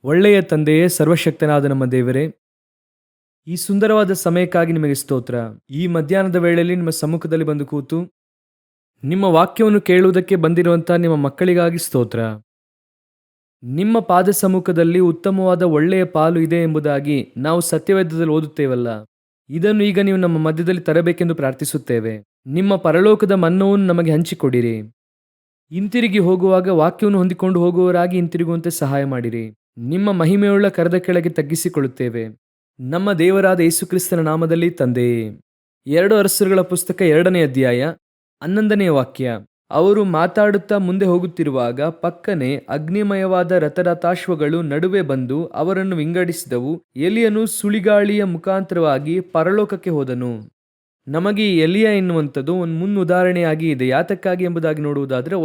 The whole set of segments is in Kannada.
ಒಳ್ಳೆಯ ತಂದೆಯೇ, ಸರ್ವಶಕ್ತನಾದ ನಮ್ಮ ದೇವರೇ, ಈ ಸುಂದರವಾದ ಸಮಯಕ್ಕಾಗಿ ನಿಮಗೆ ಸ್ತೋತ್ರ. ಈ ಮಧ್ಯಾಹ್ನದ ವೇಳೆಯಲ್ಲಿ ನಿಮ್ಮ ಸಮ್ಮುಖದಲ್ಲಿ ಬಂದು ಕೂತು ನಿಮ್ಮ ವಾಕ್ಯವನ್ನು ಕೇಳುವುದಕ್ಕೆ ಬಂದಿರುವಂತಹ ನಿಮ್ಮ ಮಕ್ಕಳಿಗಾಗಿ ಸ್ತೋತ್ರ. ನಿಮ್ಮ ಪಾದ ಸಮ್ಮುಖದಲ್ಲಿ ಉತ್ತಮವಾದ ಒಳ್ಳೆಯ ಪಾಲು ಇದೆ ಎಂಬುದಾಗಿ ನಾವು ಸತ್ಯವೇದದಲ್ಲಿ ಓದುತ್ತೇವಲ್ಲ, ಇದನ್ನು ಈಗ ನೀವು ನಮ್ಮ ಮಧ್ಯದಲ್ಲಿ ತರಬೇಕೆಂದು ಪ್ರಾರ್ಥಿಸುತ್ತೇವೆ. ನಿಮ್ಮ ಪರಲೋಕದ ಮನ್ನವನ್ನು ನಮಗೆ ಹಂಚಿಕೊಡಿರಿ. ಹಿಂತಿರುಗಿ ಹೋಗುವಾಗ ವಾಕ್ಯವನ್ನು ಹೊಂದಿಕೊಂಡು ಹೋಗುವವರಾಗಿ ಹಿಂತಿರುಗುವಂತೆ ಸಹಾಯ ಮಾಡಿರಿ. ನಿಮ್ಮ ಮಹಿಮೆಯುಳ್ಳ ಕರದ ಕೆಳಗೆ ತಗ್ಗಿಸಿಕೊಳ್ಳುತ್ತೇವೆ, ನಮ್ಮ ದೇವರಾದ ಯೇಸುಕ್ರಿಸ್ತನ ನಾಮದಲ್ಲಿ ತಂದೆಯೇ. 2 ಅರಸರುಗಳ ಪುಸ್ತಕ 2ನೇ ಅಧ್ಯಾಯ 11ನೇ ವಾಕ್ಯ. ಅವರು ಮಾತಾಡುತ್ತಾ ಮುಂದೆ ಹೋಗುತ್ತಿರುವಾಗ ಪಕ್ಕನೆ ಅಗ್ನಿಮಯವಾದ ರಥರಥಾಶ್ವಗಳು ನಡುವೆ ಬಂದು ಅವರನ್ನು ವಿಂಗಡಿಸಿದವು. ಎಲಿಯನು ಸುಳಿಗಾಳಿಯ ಮುಖಾಂತರವಾಗಿ ಪರಲೋಕಕ್ಕೆ ಹೋದನು. ನಮಗೆ ಈ ಎಲಿಯ ಎನ್ನುವಂಥದ್ದು ಒಂದು ಮುನ್ನುದಾಹರಣೆಯಾಗಿ ಇದೆ. ಯಾತಕ್ಕಾಗಿ ಎಂಬುದಾಗಿ ನೋಡುವುದಾದರೆ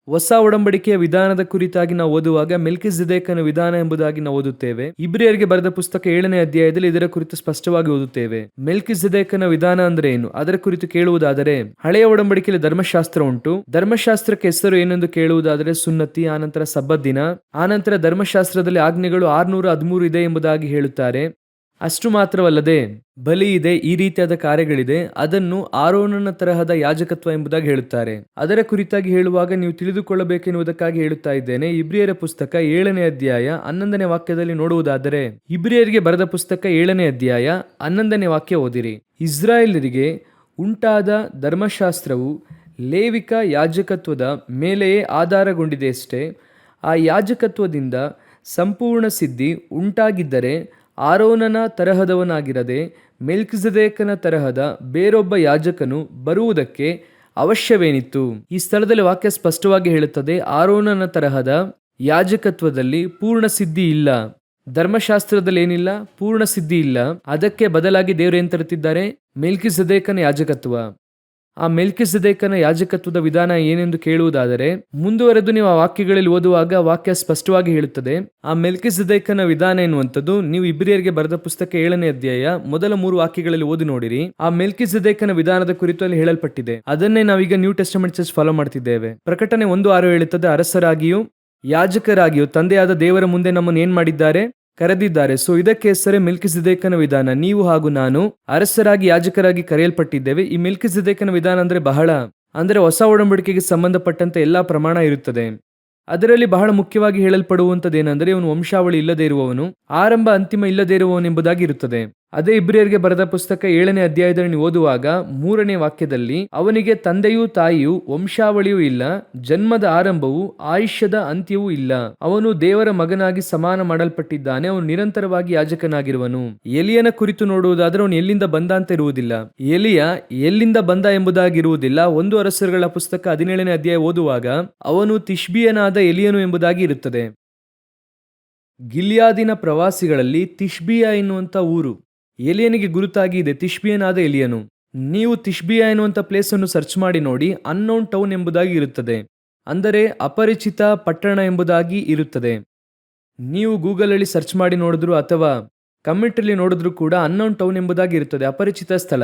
ಹೊಸ ಒಡಂಬಡಿಕೆಯ ವಿಧಾನದ ಕುರಿತಾಗಿ ನಾವು ಓದುವಾಗ ಮೆಲ್ಕಿಜೆದೇಕನ ವಿಧಾನ ಎಂಬುದಾಗಿ ನಾವು ಓದುತ್ತೇವೆ. ಇಬ್ರಿಯರಿಗೆ ಬರೆದ ಪುಸ್ತಕ 7ನೇ ಅಧ್ಯಾಯದಲ್ಲಿ ಇದರ ಕುರಿತು ಸ್ಪಷ್ಟವಾಗಿ ಓದುತ್ತೇವೆ. ಮೆಲ್ಕಿಜೆದೇಕನ ವಿಧಾನ ಅಂದ್ರೆ ಏನು, ಅದರ ಕುರಿತು ಕೇಳುವುದಾದರೆ ಹಳೆಯ ಒಡಂಬಡಿಕೆಯಲ್ಲಿ ಧರ್ಮಶಾಸ್ತ್ರ ಉಂಟು. ಧರ್ಮಶಾಸ್ತ್ರಕ್ಕೆ ಹೆಸರು ಏನೆಂದು ಕೇಳುವುದಾದರೆ ಸುನ್ನತಿ, ಆನಂತರ ಸಬ್ಬತ್ ದಿನ, ಆನಂತರ ಧರ್ಮಶಾಸ್ತ್ರದಲ್ಲಿ ಆಜ್ಞೆಗಳು 613 ಇದೆ ಎಂಬುದಾಗಿ ಹೇಳುತ್ತಾರೆ. ಅಷ್ಟು ಮಾತ್ರವಲ್ಲದೆ ಬಲಿ ಇದೆ, ಈ ರೀತಿಯಾದ ಕಾರ್ಯಗಳಿದೆ. ಅದನ್ನು ಆರೋನನ ತರಹದ ಯಾಜಕತ್ವ ಎಂಬುದಾಗಿ ಹೇಳುತ್ತಾರೆ. ಅದರ ಕುರಿತಾಗಿ ಹೇಳುವಾಗ ನೀವು ತಿಳಿದುಕೊಳ್ಳಬೇಕೆನ್ನುವುದಕ್ಕಾಗಿ ಹೇಳುತ್ತಾ ಇದ್ದೇನೆ. ಇಬ್ರಿಯರ ಪುಸ್ತಕ 7ನೇ ಅಧ್ಯಾಯ 11ನೇ ವಾಕ್ಯದಲ್ಲಿ ನೋಡುವುದಾದರೆ, ಇಬ್ರಿಯರಿಗೆ ಬರೆದ ಪುಸ್ತಕ 7ನೇ ಅಧ್ಯಾಯ 11ನೇ ವಾಕ್ಯ ಓದಿರಿ. ಇಸ್ರಾಯೇಲರಿಗೆ ಉಂಟಾದ ಧರ್ಮಶಾಸ್ತ್ರವು ಲೇವಿಕ ಯಾಜಕತ್ವದ ಮೇಲೆಯೇ ಆಧಾರಗೊಂಡಿದೆಯಷ್ಟೇ. ಆ ಯಾಜಕತ್ವದಿಂದ ಸಂಪೂರ್ಣ ಸಿದ್ಧಿ ಉಂಟಾಗಿದ್ದರೆ ಆರೋನನ ತರಹದವನಾಗಿರದೆ ಮೆಲ್ಕಿಜೆದೇಕನ ತರಹದ ಬೇರೊಬ್ಬ ಯಾಜಕನು ಬರುವುದಕ್ಕೆ ಅವಶ್ಯವೇನಿತ್ತು. ಈ ಸ್ಥಳದಲ್ಲಿ ವಾಕ್ಯ ಸ್ಪಷ್ಟವಾಗಿ ಹೇಳುತ್ತದೆ, ಆರೋನನ ತರಹದ ಯಾಜಕತ್ವದಲ್ಲಿ ಪೂರ್ಣ ಸಿದ್ಧಿ ಇಲ್ಲ. ಧರ್ಮಶಾಸ್ತ್ರದಲ್ಲಿ ಏನಿಲ್ಲ, ಪೂರ್ಣ ಸಿದ್ಧಿ ಇಲ್ಲ. ಅದಕ್ಕೆ ಬದಲಾಗಿ ದೇವರು ಏನ್ ತರುತ್ತಿದ್ದಾರೆ? ಮೆಲ್ಕಿಜೆದೇಕನ ಯಾಜಕತ್ವ. ಆ ಮೆಲ್ಕಿಜೆದೇಕನ ಯಾಜಕತ್ವದ ವಿಧಾನ ಏನೆಂದು ಕೇಳುವುದಾದರೆ, ಮುಂದುವರೆದು ನೀವು ಆ ವಾಕ್ಯಗಳಲ್ಲಿ ಓದುವಾಗ ವಾಕ್ಯ ಸ್ಪಷ್ಟವಾಗಿ ಹೇಳುತ್ತದೆ. ಆ ಮೆಲ್ಕಿಜೆದೇಕನ ವಿಧಾನ ಎನ್ನುವಂಥದ್ದು ನೀವು ಇಬ್ರಿಯರಿಗೆ ಬರೆದ ಪುಸ್ತಕ 7ನೇ ಅಧ್ಯಾಯ ಮೊದಲ 3 ವಾಕ್ಯಗಳಲ್ಲಿ ಓದಿ ನೋಡಿರಿ. ಆ ಮೆಲ್ಕಿಜೆದೇಕನ ವಿಧಾನದ ಕುರಿತು ಅಲ್ಲಿ ಹೇಳಲ್ಪಟ್ಟಿದೆ. ಅದನ್ನೇ ನಾವೀಗ ನ್ಯೂ ಟೆಸ್ಟಮೆಂಟ್ ಚರ್ಚ್ ಫಾಲೋ ಮಾಡ್ತಿದ್ದೇವೆ. ಪ್ರಕಟಣೆ 1:6 ಹೇಳುತ್ತದೆ, ಅರಸರಾಗಿಯೂ ಯಾಜಕರಾಗಿಯೂ ತಂದೆಯಾದ ದೇವರ ಮುಂದೆ ನಮ್ಮನ್ನು ಏನ್ ಮಾಡಿದ್ದಾರೆ? ಕರೆದಿದ್ದಾರೆ. ಸೊ ಇದಕ್ಕೆ ಹೆಸರೇ ಮೆಲ್ಕಿಜೆದೇಕನ ವಿಧಾನ. ನೀವು ಹಾಗೂ ನಾನು ಅರಸರಾಗಿ ಯಾಜಕರಾಗಿ ಕರೆಯಲ್ಪಟ್ಟಿದ್ದೇವೆ. ಈ ಮೆಲ್ಕಿಜೆದೇಕನ ವಿಧಾನ ಅಂದ್ರೆ ಹೊಸ ಒಡಂಬಡಿಕೆಗೆ ಸಂಬಂಧಪಟ್ಟಂತೆ ಎಲ್ಲಾ ಪ್ರಮಾಣ ಇರುತ್ತದೆ. ಅದರಲ್ಲಿ ಬಹಳ ಮುಖ್ಯವಾಗಿ ಹೇಳಲ್ಪಡುವಂತದ್ದೇನೆಂದರೆ, ಇವನು ವಂಶಾವಳಿ ಇಲ್ಲದೆ ಇರುವವನು, ಆರಂಭ ಅಂತಿಮ ಇಲ್ಲದೆ ಇರುವವನು ಎಂಬುದಾಗಿ ಇರುತ್ತದೆ. ಅದೇ ಇಬ್ರಿಯರಿಗೆ ಬರೆದ ಪುಸ್ತಕ 7ನೇ ಅಧ್ಯಾಯದಲ್ಲಿ ನೀವು ಓದುವಾಗ 3ನೇ ವಾಕ್ಯದಲ್ಲಿ, ಅವನಿಗೆ ತಂದೆಯೂ ತಾಯಿಯೂ ವಂಶಾವಳಿಯೂ ಇಲ್ಲ, ಜನ್ಮದ ಆರಂಭವೂ ಆಯುಷ್ಯದ ಅಂತ್ಯವೂ ಇಲ್ಲ, ಅವನು ದೇವರ ಮಗನಾಗಿ ಸಮಾನ ಮಾಡಲ್ಪಟ್ಟಿದ್ದಾನೆ, ಅವನು ನಿರಂತರವಾಗಿ ಯಾಜಕನಾಗಿರುವನು. ಎಲಿಯನ ಕುರಿತು ನೋಡುವುದಾದ್ರೆ ಅವನು ಎಲ್ಲಿಂದ ಬಂದ ಅಂತ ಇರುವುದಿಲ್ಲ. ಎಲಿಯ ಎಲ್ಲಿಂದ ಬಂದ ಎಂಬುದಾಗಿರುವುದಿಲ್ಲ. 1 ಅರಸರುಗಳ ಪುಸ್ತಕ 17ನೇ ಅಧ್ಯಾಯ ಓದುವಾಗ ಅವನು ತಿಷ್ಬಿಯನಾದ ಎಲಿಯನು ಎಂಬುದಾಗಿ ಇರುತ್ತದೆ. ಗಿಲ್ಯಾದಿನ ಪ್ರವಾಸಿಗಳಲ್ಲಿ ತಿಷ್ಬಿಯ ಎನ್ನುವಂತ ಊರು ಎಲಿಯನಿಗೆ ಗುರುತಾಗಿ ಇದೆ, ತಿಷ್ಬಿಯನಾದ ಎಲಿಯನು. ನೀವು ತಿಷ್ಬಿಯ ಎನ್ನುವಂತ ಪ್ಲೇಸ್ ಅನ್ನು ಸರ್ಚ್ ಮಾಡಿ ನೋಡಿ, ಅನ್ನೋನ್ ಟೌನ್ ಎಂಬುದಾಗಿ ಇರುತ್ತದೆ. ಅಂದರೆ ಅಪರಿಚಿತ ಪಟ್ಟಣ ಎಂಬುದಾಗಿ ಇರುತ್ತದೆ. ನೀವು ಗೂಗಲ್ ಅಲ್ಲಿ ಸರ್ಚ್ ಮಾಡಿ ನೋಡಿದ್ರು ಅಥವಾ ಕಮೆಂಟ್ರಲ್ಲಿ ನೋಡಿದ್ರು ಕೂಡ ಅನ್ನೋನ್ ಟೌನ್ ಎಂಬುದಾಗಿ ಇರುತ್ತದೆ, ಅಪರಿಚಿತ ಸ್ಥಳ.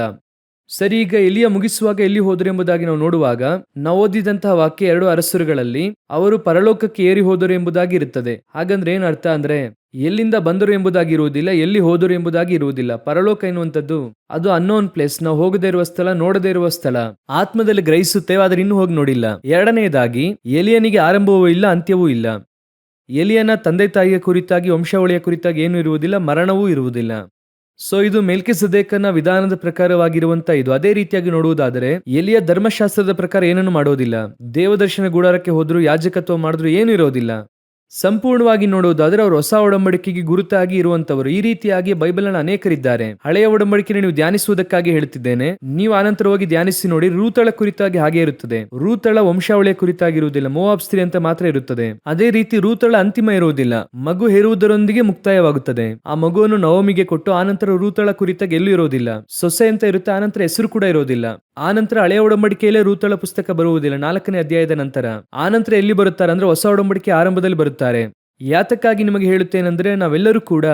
ಸರಿ, ಈಗ ಎಲಿಯ ಮುಗಿಸುವಾಗ ಎಲ್ಲಿ ಹೋದರು ಎಂಬುದಾಗಿ ನಾವು ನೋಡುವಾಗ ನಾವು ಓದಿದಂತಹ ವಾಕ್ಯ 2 ಅರಸರುಗಳಲ್ಲಿ ಅವರು ಪರಲೋಕಕ್ಕೆ ಏರಿ ಹೋದರು ಎಂಬುದಾಗಿ ಇರುತ್ತದೆ. ಹಾಗಂದ್ರೆ ಏನ್ ಅರ್ಥ ಅಂದ್ರೆ, ಎಲ್ಲಿಂದ ಬಂದರು ಎಂಬುದಾಗಿ ಇರುವುದಿಲ್ಲ, ಎಲ್ಲಿ ಹೋದರು ಎಂಬುದಾಗಿ ಇರುವುದಿಲ್ಲ. ಪರಲೋಕ ಎನ್ನುವಂಥದ್ದು ಅದು ಅನ್ನೋನ್ ಪ್ಲೇಸ್, ನಾವು ಹೋಗದೇ ಇರುವ ಸ್ಥಳ, ನೋಡದೇ ಇರುವ ಸ್ಥಳ. ಆತ್ಮದಲ್ಲಿ ಗ್ರಹಿಸುತ್ತೇವೆ, ಆದ್ರೆ ಇನ್ನೂ ಹೋಗಿ ನೋಡಿಲ್ಲ. ಎರಡನೆಯದಾಗಿ, ಎಲಿಯನಿಗೆ ಆರಂಭವೂ ಇಲ್ಲ, ಅಂತ್ಯವೂ ಇಲ್ಲ. ಎಲಿಯನ ತಂದೆ ತಾಯಿಯ ಕುರಿತಾಗಿ, ವಂಶಾವಳಿಯ ಕುರಿತಾಗಿ ಏನು ಇರುವುದಿಲ್ಲ, ಮರಣವೂ ಇರುವುದಿಲ್ಲ. ಸೊ ಇದು ಮೆಲ್ಕಿಜೆದೇಕನ ವಿಧಾನದ ಪ್ರಕಾರವಾಗಿರುವಂತ ಇದು. ಅದೇ ರೀತಿಯಾಗಿ ನೋಡುವುದಾದರೆ ಎಲಿಯ ಧರ್ಮಶಾಸ್ತ್ರದ ಪ್ರಕಾರ ಏನನ್ನು ಮಾಡೋದಿಲ್ಲ. ದೇವದರ್ಶನ ಗುಡಾರಕ್ಕೆ ಹೋದ್ರು, ಯಾಜಕತ್ವ ಮಾಡಿದ್ರು ಏನು ಇರೋದಿಲ್ಲ. ಸಂಪೂರ್ಣವಾಗಿ ನೋಡುವುದಾದ್ರೆ ಅವರು ಹೊಸ ಒಡಂಬಡಿಕೆಗೆ ಗುರುತಾಗಿ ಇರುವಂತವರು. ಈ ರೀತಿಯಾಗಿ ಬೈಬಲ್ ನ ಅನೇಕರಿದ್ದಾರೆ. ಹಳೆಯ ಒಡಂಬಡಿಕೆ ನೀವು ಧ್ಯಾನಿಸುವುದಕ್ಕಾಗಿ ಹೇಳುತ್ತಿದ್ದೇನೆ. ನೀವು ಆನಂತರ ಹೋಗಿ ಧ್ಯಾನಿಸಿ ನೋಡಿ. ರೂತಳ ಕುರಿತಾಗಿ ಹಾಗೆ ಇರುತ್ತದೆ. ರೂತಳ ವಂಶಾವಳಿಯ ಕುರಿತಾಗಿರುವುದಿಲ್ಲ, ಮೋವಾಬ್ ಸ್ತ್ರೀ ಅಂತ ಮಾತ್ರ ಇರುತ್ತದೆ. ಅದೇ ರೀತಿ ರೂತಳ ಅಂತಿಮ ಇರುವುದಿಲ್ಲ, ಮಗು ಹೇರುವುದರೊಂದಿಗೆ ಮುಕ್ತಾಯವಾಗುತ್ತದೆ. ಆ ಮಗುವನ್ನು ನವಮಿಗೆ ಕೊಟ್ಟು ಆನಂತರ ರೂತಳ ಕುರಿತಾಗಿ ಎಲ್ಲೂ ಇರೋದಿಲ್ಲ. ಸೊಸೆ ಅಂತ ಇರುತ್ತೆ, ಆನಂತರ ಹೆಸರು ಕೂಡ ಇರೋದಿಲ್ಲ. ಆನಂತರ ಹಳೆಯ ಒಡಂಬಡಿಕೆಯಲ್ಲೇ ರೂತಳ ಪುಸ್ತಕ ಬರುವುದಿಲ್ಲ 4ನೇ ಅಧ್ಯಾಯದ ನಂತರ. ಆನಂತರ ಎಲ್ಲಿ ಬರುತ್ತಾರೆ ಅಂದ್ರೆ ಹೊಸ ಒಡಂಬಡಿಕೆ ಆರಂಭದಲ್ಲಿ ಬರುತ್ತಾರೆ. ಯಾತಕ್ಕಾಗಿ ನಿಮಗೆ ಹೇಳುತ್ತೇನೆಂದ್ರೆ, ನಾವೆಲ್ಲರೂ ಕೂಡ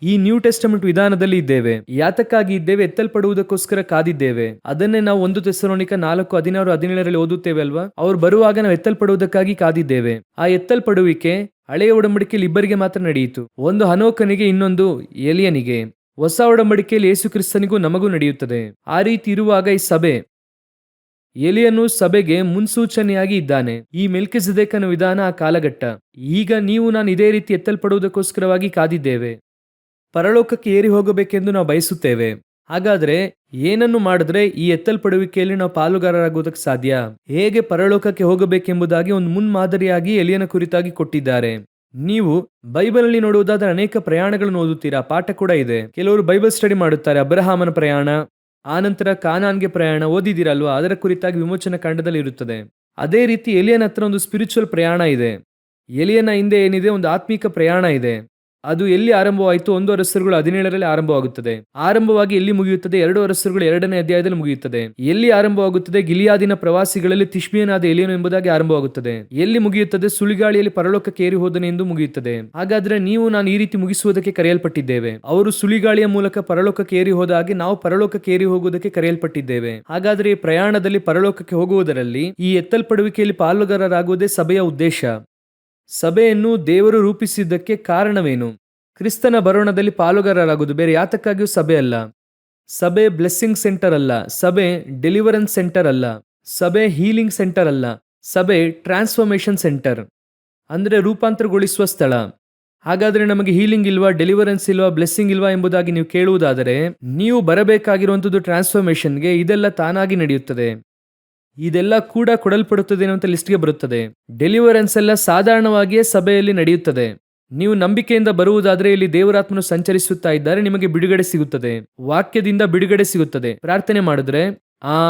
ಈ ನ್ಯೂ ಟೆಸ್ಟಮೆಂಟ್ ವಿಧಾನದಲ್ಲಿ ಇದ್ದೇವೆ. ಯಾತಕ್ಕಾಗಿ ಇದ್ದೇವೆ? ಎತ್ತಲ್ಪಡುವುದಕ್ಕೋಸ್ಕರ ಕಾದಿದ್ದೇವೆ. ಅದನ್ನೇ ನಾವು 1 ಥೆಸಲೋನಿಕ 4:16-17 ಓದುತ್ತೇವೆ ಅಲ್ವಾ. ಅವ್ರು ಬರುವಾಗ ನಾವು ಎತ್ತಲ್ಪಡುವುದಕ್ಕಾಗಿ ಕಾದಿದ್ದೇವೆ. ಆ ಎತ್ತಲ್ಪಡುವಿಕೆ ಹಳೆಯ ಒಡಂಬಡಿಕೆಯಲ್ಲಿ ಇಬ್ಬರಿಗೆ ಮಾತ್ರ ನಡೆಯಿತು, ಒಂದು ಹನೋಕನಿಗೆ, ಇನ್ನೊಂದು ಎಲಿಯನಿಗೆ. ಹೊಸ ಒಡಂಬಡಿಕೆಯಲ್ಲಿ ಯೇಸು ಕ್ರಿಸ್ತನಿಗೂ ನಮಗೂ ನಡೆಯುತ್ತದೆ. ಆ ರೀತಿ ಇರುವಾಗ ಈ ಸಭೆ, ಎಲಿಯನು ಸಭೆಗೆ ಮುನ್ಸೂಚನೆಯಾಗಿ ಇದ್ದಾನೆ. ಈ ಮೆಲ್ಕಿಜೆದೇಕನ ವಿಧಾನ ಆ ಕಾಲಘಟ್ಟ. ಈಗ ನೀವು ನಾನು ಇದೇ ರೀತಿ ಎತ್ತಲ್ಪಡುವುದಕ್ಕೋಸ್ಕರವಾಗಿ ಕಾದಿದ್ದೇವೆ. ಪರಲೋಕಕ್ಕೆ ಏರಿ ಹೋಗಬೇಕೆಂದು ನಾವು ಬಯಸುತ್ತೇವೆ. ಹಾಗಾದ್ರೆ ಏನನ್ನು ಮಾಡಿದ್ರೆ ಈ ಎತ್ತಲ್ಪಡುವಿಕೆಯಲ್ಲಿ ನಾವು ಪಾಲುಗಾರರಾಗುವುದಕ್ಕೆ ಸಾಧ್ಯ? ಹೇಗೆ ಪರಲೋಕಕ್ಕೆ ಹೋಗಬೇಕೆಂಬುದಾಗಿ ಒಂದು ಮುನ್ಮಾದರಿಯಾಗಿ ಎಲಿಯನ ಕುರಿತಾಗಿ ಕೊಟ್ಟಿದ್ದಾರೆ. ನೀವು ಬೈಬಲ್ ಅಲ್ಲಿ ನೋಡುವುದಾದ್ರೆ ಅನೇಕ ಪ್ರಯಾಣಗಳನ್ನು ಓದುತ್ತೀರಾ, ಪಾಠ ಕೂಡ ಇದೆ. ಕೆಲವರು ಬೈಬಲ್ ಸ್ಟಡಿ ಮಾಡುತ್ತಾರೆ. ಅಬ್ರಹಾಮನ ಪ್ರಯಾಣ, ಆನಂತರ ಕಾನಾನ್ಗೆ ಪ್ರಯಾಣ ಓದಿದಿರಲ್ವಾ? ಅದರ ಕುರಿತಾಗಿ ವಿಮೋಚನ ಕಾಂಡದಲ್ಲಿ ಇರುತ್ತದೆ. ಅದೇ ರೀತಿ ಎಲಿಯನ ಹತ್ರ ಒಂದು ಸ್ಪಿರಿಚುವಲ್ ಪ್ರಯಾಣ ಇದೆ. ಎಲಿಯನ ಹಿಂದೆ ಏನಿದೆ, ಒಂದು ಆತ್ಮಿಕ ಪ್ರಯಾಣ ಇದೆ. ಅದು ಎಲ್ಲಿ ಆರಂಭವಾಯಿತು? 1 ಅರಸರುಗಳು 17ರಲ್ಲಿ ಆರಂಭವಾಗುತ್ತದೆ. ಆರಂಭವಾಗಿ ಎಲ್ಲಿ ಮುಗಿಯುತ್ತದೆ? 2 ಅರಸರುಗಳು 2ನೇ ಅಧ್ಯಾಯದಲ್ಲಿ ಮುಗಿಯುತ್ತದೆ. ಎಲ್ಲಿ ಆರಂಭವಾಗುತ್ತದೆ? ಗಿಲಿಯಾದಿನ ಪ್ರವಾಸಿಗಳಲ್ಲಿ ತಿಷ್ಬಿಯನಾದ ಎಲಿಯನು ಎಂಬುದಾಗಿ ಆರಂಭವಾಗುತ್ತದೆ. ಎಲ್ಲಿ ಮುಗಿಯುತ್ತದೆ? ಸುಳಿಗಾಳಿಯಲ್ಲಿ ಪರಲೋಕಕ್ಕೆ ಏರಿ ಹೋದನೆ ಎಂದು ಮುಗಿಯುತ್ತದೆ. ಹಾಗಾದ್ರೆ ನೀವು ನಾನು ಈ ರೀತಿ ಮುಗಿಸುವುದಕ್ಕೆ ಕರೆಯಲ್ಪಟ್ಟಿದ್ದೇವೆ. ಅವರು ಸುಳಿಗಾಳಿಯ ಮೂಲಕ ಪರಲೋಕಕ್ಕೆ ಏರಿ ಹೋದ ಹಾಗೆ ನಾವು ಪರಲೋಕಕ್ಕೆ ಏರಿ ಹೋಗುವುದಕ್ಕೆ ಕರೆಯಲ್ಪಟ್ಟಿದ್ದೇವೆ. ಹಾಗಾದ್ರೆ ಈ ಪ್ರಯಾಣದಲ್ಲಿ ಪರಲೋಕಕ್ಕೆ ಹೋಗುವುದರಲ್ಲಿ ಈ ಎತ್ತಲ್ಪಡುವಿಕೆಯಲ್ಲಿ ಪಾಲುಗಾರರಾಗುವುದೇ ಸಭೆಯ ಉದ್ದೇಶ. ಸಭೆಯನ್ನು ದೇವರು ರೂಪಿಸಿದ್ದಕ್ಕೆ ಕಾರಣವೇನು? ಕ್ರಿಸ್ತನ ಬರೋಣದಲ್ಲಿ ಪಾಲುಗಾರರಾಗುವುದು. ಬೇರೆ ಯಾತಕ್ಕಾಗಿಯೂ ಸಭೆ ಅಲ್ಲ. ಸಭೆ ಬ್ಲೆಸ್ಸಿಂಗ್ ಸೆಂಟರ್ ಅಲ್ಲ. ಸಭೆ ಡೆಲಿವರೆನ್ಸ್ ಸೆಂಟರ್ ಅಲ್ಲ. ಸಭೆ ಹೀಲಿಂಗ್ ಸೆಂಟರ್ ಅಲ್ಲ. ಸಭೆ ಟ್ರಾನ್ಸ್ಫಾರ್ಮೇಶನ್ ಸೆಂಟರ್, ಅಂದ್ರೆ ರೂಪಾಂತರಗೊಳಿಸುವ ಸ್ಥಳ. ಹಾಗಾದ್ರೆ ನಮಗೆ ಹೀಲಿಂಗ್ ಇಲ್ವಾ, ಡೆಲಿವರೆನ್ಸ್ ಇಲ್ವಾ, ಬ್ಲೆಸ್ಸಿಂಗ್ ಇಲ್ವಾ ಎಂಬುದಾಗಿ ನೀವು ಕೇಳುವುದಾದರೆ, ನೀವು ಬರಬೇಕಾಗಿರುವಂಥದ್ದು ಟ್ರಾನ್ಸ್ಫಾರ್ಮೇಶನ್ಗೆ. ಇದೆಲ್ಲ ತಾನಾಗಿ ನಡೆಯುತ್ತದೆ. ಇದೆಲ್ಲ ಕೂಡ ಕೊಡಲ್ಪಡುತ್ತದೆ ಅಂತ ಲಿಸ್ಟ್ಗೆ ಬರುತ್ತದೆ. ಡೆಲಿವರೆನ್ಸ್ ಎಲ್ಲ ಸಾಧಾರಣವಾಗಿಯೇ ಸಭೆಯಲ್ಲಿ ನಡೆಯುತ್ತದೆ. ನೀವು ನಂಬಿಕೆಯಿಂದ ಬರುವುದಾದ್ರೆ ಇಲ್ಲಿ ದೇವರಾತ್ಮನು ಸಂಚರಿಸುತ್ತಾ ಇದ್ದಾರೆ, ನಿಮಗೆ ಬಿಡುಗಡೆ ಸಿಗುತ್ತದೆ. ವಾಕ್ಯದಿಂದ ಬಿಡುಗಡೆ ಸಿಗುತ್ತದೆ. ಪ್ರಾರ್ಥನೆ ಮಾಡಿದ್ರೆ ಆ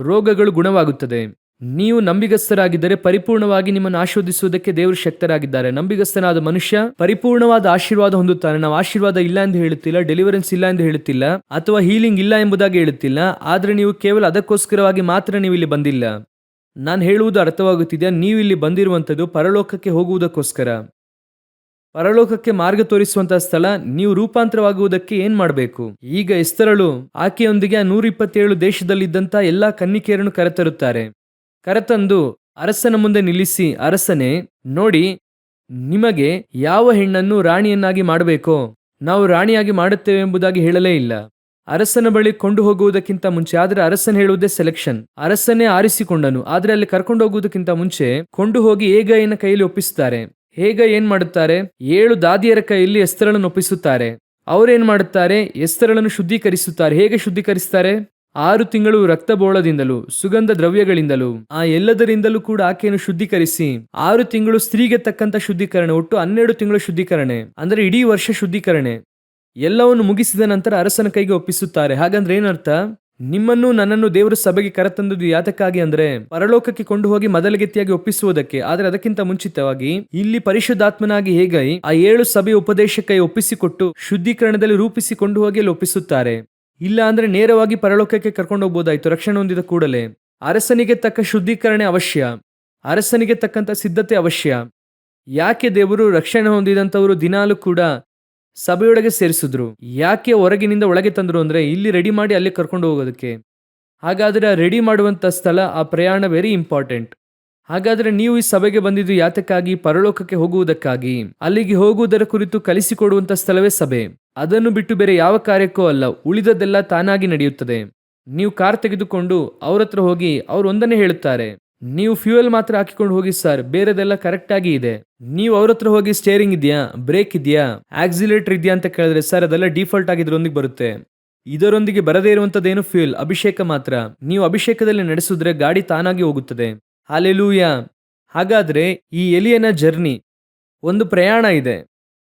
ರೋಗಗಳು ಗುಣವಾಗುತ್ತದೆ. ನೀವು ನಂಬಿಗಸ್ತರಾಗಿದ್ದರೆ ಪರಿಪೂರ್ಣವಾಗಿ ನಿಮ್ಮನ್ನು ಆಶೀರ್ವದಿಸುವುದಕ್ಕೆ ದೇವರು ಶಕ್ತರಾಗಿದ್ದಾರೆ. ನಂಬಿಗಸ್ತನಾದ ಮನುಷ್ಯ ಪರಿಪೂರ್ಣವಾದ ಆಶೀರ್ವಾದ ಹೊಂದುತ್ತಾನೆ. ನಾವು ಆಶೀರ್ವಾದ ಇಲ್ಲ ಎಂದು ಹೇಳುತ್ತಿಲ್ಲ, ಡೆಲಿವರೆನ್ಸ್ ಇಲ್ಲ ಎಂದು ಹೇಳುತ್ತಿಲ್ಲ, ಅಥವಾ ಹೀಲಿಂಗ್ ಇಲ್ಲ ಎಂಬುದಾಗಿ ಹೇಳುತ್ತಿಲ್ಲ. ಆದ್ರೆ ನೀವು ಕೇವಲ ಅದಕ್ಕೋಸ್ಕರವಾಗಿ ಮಾತ್ರ ನೀವು ಇಲ್ಲಿ ಬಂದಿಲ್ಲ. ನಾನು ಹೇಳುವುದು ಅರ್ಥವಾಗುತ್ತಿದೆಯಾ? ನೀವು ಇಲ್ಲಿ ಬಂದಿರುವಂಥದ್ದು ಪರಲೋಕಕ್ಕೆ ಹೋಗುವುದಕ್ಕೋಸ್ಕರ. ಪರಲೋಕಕ್ಕೆ ಮಾರ್ಗ ತೋರಿಸುವಂತಹ ಸ್ಥಳ. ನೀವು ರೂಪಾಂತರವಾಗುವುದಕ್ಕೆ ಏನ್ ಮಾಡಬೇಕು? ಈಗ ಎಸ್ತರಳು ಆಕೆಯೊಂದಿಗೆ 127 ದೇಶದಲ್ಲಿದ್ದಂತ ಎಲ್ಲಾ ಕನ್ನಿಕೆಯರನ್ನು ಕರೆತರುತ್ತಾರೆ. ಕರೆತಂದು ಅರಸನ ಮುಂದೆ ನಿಲ್ಲಿಸಿ, ಅರಸನೇ ನೋಡಿ, ನಿಮಗೆ ಯಾವ ಹೆಣ್ಣನ್ನು ರಾಣಿಯನ್ನಾಗಿ ಮಾಡಬೇಕೋ ನಾವು ರಾಣಿಯಾಗಿ ಮಾಡುತ್ತೇವೆ ಎಂಬುದಾಗಿ ಹೇಳಲೇ ಇಲ್ಲ. ಅರಸನ ಬಳಿ ಕೊಂಡು ಹೋಗುವುದಕ್ಕಿಂತ ಮುಂಚೆ, ಆದ್ರೆ ಅರಸನ ಹೇಳುವುದೇ ಸೆಲೆಕ್ಷನ್. ಅರಸನೇ ಆರಿಸಿಕೊಂಡನು. ಆದ್ರೆ ಅಲ್ಲಿ ಕರ್ಕೊಂಡು ಹೋಗುವುದಕ್ಕಿಂತ ಮುಂಚೆ ಕೊಂಡು ಹೋಗಿ ಹೇಗೈನ ಕೈಯಲ್ಲಿ ಒಪ್ಪಿಸುತ್ತಾರೆ. ಹೇಗ ಏನ್ ಮಾಡುತ್ತಾರೆ? 7 ದಾದಿಯರ ಕೈಯಲ್ಲಿ ಎಸ್ತರಳನ್ನು ಒಪ್ಪಿಸುತ್ತಾರೆ. ಅವರೇನ್ ಮಾಡುತ್ತಾರೆ? ಎಸ್ತರಳನ್ನು ಶುದ್ಧೀಕರಿಸುತ್ತಾರೆ. ಹೇಗೆ ಶುದ್ಧೀಕರಿಸುತ್ತಾರೆ? 6 ತಿಂಗಳು ರಕ್ತಬೋಳದಿಂದಲೂ ಸುಗಂಧ ದ್ರವ್ಯಗಳಿಂದಲೂ ಆ ಎಲ್ಲದರಿಂದಲೂ ಕೂಡ ಆಕೆಯನ್ನು ಶುದ್ಧೀಕರಿಸಿ, 6 ತಿಂಗಳು ಸ್ತ್ರೀಗೆ ತಕ್ಕಂತ ಶುದ್ಧೀಕರಣೆ, ಒಟ್ಟು 12 ತಿಂಗಳು ಶುದ್ಧೀಕರಣೆ, ಅಂದ್ರೆ ಇಡೀ ವರ್ಷ ಶುದ್ಧೀಕರಣೆ ಎಲ್ಲವನ್ನು ಮುಗಿಸಿದ ನಂತರ ಅರಸನ ಕೈಗೆ ಒಪ್ಪಿಸುತ್ತಾರೆ. ಹಾಗಂದ್ರೆ ಏನರ್ಥ? ನಿಮ್ಮನ್ನು ನನ್ನನ್ನು ದೇವರು ಸಭೆಗೆ ಕರೆತಂದದ್ದು ಯಾತಕ್ಕಾಗಿ ಅಂದ್ರೆ ಪರಲೋಕಕ್ಕೆ ಕೊಂಡು ಹೋಗಿ ಮೊದಲಗೆತ್ತಿಯಾಗಿ ಒಪ್ಪಿಸುವುದಕ್ಕೆ. ಆದ್ರೆ ಅದಕ್ಕಿಂತ ಮುಂಚಿತವಾಗಿ ಇಲ್ಲಿ ಪರಿಶುದ್ಧಾತ್ಮನಾಗಿ ಹೇಗೈ ಆ 7 ಸಭೆಯ ಉಪದೇಶಕ್ಕೆ ಒಪ್ಪಿಸಿಕೊಟ್ಟು ಶುದ್ಧೀಕರಣದಲ್ಲಿ ರೂಪಿಸಿಕೊಂಡು ಹೋಗಿ ಅಲ್ಲಿ ಒಪ್ಪಿಸುತ್ತಾರೆ. ಇಲ್ಲ ಅಂದ್ರೆ ನೇರವಾಗಿ ಪರಲೋಕಕ್ಕೆ ಕರ್ಕೊಂಡು ಹೋಗ್ಬೋದಾಯ್ತು ರಕ್ಷಣೆ ಹೊಂದಿದ ಕೂಡಲೇ. ಅರಸನಿಗೆ ತಕ್ಕ ಶುದ್ಧೀಕರಣೆ ಅವಶ್ಯ, ಅರಸನಿಗೆ ತಕ್ಕಂತ ಸಿದ್ಧತೆ ಅವಶ್ಯ. ಯಾಕೆ ದೇವರು ರಕ್ಷಣೆ ಹೊಂದಿದಂತವರು ದಿನಾಲು ಕೂಡ ಸಭೆಯೊಳಗೆ ಸೇರಿಸಿದ್ರು? ಯಾಕೆ ಹೊರಗಿನಿಂದ ಒಳಗೆ ತಂದ್ರು ಅಂದ್ರೆ ಇಲ್ಲಿ ರೆಡಿ ಮಾಡಿ ಅಲ್ಲಿ ಕರ್ಕೊಂಡು ಹೋಗೋದಕ್ಕೆ. ಹಾಗಾದ್ರೆ ಆ ರೆಡಿ ಮಾಡುವಂತ ಸ್ಥಳ, ಆ ಪ್ರಯಾಣ ವೆರಿ ಇಂಪಾರ್ಟೆಂಟ್. ಹಾಗಾದ್ರೆ ನೀವು ಈ ಸಭೆಗೆ ಬಂದಿದ್ದು ಯಾತಕ್ಕಾಗಿ? ಪರಲೋಕಕ್ಕೆ ಹೋಗುವುದಕ್ಕಾಗಿ. ಅಲ್ಲಿಗೆ ಹೋಗುವುದರ ಕುರಿತು ಕಲಿಸಿಕೊಡುವಂತ ಸ್ಥಳವೇ ಸಭೆ. ಅದನ್ನು ಬಿಟ್ಟು ಬೇರೆ ಯಾವ ಕಾರ್ಯಕ್ಕೂ ಅಲ್ಲ. ಉಳಿದದ್ದೆಲ್ಲ ತಾನಾಗಿ ನಡೆಯುತ್ತದೆ. ನೀವು ಕಾರ್ ತೆಗೆದುಕೊಂಡು ಅವ್ರ ಹತ್ರ ಹೋಗಿ ಅವ್ರು ಒಂದನ್ನೇ ಹೇಳುತ್ತಾರೆ, ನೀವು ಫ್ಯೂಯಲ್ ಮಾತ್ರ ಹಾಕಿಕೊಂಡು ಹೋಗಿ ಸರ್, ಬೇರೆದೆಲ್ಲ ಕರೆಕ್ಟ್ ಆಗಿ ಇದೆ. ನೀವು ಅವ್ರ ಹತ್ರ ಹೋಗಿ ಸ್ಟೇರಿಂಗ್ ಇದೆಯಾ, ಬ್ರೇಕ್ ಇದೆಯಾ, ಆಕ್ಸಿಲೇಟರ್ ಇದೆಯಾ ಅಂತ ಕೇಳಿದ್ರೆ ಸರ್ ಅದೆಲ್ಲ ಡಿಫಾಲ್ಟ್ ಆಗಿ ಇದರೊಂದಿಗೆ ಬರುತ್ತೆ. ಇದರೊಂದಿಗೆ ಬರದೇ ಇರುವಂತದ್ದೇನು ಫ್ಯೂಯಲ್, ಅಭಿಷೇಕ ಮಾತ್ರ. ನೀವು ಅಭಿಷೇಕದಲ್ಲಿ ನಡೆಸಿದ್ರೆ ಗಾಡಿ ತಾನಾಗಿ ಹೋಗುತ್ತದೆ. ಹಲ್ಲೆಲೂಯಾ. ಹಾಗಾದ್ರೆ ಈ ಎಲಿಯನ ಜರ್ನಿ ಒಂದು ಪ್ರಯಾಣ ಇದೆ.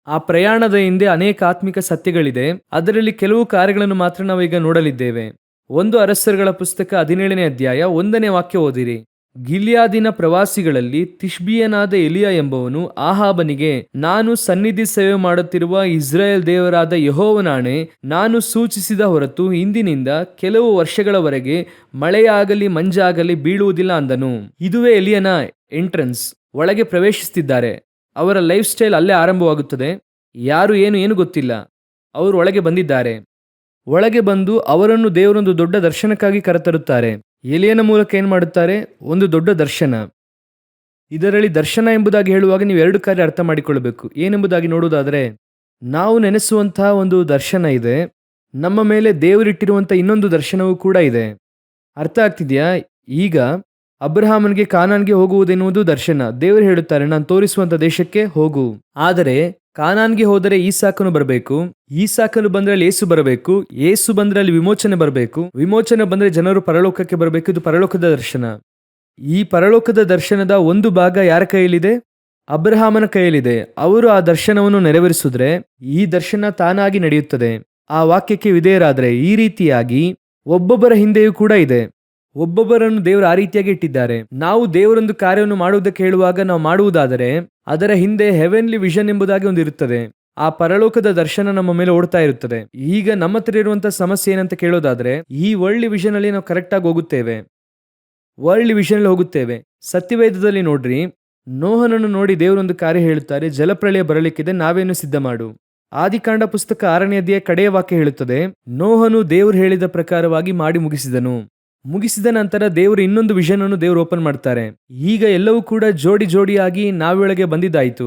ಆ ಪ್ರಯಾಣದ ಹಿಂದೆ ಅನೇಕ ಆತ್ಮಿಕ ಸತ್ಯಗಳಿದೆ. ಅದರಲ್ಲಿ ಕೆಲವು ಕಾರ್ಯಗಳನ್ನು ಮಾತ್ರ ನಾವೀಗ ನೋಡಲಿದ್ದೇವೆ. 1 ಅರಸರುಗಳ ಪುಸ್ತಕ 17ನೇ ಅಧ್ಯಾಯ 1ನೇ ವಾಕ್ಯ ಓದಿರಿ. ಗಿಲ್ಯಾದಿನ ಪ್ರವಾಸಿಗಳಲ್ಲಿ ತಿಷ್ಬಿಯನಾದ ಎಲಿಯ ಎಂಬವನು ಆಹಾಬನಿಗೆ, ನಾನು ಸನ್ನಿಧಿ ಸೇವೆ ಮಾಡುತ್ತಿರುವ ಇಸ್ರಾಯೇಲ್ ದೇವರಾದ ಯೆಹೋವನಾಣೆ, ನಾನು ಸೂಚಿಸಿದ ಹೊರತು ಇಂದಿನಿಂದ ಕೆಲವು ವರ್ಷಗಳವರೆಗೆ ಮಳೆಯಾಗಲಿ ಮಂಜಾಗಲಿ ಬೀಳುವುದಿಲ್ಲ ಅಂದನು. ಇದುವೇ ಎಲಿಯನ ಎಂಟ್ರನ್ಸ್. ಒಳಗೆ ಪ್ರವೇಶಿಸುತ್ತಿದ್ದಾರೆ. ಅವರ ಲೈಫ್ ಸ್ಟೈಲ್ ಅಲ್ಲೇ ಆರಂಭವಾಗುತ್ತದೆ. ಯಾರು ಏನು ಗೊತ್ತಿಲ್ಲ, ಅವರು ಒಳಗೆ ಬಂದಿದ್ದಾರೆ. ಒಳಗೆ ಬಂದು ಅವರನ್ನು ದೇವರೊಂದು ದೊಡ್ಡ ದರ್ಶನಕ್ಕಾಗಿ ಕರೆತರುತ್ತಾರೆ. ಎಲಿಯನ ಮೂಲಕ ಏನ್ ಮಾಡುತ್ತಾರೆ? ಒಂದು ದೊಡ್ಡ ದರ್ಶನ. ಇದರಲ್ಲಿ ದರ್ಶನ ಎಂಬುದಾಗಿ ಹೇಳುವಾಗ ನೀವು ಎರಡು ಕಾರ್ಯ ಅರ್ಥ ಮಾಡಿಕೊಳ್ಳಬೇಕು. ಏನೆಂಬುದಾಗಿ ನೋಡುವುದಾದರೆ, ನಾವು ನೆನೆಸುವಂತಹ ಒಂದು ದರ್ಶನ ಇದೆ, ನಮ್ಮ ಮೇಲೆ ದೇವರಿಟ್ಟಿರುವಂಥ ಇನ್ನೊಂದು ದರ್ಶನವೂ ಕೂಡ ಇದೆ. ಅರ್ಥ ಆಗ್ತಿದೆಯಾ? ಈಗ ಅಬ್ರಹಾಮನಿಗೆ ಕಾನಾನ್ಗೆ ಹೋಗುವುದೆನ್ನುವುದು ದರ್ಶನ. ದೇವರು ಹೇಳುತ್ತಾರೆ, ನಾನು ತೋರಿಸುವಂತ ದೇಶಕ್ಕೆ ಹೋಗು. ಆದರೆ ಕಾನಾನ್ಗೆ ಹೋದರೆ ಈಸಾಕನು ಬರಬೇಕು, ಈಸಾಕನು ಬಂದ್ರೆ ಅಲ್ಲಿ ಯೇಸು ಬರಬೇಕು, ಯೇಸು ಬಂದ್ರೆ ಅಲ್ಲಿ ವಿಮೋಚನೆ ಬರಬೇಕು, ವಿಮೋಚನೆ ಬಂದ್ರೆ ಜನರು ಪರಲೋಕಕ್ಕೆ ಬರಬೇಕು. ಇದು ಪರಲೋಕದ ದರ್ಶನ. ಈ ಪರಲೋಕದ ದರ್ಶನದ ಒಂದು ಭಾಗ ಯಾರ ಕೈಯಲ್ಲಿದೆ? ಅಬ್ರಹಾಮನ ಕೈಯಲ್ಲಿದೆ. ಅವರು ಆ ದರ್ಶನವನ್ನು ನೆರವೇರಿಸಿದ್ರೆ ಈ ದರ್ಶನ ತಾನಾಗಿ ನಡೆಯುತ್ತದೆ. ಆ ವಾಕ್ಯಕ್ಕೆ ವಿಧೇಯರಾದ್ರೆ ಈ ರೀತಿಯಾಗಿ ಒಬ್ಬೊಬ್ಬರ ಹಿಂದೆಯೂ ಕೂಡ ಇದೆ. ಒಬ್ಬೊಬ್ಬರನ್ನು ದೇವರು ಆ ರೀತಿಯಾಗಿ ಇಟ್ಟಿದ್ದಾರೆ. ನಾವು ದೇವರೊಂದು ಕಾರ್ಯವನ್ನು ಮಾಡುವುದಕ್ಕೆ ಹೇಳುವಾಗ ನಾವು ಮಾಡುವುದಾದರೆ ಅದರ ಹಿಂದೆ ಹೆವೆನ್ಲಿ ವಿಷನ್ ಎಂಬುದಾಗಿ ಒಂದು ಇರುತ್ತದೆ. ಆ ಪರಲೋಕದ ದರ್ಶನ ನಮ್ಮ ಮೇಲೆ ಓಡ್ತಾ ಇರುತ್ತದೆ. ಈಗ ನಮ್ಮ ಹತ್ರ ಇರುವಂತಹ ಸಮಸ್ಯೆ ಏನಂತ ಕೇಳೋದಾದ್ರೆ, ಈ ವರ್ಲ್ಡ್ ವಿಷನ್ ಅಲ್ಲಿ ನಾವು ಕರೆಕ್ಟ್ ಆಗಿ ಹೋಗುತ್ತೇವೆ, ವರ್ಲ್ಡ್ ವಿಷನ್ ಅಲ್ಲಿ ಹೋಗುತ್ತೇವೆ. ಸತ್ಯವೇದದಲ್ಲಿ ನೋಡ್ರಿ, ನೋಹನನ್ನು ನೋಡಿ ದೇವರೊಂದು ಕಾರ್ಯ ಹೇಳುತ್ತಾರೆ, ಜಲಪ್ರಳಯ ಬರಲಿಕ್ಕಿದೆ, ನಾವೇನು ಸಿದ್ಧ ಮಾಡು. ಆದಿಕಾಂಡ ಪುಸ್ತಕ 6ನೇ ಅಧ್ಯಾಯ ಕಡೆಯ ವಾಕ್ಯ ಹೇಳುತ್ತದೆ, ನೋಹನು ದೇವರು ಹೇಳಿದ ಪ್ರಕಾರವಾಗಿ ಮಾಡಿ ಮುಗಿಸಿದನು. ಮುಗಿಸಿದ ನಂತರ ದೇವರು ಇನ್ನೊಂದು ವಿಷನ್ ಅನ್ನು ದೇವರು ಓಪನ್ ಮಾಡ್ತಾರೆ. ಈಗ ಎಲ್ಲವೂ ಕೂಡ ಜೋಡಿ ಜೋಡಿಯಾಗಿ ನಾವೊಳಗೆ ಬಂದಿದ್ದಾಯಿತು.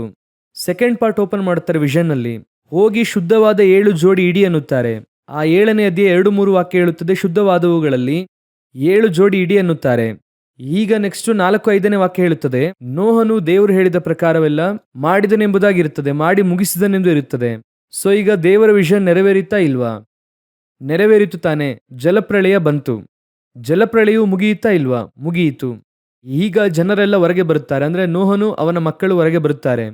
ಸೆಕೆಂಡ್ ಪಾರ್ಟ್ ಓಪನ್ ಮಾಡುತ್ತಾರೆ ವಿಷನ್ ಅಲ್ಲಿ. ಹೋಗಿ ಶುದ್ಧವಾದ 7 ಜೋಡಿ ಇಡಿ ಅನ್ನುತ್ತಾರೆ. ಆ 7ನೇ ಅಧ್ಯಾಯ 2-3 ವಾಕ್ಯ ಹೇಳುತ್ತದೆ, ಶುದ್ಧವಾದವುಗಳಲ್ಲಿ 7 ಜೋಡಿ ಇಡಿ ಅನ್ನುತ್ತಾರೆ. ಈಗ ನೆಕ್ಸ್ಟ್ 4-5ನೇ ವಾಕ್ಯ ಹೇಳುತ್ತದೆ, ನೋಹನು ದೇವರು ಹೇಳಿದ ಪ್ರಕಾರವೆಲ್ಲ ಮಾಡಿದನೆಂಬುದಾಗಿರುತ್ತದೆ, ಮಾಡಿ ಮುಗಿಸಿದನೆಂದು ಇರುತ್ತದೆ. ಸೊ ಈಗ ದೇವರ ವಿಷನ್ ನೆರವೇರಿತಾ ಇಲ್ವಾ? ನೆರವೇರಿತು ತಾನೆ. ಜಲಪ್ರಳಯ ಬಂತು. ಜಲಪ್ರಳಯವು ಮುಗಿಯುತ್ತಾ ಇಲ್ವಾ? ಮುಗಿಯಿತು. ಈಗ ಜನರೆಲ್ಲ ಹೊರಗೆ ಬರುತ್ತಾರೆ, ಅಂದ್ರೆ ನೋಹನು ಅವನ ಮಕ್ಕಳು ಹೊರಗೆ ಬರುತ್ತಾರೆ.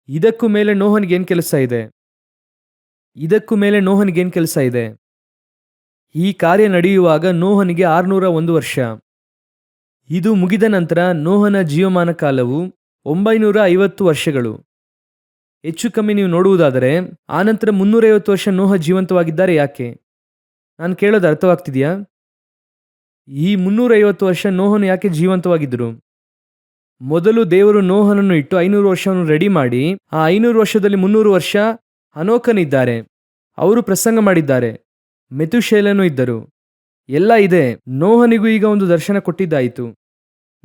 ಇದಕ್ಕೂ ಮೇಲೆ ನೋಹನಿಗೇನ್ ಕೆಲಸ ಇದೆ? ಇದಕ್ಕೂ ಮೇಲೆ ನೋಹನಿಗೇನ್ ಕೆಲಸ ಇದೆ? ಈ ಕಾರ್ಯ ನಡೆಯುವಾಗ ನೋಹನಿಗೆ 601 ವರ್ಷ. ಇದು ಮುಗಿದ ನಂತರ ನೋಹನ ಜೀವಮಾನ ಕಾಲವು 950 ವರ್ಷಗಳು. ಹೆಚ್ಚು ಕಮ್ಮಿ ನೀವು ನೋಡುವುದಾದರೆ ಆನಂತರ 350 ವರ್ಷ ನೋಹ ಜೀವಂತವಾಗಿದ್ದಾರೆ. ಯಾಕೆ? ನಾನು ಕೇಳೋದು ಅರ್ಥವಾಗ್ತಿದೆಯಾ? ಈ 350 ವರ್ಷ ನೋಹನು ಯಾಕೆ ಜೀವಂತವಾಗಿದ್ದರು? ಮೊದಲು ದೇವರು ನೋಹನನ್ನು ಇಟ್ಟು 500 ವರ್ಷವನ್ನು ರೆಡಿ ಮಾಡಿ, ಆ 500 ವರ್ಷದಲ್ಲಿ 300 ವರ್ಷ ಹನೋಕನಿದ್ದಾರೆ, ಅವರು ಪ್ರಸಂಗ ಮಾಡಿದ್ದಾರೆ. ಮೆತುಶೇಲನು ಇದ್ದರು, ಎಲ್ಲ ಇದೆ. ನೋಹನಿಗೂ ಈಗ ಒಂದು ದರ್ಶನ ಕೊಟ್ಟಿದ್ದಾಯಿತು.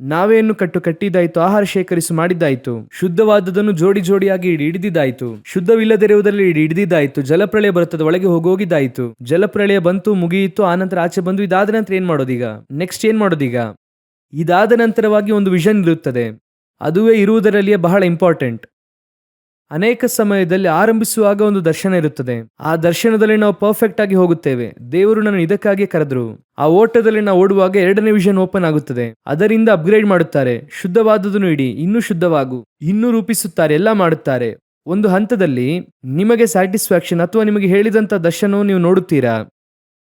ನಾವೇನು ಕಟ್ಟಿದ್ದಾಯಿತು, ಆಹಾರ ಶೇಖರಿಸಿ ಮಾಡಿದ್ದಾಯಿತು, ಶುದ್ಧವಾದದನ್ನು ಜೋಡಿ ಜೋಡಿಯಾಗಿ ಹಿಡಿದಿದ್ದಾಯಿತು, ಶುದ್ಧವಿಲ್ಲದಿರುವುದರಲ್ಲಿ ಹಿಡಿದಿದ್ದಾಯಿತು. ಜಲಪ್ರಳಯ ಬರುತ್ತದೆ, ಒಳಗೆ ಹೋಗಿದ್ದಾಯಿತು. ಜಲಪ್ರಳಯ ಬಂತು, ಮುಗಿಯಿತು. ಆನಂತರ ಆಚೆ ಬಂದು ಇದಾದ ನಂತರ ಏನ್ ಮಾಡೋದೀಗ? ನೆಕ್ಸ್ಟ್ ಏನ್ ಮಾಡೋದೀಗ? ಇದಾದ ನಂತರವಾಗಿ ಒಂದು ವಿಷನ್ ಇರುತ್ತದೆ. ಅದುವೇ ಇರುವುದರಲ್ಲಿಯೇ ಬಹಳ ಇಂಪಾರ್ಟೆಂಟ್. ಅನೇಕ ಸಮಯದಲ್ಲಿ ಆರಂಭಿಸುವಾಗ ಒಂದು ದರ್ಶನ ಇರುತ್ತದೆ. ಆ ದರ್ಶನದಲ್ಲಿ ನಾವು ಪರ್ಫೆಕ್ಟ್ ಆಗಿ ಹೋಗುತ್ತೇವೆ. ದೇವರು ನನ್ನ ಇದಕ್ಕಾಗಿ ಕರೆದ್ರು. ಆ ಓಟದಲ್ಲಿ ನಾವು ಓಡುವಾಗ 2ನೇ ವಿಷನ್ ಓಪನ್ ಆಗುತ್ತದೆ. ಅದರಿಂದ ಅಪ್ಗ್ರೇಡ್ ಮಾಡುತ್ತಾರೆ. ಶುದ್ಧವಾದದನ್ನು ಇಡಿ, ಇನ್ನೂ ಶುದ್ಧವಾಗು, ಇನ್ನೂ ರೂಪಿಸುತ್ತಾರೆ, ಎಲ್ಲ ಮಾಡುತ್ತಾರೆ. ಒಂದು ಹಂತದಲ್ಲಿ ನಿಮಗೆ ಸ್ಯಾಟಿಸ್ಫ್ಯಾಕ್ಷನ್ ಅಥವಾ ನಿಮಗೆ ಹೇಳಿದಂತ ದರ್ಶನವನ್ನು ನೀವು ನೋಡುತ್ತೀರಾ?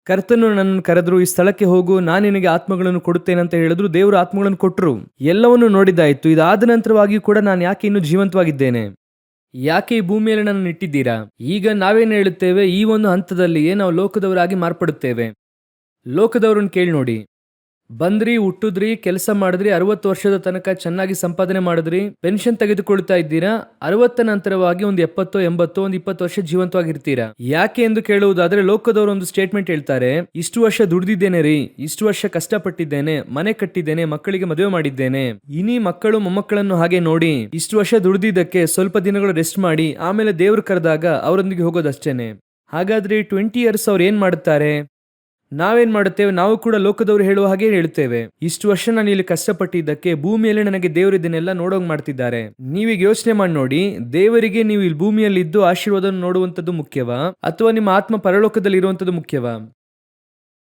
ಕರ್ತನು ನನ್ನನ್ನು ಕರೆದ್ರು, ಈ ಸ್ಥಳಕ್ಕೆ ಹೋಗು, ನಾನು ನಿನಗೆ ಆತ್ಮಗಳನ್ನು ಕೊಡುತ್ತೇನೆ ಅಂತ ಹೇಳಿದ್ರು. ದೇವರು ಆತ್ಮಗಳನ್ನು ಕೊಟ್ಟರು, ಎಲ್ಲವನ್ನು ನೋಡಿದ್ದಾಯಿತು. ಇದಾದ ನಂತರವಾಗಿಯೂ ಕೂಡ ನಾನು ಯಾಕೆ ಇನ್ನೂ ಜೀವಂತವಾಗಿದ್ದೇನೆ? ಯಾಕೆ ಈ ಭೂಮಿಯಲ್ಲಿ ನನ್ನನ್ನು ಇಟ್ಟಿದ್ದೀರಾ? ಈಗ ನಾವೇನು ಹೇಳುತ್ತೇವೆ, ಈ ಒಂದು ಹಂತದಲ್ಲಿಯೇ ನಾವು ಲೋಕದವರಾಗಿ ಮಾರ್ಪಡುತ್ತೇವೆ. ಲೋಕದವರನ್ನು ಕೇಳಿ ನೋಡಿ. ಬಂದ್ರಿ, ಹುಟ್ಟುದ್ರಿ, ಕೆಲಸ ಮಾಡಿದ್ರಿ, 60 ವರ್ಷದ ತನಕ ಚೆನ್ನಾಗಿ ಸಂಪಾದನೆ ಮಾಡಿದ್ರಿ, ಪೆನ್ಷನ್ ತೆಗೆದುಕೊಳ್ತಾ ಇದ್ದೀರಾ. 60 ನಂತರವಾಗಿ ಒಂದು 70, 80, ಒಂದು 20 ವರ್ಷ ಜೀವಂತವಾಗಿರ್ತೀರಾ. ಯಾಕೆ ಎಂದು ಕೇಳುವುದಾದ್ರೆ, ಲೋಕದವರು ಒಂದು ಸ್ಟೇಟ್ಮೆಂಟ್ ಹೇಳ್ತಾರೆ, ಇಷ್ಟು ವರ್ಷ ದುಡ್ದಿದ್ದೇನೆ ರೀ, ಇಷ್ಟು ವರ್ಷ ಕಷ್ಟಪಟ್ಟಿದ್ದೇನೆ, ಮನೆ ಕಟ್ಟಿದ್ದೇನೆ, ಮಕ್ಕಳಿಗೆ ಮದುವೆ ಮಾಡಿದ್ದೇನೆ, ಇನಿ ಮಕ್ಕಳು ಮೊಮ್ಮಕ್ಕಳನ್ನು ಹಾಗೆ ನೋಡಿ, ಇಷ್ಟು ವರ್ಷ ದುಡ್ದಿದ್ದಕ್ಕೆ ಸ್ವಲ್ಪ ದಿನಗಳು ರೆಸ್ಟ್ ಮಾಡಿ ಆಮೇಲೆ ದೇವರು ಕರೆದಾಗ ಅವರೊಂದಿಗೆ ಹೋಗೋದಷ್ಟೇನೆ. ಹಾಗಾದ್ರೆ 20 ಇಯರ್ಸ್ ಅವ್ರು ಏನ್ ಮಾಡುತ್ತಾರೆ? ನಾವೇನ್ ಮಾಡುತ್ತೇವೆ? ನಾವು ಕೂಡ ಲೋಕದವರು ಹೇಳುವ ಹಾಗೆ ಹೇಳುತ್ತೇವೆ, ಇಷ್ಟು ವರ್ಷ ನಾನು ಇಲ್ಲಿ ಕಷ್ಟಪಟ್ಟಿದ್ದಕ್ಕೆ ಭೂಮಿಯಲ್ಲಿ ನನಗೆ ದೇವರು ಇದನ್ನೆಲ್ಲ ನೋಡೋಂಗ್ ಮಾಡ್ತಿದ್ದಾರೆ. ನೀವೀಗ ಯೋಚನೆ ಮಾಡಿ ನೋಡಿ, ದೇವರಿಗೆ ನೀವು ಇಲ್ಲಿ ಭೂಮಿಯಲ್ಲಿ ಇದ್ದು ಆಶೀರ್ವಾದವನ್ನು ನೋಡುವಂಥದ್ದು ಮುಖ್ಯವಾ, ಅಥವಾ ನಿಮ್ಮ ಆತ್ಮ ಪರಲೋಕದಲ್ಲಿ ಇರುವಂಥದ್ದು ಮುಖ್ಯವಾ?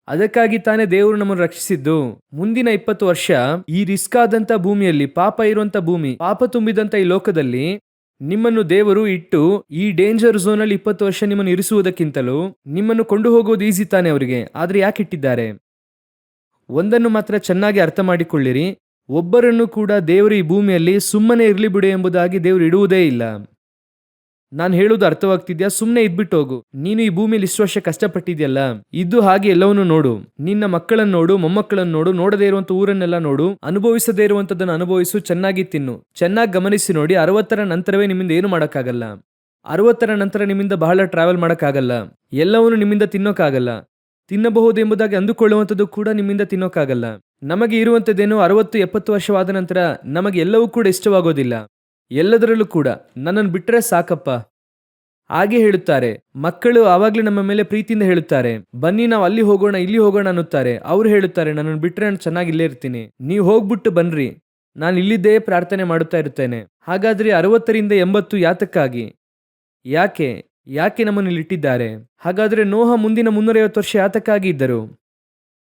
ಅದಕ್ಕಾಗಿ ತಾನೇ ದೇವರು ನಮ್ಮನ್ನು ರಕ್ಷಿಸಿದ್ದು. ಮುಂದಿನ 20 ವರ್ಷ ಈ ರಿಸ್ಕ್ ಆದಂತ ಭೂಮಿಯಲ್ಲಿ, ಪಾಪ ಇರುವಂತ ಭೂಮಿ, ಪಾಪ ತುಂಬಿದಂತ ಈ ಲೋಕದಲ್ಲಿ ನಿಮ್ಮನ್ನು ದೇವರು ಇಟ್ಟು ಈ ಡೇಂಜರ್ ಝೋನ್ ಅಲ್ಲಿ 20 ವರ್ಷ ನಿಮ್ಮನ್ನು ಇರಿಸುವುದಕ್ಕಿಂತಲೂ ನಿಮ್ಮನ್ನು ಕೊಂಡು ಹೋಗೋದು ಈಸಿ ತಾನೆ ಅವರಿಗೆ. ಆದ್ರೆ ಯಾಕೆ ಇಟ್ಟಿದ್ದಾರೆ? ಒಂದನ್ನು ಮಾತ್ರ ಚೆನ್ನಾಗಿ ಅರ್ಥ ಮಾಡಿಕೊಳ್ಳಿರಿ, ಒಬ್ಬರನ್ನು ಕೂಡ ದೇವರು ಈ ಭೂಮಿಯಲ್ಲಿ ಸುಮ್ಮನೆ ಇರ್ಲಿ ಬಿಡು ಎಂಬುದಾಗಿ ದೇವರು ಇಡುವುದೇ ಇಲ್ಲ. ನಾನು ಹೇಳುವುದು ಅರ್ಥವಾಗ್ತಿದ್ಯಾ? ಸುಮ್ಮನೆ ಇದ್ಬಿಟ್ಟು ಹೋಗು. ನೀನು ಈ ಭೂಮಿಯಲ್ಲಿ ಇಷ್ಟು ವರ್ಷ ಕಷ್ಟಪಟ್ಟಿದ್ಯಲ್ಲ, ಇದ್ದು ಹಾಗೆ ಎಲ್ಲವನ್ನು ನೋಡು. ನಿನ್ನ ಮಕ್ಕಳನ್ನು ನೋಡು, ಮೊಮ್ಮಕ್ಕಳನ್ನು ನೋಡು, ನೋಡದೇ ಇರುವಂತ ಊರನ್ನೆಲ್ಲ ನೋಡು, ಅನುಭವಿಸದೇ ಇರುವಂತದ್ದನ್ನು ಅನುಭವಿಸು, ಚೆನ್ನಾಗಿ ತಿನ್ನು, ಚೆನ್ನಾಗಿ ಗಮನಿಸಿ ನೋಡಿ. 60ರ ನಂತರವೇ ನಿಮ್ಮಿಂದ ಏನು ಮಾಡೋಕ್ಕಾಗಲ್ಲ. 60ರ ನಂತರ ನಿಮ್ಮಿಂದ ಬಹಳ ಟ್ರಾವೆಲ್ ಮಾಡೋಕ್ಕಾಗಲ್ಲ, ಎಲ್ಲವನ್ನು ನಿಮ್ಮಿಂದ ತಿನ್ನೋಕ್ಕಾಗಲ್ಲ, ತಿನ್ನಬಹುದು ಎಂಬುದಾಗಿ ಅಂದುಕೊಳ್ಳುವಂಥದ್ದು ಕೂಡ ನಿಮ್ಮಿಂದ ತಿನ್ನೋಕ್ಕಾಗಲ್ಲ. ನಮಗೆ ಇರುವಂಥದ್ದೇನು 60-70 ವರ್ಷವಾದ ನಂತರ ನಮಗೆ ಎಲ್ಲವೂ ಕೂಡ ಇಷ್ಟವಾಗೋದಿಲ್ಲ. ಎಲ್ಲದರಲ್ಲೂ ಕೂಡ ನನ್ನನ್ನು ಬಿಟ್ಟರೆ ಸಾಕಪ್ಪ ಹಾಗೆ ಹೇಳುತ್ತಾರೆ. ಮಕ್ಕಳು ಆವಾಗಲೇ ನಮ್ಮ ಮೇಲೆ ಪ್ರೀತಿಯಿಂದ ಹೇಳುತ್ತಾರೆ, ಬನ್ನಿ ನಾವು ಅಲ್ಲಿ ಹೋಗೋಣ ಇಲ್ಲಿ ಹೋಗೋಣ ಅನ್ನುತ್ತಾರೆ. ಅವ್ರು ಹೇಳುತ್ತಾರೆ, ನನ್ನನ್ನು ಬಿಟ್ಟರೆ ನಾನು ಚೆನ್ನಾಗಿ ಇಲ್ಲೇ ಇರ್ತೀನಿ, ನೀವು ಹೋಗ್ಬಿಟ್ಟು ಬನ್ರಿ, ನಾನು ಇಲ್ಲಿದ್ದೇ ಪ್ರಾರ್ಥನೆ ಮಾಡುತ್ತಾ ಇರ್ತೇನೆ. ಹಾಗಾದ್ರೆ 60-80 ಯಾತಕ್ಕಾಗಿ? ಯಾಕೆ ಯಾಕೆ ನಮ್ಮನ್ನು ಇಲ್ಲಿಟ್ಟಿದ್ದಾರೆ? ಹಾಗಾದ್ರೆ ನೋಹ ಮುಂದಿನ 350 ವರ್ಷ ಯಾತಕ್ಕಾಗಿ ಇದ್ದರು?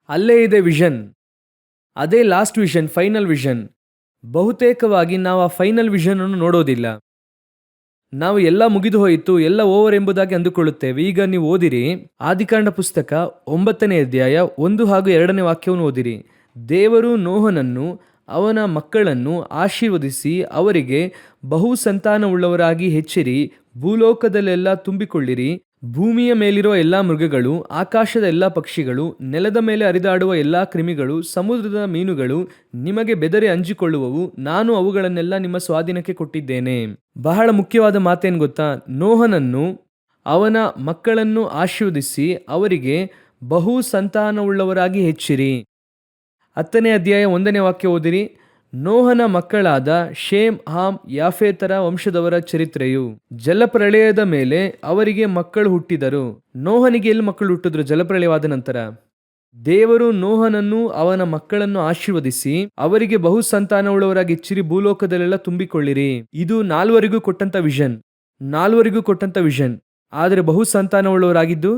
ಅಲ್ಲೇ ಇದೆ ವಿಷನ್. ಅದೇ ಲಾಸ್ಟ್ ವಿಷನ್, ಫೈನಲ್ ವಿಷನ್. ಬಹುತೇಕವಾಗಿ ನಾವು ಆ ಫೈನಲ್ ವಿಷನ್ ಅನ್ನು ನೋಡೋದಿಲ್ಲ. ನಾವು ಎಲ್ಲ ಮುಗಿದು ಹೋಯಿತು, ಎಲ್ಲ ಓವರ್ ಎಂಬುದಾಗಿ ಅಂದುಕೊಳ್ಳುತ್ತೇವೆ. ಈಗ ನೀವು ಓದಿರಿ ಆದಿಕಾಂಡ ಪುಸ್ತಕ 9ನೇ ಅಧ್ಯಾಯ 1 ಹಾಗೂ 2ನೇ ವಾಕ್ಯವನ್ನು ಓದಿರಿ. ದೇವರು ನೋಹನನ್ನು ಅವನ ಮಕ್ಕಳನ್ನು ಆಶೀರ್ವದಿಸಿ ಅವರಿಗೆ ಬಹು ಸಂತಾನವುಳ್ಳವರಾಗಿ ಹೆಚ್ಚಿರಿ, ಭೂಲೋಕದಲ್ಲೆಲ್ಲ ತುಂಬಿಕೊಳ್ಳಿರಿ, ಭೂಮಿಯ ಮೇಲಿರುವ ಎಲ್ಲಾ ಮೃಗಗಳು, ಆಕಾಶದ ಎಲ್ಲಾ ಪಕ್ಷಿಗಳು, ನೆಲದ ಮೇಲೆ ಹರಿದಾಡುವ ಎಲ್ಲಾ ಕ್ರಿಮಿಗಳು, ಸಮುದ್ರದ ಮೀನುಗಳು ನಿಮಗೆ ಬೆದರಿ ಅಂಜಿಕೊಳ್ಳುವವು, ನಾನು ಅವುಗಳನ್ನೆಲ್ಲ ನಿಮ್ಮ ಸ್ವಾಧೀನಕ್ಕೆ ಕೊಟ್ಟಿದ್ದೇನೆ. ಬಹಳ ಮುಖ್ಯವಾದ ಮಾತೇನು ಗೊತ್ತಾ? ನೋಹನನ್ನು ಅವನ ಮಕ್ಕಳನ್ನು ಆಶೀರ್ವದಿಸಿ ಅವರಿಗೆ ಬಹು ಸಂತಾನವುಳ್ಳವರಾಗಿ ಹೆಚ್ಚಿರಿ. 10ನೇ ಅಧ್ಯಾಯ 1ನೇ ವಾಕ್ಯ ಓದಿರಿ. ನೋಹನ ಮಕ್ಕಳಾದ ಶೇಮ್, ಹಾಮ್, ಯಾಫೇತರ ವಂಶದವರ ಚರಿತ್ರೆಯು. ಜಲಪ್ರಳಯದ ಮೇಲೆ ಅವರಿಗೆ ಮಕ್ಕಳು ಹುಟ್ಟಿದರು. ನೋಹನಿಗೆ ಎಲ್ಲಿ ಮಕ್ಕಳು ಹುಟ್ಟಿದ್ರು ಜಲಪ್ರಳಯವಾದ ನಂತರ? ದೇವರು ನೋಹನನ್ನು ಅವನ ಮಕ್ಕಳನ್ನು ಆಶೀರ್ವದಿಸಿ ಅವರಿಗೆ ಬಹು ಸಂತಾನವುಳ್ಳವರಾಗಿ ಹೆಚ್ಚಿರಿ, ಭೂಲೋಕದಲ್ಲೆಲ್ಲ ತುಂಬಿಕೊಳ್ಳಿರಿ. ಇದು 4 ಕೊಟ್ಟಂತ ವಿಷನ್. ಆದರೆ ಬಹು ಸಂತಾನವುಳ್ಳವರಾಗಿದ್ದು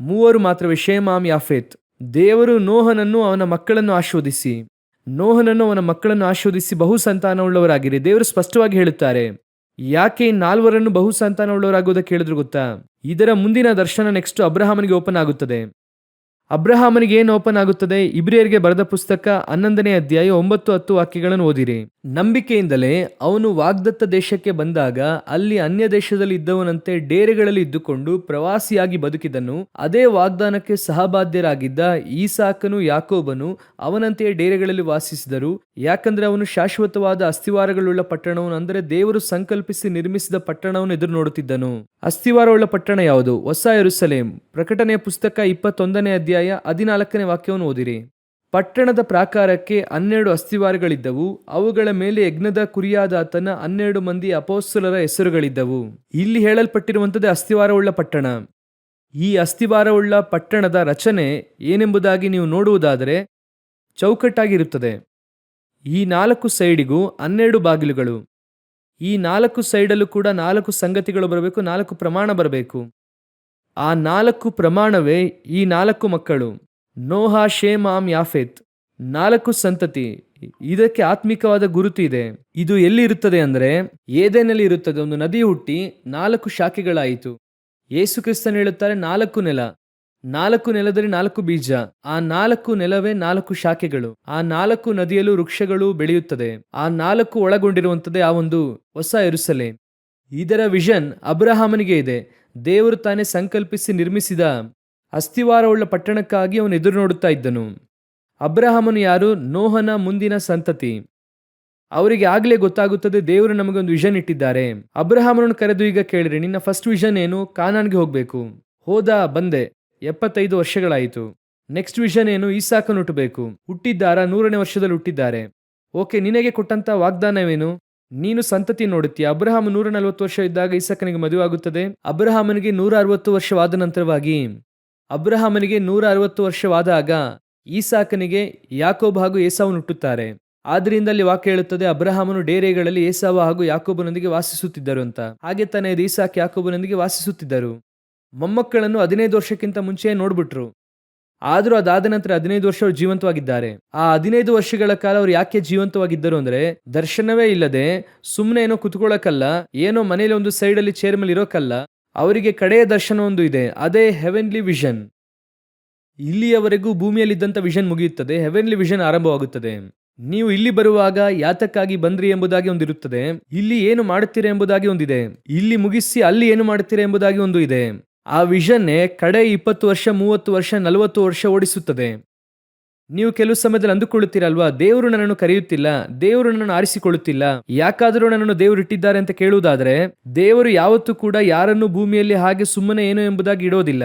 3 ಮಾತ್ರವೇ, ಶೇಮ್, ಹಾಮ್, ಯಾಫೇತ್. ದೇವರು ನೋಹನನ್ನು ಅವನ ಮಕ್ಕಳನ್ನು ಆಶೀರ್ವದಿಸಿ ಬಹು ಸಂತಾನವುಳ್ಳವರಾಗಿರಿ. ದೇವರು ಸ್ಪಷ್ಟವಾಗಿ ಹೇಳುತ್ತಾರೆ. ಯಾಕೆ 4 ಬಹು ಸಂತಾನವುಳ್ಳವರಾಗುವುದಕ್ಕೆ ಹೇಳಿದ್ರು ಗೊತ್ತಾ? ಇದರ ಮುಂದಿನ ದರ್ಶನ ನೆಕ್ಸ್ಟ್ ಅಬ್ರಹಾಮನಿಗೆ ಓಪನ್ ಆಗುತ್ತದೆ. ಅಬ್ರಹಾಮನಿಗೆ ಏನು ಓಪನ್ ಆಗುತ್ತದೆ? ಇಬ್ರಿಯರಿಗೆ ಬರೆದ ಪುಸ್ತಕ 11ನೇ ಅಧ್ಯಾಯ 9-10 ವಾಕ್ಯಗಳನ್ನು ಓದಿರಿ. ನಂಬಿಕೆಯಿಂದಲೇ ಅವನು ವಾಗ್ದತ್ತ ದೇಶಕ್ಕೆ ಬಂದಾಗ ಅಲ್ಲಿ ಅನ್ಯ ದೇಶದಲ್ಲಿ ಇದ್ದವನಂತೆ ಡೇರೆಗಳಲ್ಲಿ ಇದ್ದುಕೊಂಡು ಪ್ರವಾಸಿಯಾಗಿ ಬದುಕಿದನು. ಅದೇ ವಾಗ್ದಾನಕ್ಕೆ ಸಹಬಾಧ್ಯರಾಗಿದ್ದ ಈಸಾಕನು, ಯಾಕೋಬನು ಅವನಂತೆಯೇ ಡೇರೆಗಳಲ್ಲಿ ವಾಸಿಸಿದರು. ಯಾಕಂದ್ರೆ ಅವನು ಶಾಶ್ವತವಾದ ಅಸ್ಥಿವಾರಗಳುಳ್ಳ ಪಟ್ಟಣವನ್ನು, ಅಂದರೆ ದೇವರು ಸಂಕಲ್ಪಿಸಿ ನಿರ್ಮಿಸಿದ ಪಟ್ಟಣವನ್ನು ಎದುರು ನೋಡುತ್ತಿದ್ದನು. ಅಸ್ಥಿವಾರವುಳ್ಳ ಪಟ್ಟಣ ಯಾವುದು? ಹೊಸ ಯೆರೂಸಲೇಮ್. ಪ್ರಕಟಣೆಯ ಪುಸ್ತಕ 21ನೇ ಅಧ್ಯಾಯ 14ನೇ ವಾಕ್ಯವನ್ನು ಓದಿರಿ. ಪಟ್ಟಣದ ಪ್ರಾಕಾರಕ್ಕೆ 12 ಅಸ್ಥಿವಾರಗಳಿದ್ದವು. ಅವುಗಳ ಮೇಲೆ ಯಜ್ಞದ ಕುರಿಯಾದಾತನ 12 ಮಂದಿ ಅಪೊಸ್ತಲರ ಹೆಸರುಗಳಿದ್ದವು. ಇಲ್ಲಿ ಹೇಳಲ್ಪಟ್ಟಿರುವಂಥದ್ದೇ ಅಸ್ಥಿವಾರವುಳ್ಳ ಪಟ್ಟಣ. ಈ ಅಸ್ಥಿವಾರವುಳ್ಳ ಪಟ್ಟಣದ ರಚನೆ ಏನೆಂಬುದಾಗಿ ನೀವು ನೋಡುವುದಾದರೆ ಚೌಕಟ್ಟಾಗಿರುತ್ತದೆ. ಈ 4 ಸೈಡಿಗೂ 12 ಬಾಗಿಲುಗಳು. ಈ 4 ಸೈಡಲ್ಲೂ ಕೂಡ 4 ಸಂಗತಿಗಳು ಬರಬೇಕು, 4 ಪ್ರಮಾಣ ಬರಬೇಕು. ಆ 4 ಪ್ರಮಾಣವೇ ಈ 4 ಮಕ್ಕಳು, ನೋಹ, ಶೇಮ್, ಹಾಮ್, ಯಾಫೇತ್. 4 ಸಂತತಿ. ಇದಕ್ಕೆ ಆತ್ಮಿಕವಾದ ಗುರುತು ಇದೆ. ಇದು ಎಲ್ಲಿ ಇರುತ್ತದೆ ಅಂದರೆ ಏದೇನಲ್ಲಿ ಇರುತ್ತದೆ. ಒಂದು ನದಿ ಹುಟ್ಟಿ 4 ಶಾಖೆಗಳಾಯಿತು. ಯೇಸು ಕ್ರಿಸ್ತನು ಹೇಳುತ್ತಾರೆ 4 ನೆಲ, 4 ನೆಲದಲ್ಲಿ 4 ಬೀಜ. ಆ 4 ನೆಲವೇ 4 ಶಾಖೆಗಳು. ಆ 4 ನದಿಯಲ್ಲೂ ವೃಕ್ಷಗಳು ಬೆಳೆಯುತ್ತದೆ. ಆ 4 ಒಳಗೊಂಡಿರುವಂಥದ್ದೇ ಆ ಒಂದು ಹೊಸ ಯೆರೂಸಲೇಮ್. ಇದರ ವಿಷನ್ ಅಬ್ರಹಾಮನಿಗೆ ಇದೆ. ದೇವರು ತಾನೇ ಸಂಕಲ್ಪಿಸಿ ನಿರ್ಮಿಸಿದ ಅಸ್ಥಿವಾರವುಳ್ಳ ಪಟ್ಟಣಕ್ಕಾಗಿ ಅವನು ಎದುರು ನೋಡುತ್ತಾ ಇದ್ದನು. ಅಬ್ರಹಾಮನು ಯಾರು? ನೋಹನ ಮುಂದಿನ ಸಂತತಿ. ಅವರಿಗೆ ಆಗಲೇ ಗೊತ್ತಾಗುತ್ತದೆ ದೇವರು ನಮಗೆ ಒಂದು ವಿಷನ್ ಇಟ್ಟಿದ್ದಾರೆ. ಅಬ್ರಹಾಮನನ್ನು ಕರೆದು ಈಗ ಕೇಳಿರಿ, ನಿನ್ನ ಫಸ್ಟ್ ವಿಷನ್ ಏನು? ಕಾನಾನ್ಗೆ ಹೋಗಬೇಕು. ಹೋದ, ಬಂದೆ, 75 ವರ್ಷಗಳಾಯಿತು. ನೆಕ್ಸ್ಟ್ ವಿಷನ್ ಏನು? ಈಸಾಕನು ಹುಟ್ಟಬೇಕು. ಹುಟ್ಟಿದ್ದಾರ? 100ನೇ ವರ್ಷದಲ್ಲಿ ಹುಟ್ಟಿದ್ದಾರೆ. ಓಕೆ, ನಿನಗೆ ಕೊಟ್ಟಂತ ವಾಗ್ದಾನವೇನು? ನೀನು ಸಂತತಿ ನೋಡುತ್ತೀಯ. ಅಬ್ರಹಾಮ 140 ವರ್ಷ ಇದ್ದಾಗ ಈಸಾಕನಿಗೆ ಮದುವೆ ಆಗುತ್ತದೆ. ಅಬ್ರಹಾಮನಿಗೆ 160 ವರ್ಷವಾದ ನಂತರವಾಗಿ, ಅಬ್ರಹಾಮನಿಗೆ 160 ವರ್ಷವಾದಾಗ ಈಸಾಕನಿಗೆ ಯಾಕೋಬ ಹಾಗೂ ಏಸಾವನು ಹುಟ್ಟುತ್ತಾರೆ. ಆದ್ರಿಂದ ಅಲ್ಲಿ ವಾಕ್ಯ ಹೇಳುತ್ತದೆ ಅಬ್ರಹಾಮನು ಡೇರೆಗಳಲ್ಲಿ ಏಸಾವ ಹಾಗೂ ಯಾಕೋಬನೊಂದಿಗೆ ವಾಸಿಸುತ್ತಿದ್ದರು ಅಂತ. ಹಾಗೆ ತಾನೇ ಈಸಾಕ್ ಯಾಕೋಬನೊಂದಿಗೆ ವಾಸಿಸುತ್ತಿದ್ದರು. ಮೊಮ್ಮಕ್ಕಳನ್ನು 15 ವರ್ಷಕ್ಕಿಂತ ಮುಂಚೆ ನೋಡ್ಬಿಟ್ರು. ಆದರೂ ಅದಾದ ನಂತರ 15 ವರ್ಷ ಅವರು ಜೀವಂತವಾಗಿದ್ದಾರೆ. ಆ 15 ವರ್ಷಗಳ ಕಾಲ ಅವ್ರು ಯಾಕೆ ಜೀವಂತವಾಗಿದ್ದರು ಅಂದ್ರೆ ದರ್ಶನವೇ ಇಲ್ಲದೆ ಸುಮ್ಮನೆ ಏನೋ ಕುತ್ಕೊಳ್ಳೋಕಲ್ಲ, ಏನೋ ಮನೇಲಿ ಒಂದು ಸೈಡಲ್ಲಿ ಚೇರ್ ಮೇಲೆ ಇರೋಕಲ್ಲ. ಅವರಿಗೆ ಕಡೆಯ ದರ್ಶನ ಒಂದು ಇದೆ, ಅದೇ ಹೆವೆನ್ಲಿ ವಿಷನ್. ಇಲ್ಲಿಯವರೆಗೂ ಭೂಮಿಯಲ್ಲಿದ್ದಂಥ ವಿಷನ್ ಮುಗಿಯುತ್ತದೆ, ಹೆವೆನ್ಲಿ ವಿಷನ್ ಆರಂಭವಾಗುತ್ತದೆ. ನೀವು ಇಲ್ಲಿ ಬರುವಾಗ ಯಾತಕ್ಕಾಗಿ ಬಂದ್ರಿ ಎಂಬುದಾಗಿ ಒಂದಿರುತ್ತದೆ, ಇಲ್ಲಿ ಏನು ಮಾಡುತ್ತೀರಾ ಎಂಬುದಾಗಿ ಒಂದಿದೆ, ಇಲ್ಲಿ ಮುಗಿಸಿ ಅಲ್ಲಿ ಏನು ಮಾಡುತ್ತೀರಾ ಎಂಬುದಾಗಿ ಒಂದು ಇದೆ. ಆ ವಿಷನ್ನೇ ಕಡೆ 20 ವರ್ಷ, 30 ವರ್ಷ, 40 ವರ್ಷ ಓಡಿಸುತ್ತದೆ. ನೀವು ಕೆಲವು ಸಮಯದಲ್ಲಿ ಅಂದುಕೊಳ್ಳುತ್ತೀರಲ್ವಾ, ದೇವರು ನನ್ನನ್ನು ಕರೆಯುತ್ತಿಲ್ಲ, ದೇವರು ನನ್ನನ್ನು ಆರಿಸಿಕೊಳ್ಳುತ್ತಿಲ್ಲ, ಯಾಕಾದರೂ ನನ್ನನ್ನು ದೇವರು ಇಟ್ಟಿದ್ದಾರೆ ಅಂತ ಕೇಳುವುದಾದರೆ, ದೇವರು ಯಾವತ್ತೂ ಕೂಡ ಯಾರನ್ನು ಭೂಮಿಯಲ್ಲಿ ಹಾಗೆ ಸುಮ್ಮನೆ ಏನು ಎಂಬುದಾಗಿ ಇಡೋದಿಲ್ಲ.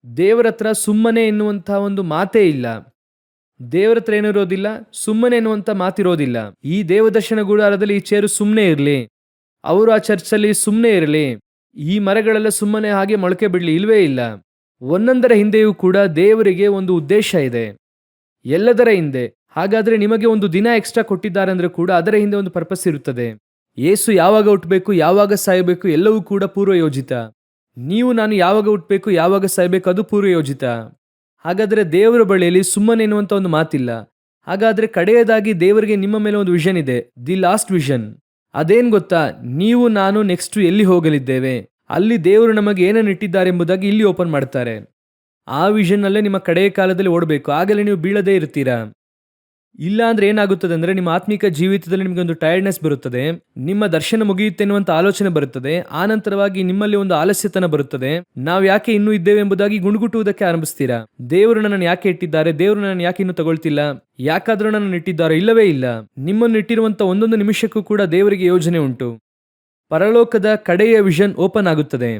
ದೇವರ ಹತ್ರ ಸುಮ್ಮನೆ ಎನ್ನುವಂತಹ ಒಂದು ಮಾತೇ ಇಲ್ಲ. ದೇವರ ಹತ್ರ ಏನಿರೋದಿಲ್ಲ, ಸುಮ್ಮನೆ ಎನ್ನುವಂತ ಮಾತಿರೋದಿಲ್ಲ. ಈ ದೇವದರ್ಶನ ಗುಡಾರದಲ್ಲಿ ಈ ಚೇರು ಸುಮ್ಮನೆ ಇರಲಿ, ಅವರು ಆ ಚರ್ಚಲ್ಲಿ ಸುಮ್ಮನೆ ಇರಲಿ, ಈ ಮರಗಳೆಲ್ಲ ಸುಮ್ಮನೆ ಹಾಗೆ ಮೊಳಕೆ ಬಿಡಲಿ, ಇಲ್ವೇ ಇಲ್ಲ. ಒಂದೊಂದರ ಹಿಂದೆಯೂ ಕೂಡ ದೇವರಿಗೆ ಒಂದು ಉದ್ದೇಶ ಇದೆ, ಎಲ್ಲದರ ಹಿಂದೆ. ಹಾಗಾದ್ರೆ ನಿಮಗೆ ಒಂದು ದಿನ ಎಕ್ಸ್ಟ್ರಾ ಕೊಟ್ಟಿದ್ದಾರೆ ಅಂದ್ರೆ ಕೂಡ ಅದರ ಹಿಂದೆ ಒಂದು ಪರ್ಪಸ್ ಇರುತ್ತದೆ. ಯೇಸು ಯಾವಾಗ ಹುಟ್ಟಬೇಕು, ಯಾವಾಗ ಸಾಯಬೇಕು, ಎಲ್ಲವೂ ಕೂಡ ಪೂರ್ವಯೋಜಿತ. ನೀವು ನಾನು ಯಾವಾಗ ಹುಟ್ಟಬೇಕು, ಯಾವಾಗ ಸಾಯಬೇಕು, ಅದು ಪೂರ್ವಯೋಜಿತ. ಹಾಗಾದ್ರೆ ದೇವರ ಬಳಿಯಲ್ಲಿ ಸುಮ್ಮನೆ ಎನ್ನುವಂತ ಒಂದು ಮಾತಿಲ್ಲ. ಹಾಗಾದ್ರೆ ಕಡೆಯದಾಗಿ ದೇವರಿಗೆ ನಿಮ್ಮ ಮೇಲೆ ಒಂದು ವಿಷನ್ ಇದೆ, ದಿ ಲಾಸ್ಟ್ ವಿಷನ್. ಅದೇನ್ ಗೊತ್ತಾ? ನೀವು ನಾನು ನೆಕ್ಸ್ಟ್ ಎಲ್ಲಿ ಹೋಗಲಿದ್ದೇವೆ, ಅಲ್ಲಿ ದೇವರು ನಮಗೆ ಏನನ್ನು ಇಟ್ಟಿದ್ದಾರೆ ಎಂಬುದಾಗಿ ಇಲ್ಲಿ ಓಪನ್ ಮಾಡ್ತಾರೆ. ಆ ವಿಷನ್ ಅಲ್ಲೇ ನಿಮ್ಮ ಕಡೆಯ ಕಾಲದಲ್ಲಿ ಓಡಬೇಕು, ಆಗಲೇ ನೀವು ಬೀಳದೇ ಇರ್ತೀರಾ. ಇಲ್ಲ ಅಂದ್ರೆ ಏನಾಗುತ್ತದೆ ಅಂದ್ರೆ ನಿಮ್ಮ ಆತ್ಮಿಕ ಜೀವಿತದಲ್ಲಿ ನಿಮಗೆ ಒಂದು ಟೈರ್ಡ್ನೆಸ್ ಬರುತ್ತದೆ, ನಿಮ್ಮ ದರ್ಶನ ಮುಗಿಯುತ್ತೆ ಎನ್ನುವಂತ ಆಲೋಚನೆ ಬರುತ್ತದೆ. ಆನಂತರವಾಗಿ ನಿಮ್ಮಲ್ಲಿ ಒಂದು ಆಲಸ್ಯತನ ಬರುತ್ತದೆ. ನಾವು ಯಾಕೆ ಇನ್ನೂ ಇದ್ದೇವೆ ಎಂಬುದಾಗಿ ಗುಣಗುಟ್ಟುವುದಕ್ಕೆ ಆರಂಭಿಸ್ತೀರಾ. ದೇವರು ನನ್ನನ್ನು ಯಾಕೆ ಇಟ್ಟಿದ್ದಾರೆ, ದೇವರು ನನ್ನನ್ನು ಯಾಕೆ ಇನ್ನೂ ತಗೊಳ್ತಿಲ್ಲ, ಯಾಕಾದ್ರೂ ನನ್ನನ್ನು ಇಟ್ಟಿದ್ದಾರೆ? ಇಲ್ಲವೇ ಇಲ್ಲ. ನಿಮ್ಮನ್ನು ಇಟ್ಟಿರುವಂತ ಒಂದೊಂದು ನಿಮಿಷಕ್ಕೂ ಕೂಡ ದೇವರಿಗೆ ಯೋಜನೆ ಉಂಟು. ಪರಲೋಕದ ಕಡೆಯ ವಿಷನ್ ಓಪನ್ ಆಗುತ್ತದೆ.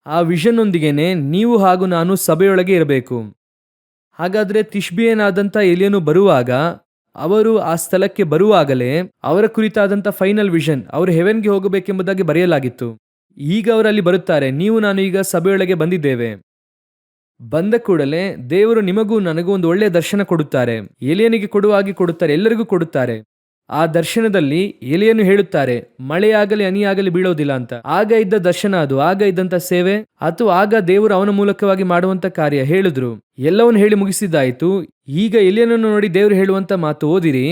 ಆ ವಿಷನ್ ಒಂದಿಗೆನೆ ನೀವು ಹಾಗೂ ನಾನು ಸಭೆಯೊಳಗೆ ಇರಬೇಕು. ಹಾಗಾದ್ರೆ ತಿಷ್ಬಿಯನಾದಂಥ ಎಲಿಯನು ಬರುವಾಗ, ಅವರು ಆ ಸ್ಥಳಕ್ಕೆ ಬರುವಾಗಲೇ ಅವರ ಕುರಿತಾದಂಥ ಫೈನಲ್ ವಿಷನ್, ಅವರು ಹೆವೆನ್ಗೆ ಹೋಗಬೇಕೆಂಬುದಾಗಿ ಬರೆಯಲಾಗಿತ್ತು. ಈಗ ಅವರಲ್ಲಿ ಬರುತ್ತಾರೆ, ನೀವು ನಾನು ಈಗ ಸಭೆಯೊಳಗೆ ಬಂದಿದ್ದೇವೆ. ಬಂದ ಕೂಡಲೇ ದೇವರು ನಿಮಗೂ ನನಗೂ ಒಂದು ಒಳ್ಳೆಯ ದರ್ಶನ ಕೊಡುತ್ತಾರೆ. ಎಲಿಯನಿಗೆ ಕೊಡುವಾಗಿ ಕೊಡುತ್ತಾರೆ, ಎಲ್ಲರಿಗೂ ಕೊಡುತ್ತಾರೆ. ಆ ದರ್ಶನದಲ್ಲಿ ಎಲಿಯನು ಹೇಳುತ್ತಾರೆ, ಮಳೆಯಾಗಲಿ ಹನಿಯಾಗಲಿ ಬೀಳೋದಿಲ್ಲ ಅಂತ. ಆಗ ಇದ್ದ ದರ್ಶನ ಅದು, ಆಗ ಇದ್ದಂತ ಸೇವೆ, ಅಥವಾ ಆಗ ದೇವರು ಅವನ ಮೂಲಕವಾಗಿ ಮಾಡುವಂತ ಕಾರ್ಯ ಹೇಳಿದ್ರು. ಎಲ್ಲವನ್ನು ಹೇಳಿ ಮುಗಿಸಿದ್ದಾಯಿತು. ಈಗ ಎಲಿಯನನ್ನು ನೋಡಿ ದೇವರು ಹೇಳುವಂತ ಮಾತು ಓದಿರಿ.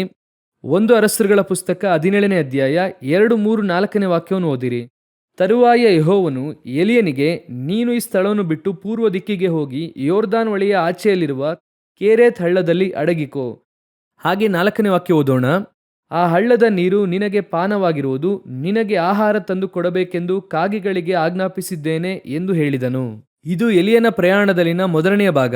1 ಅರಸರುಗಳ ಪುಸ್ತಕ 17ನೇ ಅಧ್ಯಾಯ 2, 3, 4ನೇ ವಾಕ್ಯವನ್ನು ಓದಿರಿ. ತರುವಾಯ ಯೆಹೋವನು ಎಲಿಯನಿಗೆ, ನೀನು ಈ ಸ್ಥಳವನ್ನು ಬಿಟ್ಟು ಪೂರ್ವ ದಿಕ್ಕಿಗೆ ಹೋಗಿ ಯೋರ್ದಾನ್ ಹೊಳೆಯ ಆಚೆಯಲ್ಲಿರುವ ಕೇರೇತ್ ಹಳ್ಳದಲ್ಲಿ ಅಡಗಿಕೋ. ಹಾಗೆ 4ನೇ ವಾಕ್ಯ ಓದೋಣ. ಆ ಹಳ್ಳದ ನೀರು ನಿನಗೆ ಪಾನವಾಗಿರುವುದು, ನಿನಗೆ ಆಹಾರ ತಂದು ಕೊಡಬೇಕೆಂದು ಕಾಗೆಗಳಿಗೆ ಆಜ್ಞಾಪಿಸಿದ್ದೇನೆ ಎಂದು ಹೇಳಿದನು. ಇದು ಎಲಿಯನ ಪ್ರಯಾಣದಲ್ಲಿನ ಮೊದಲನೆಯ ಭಾಗ.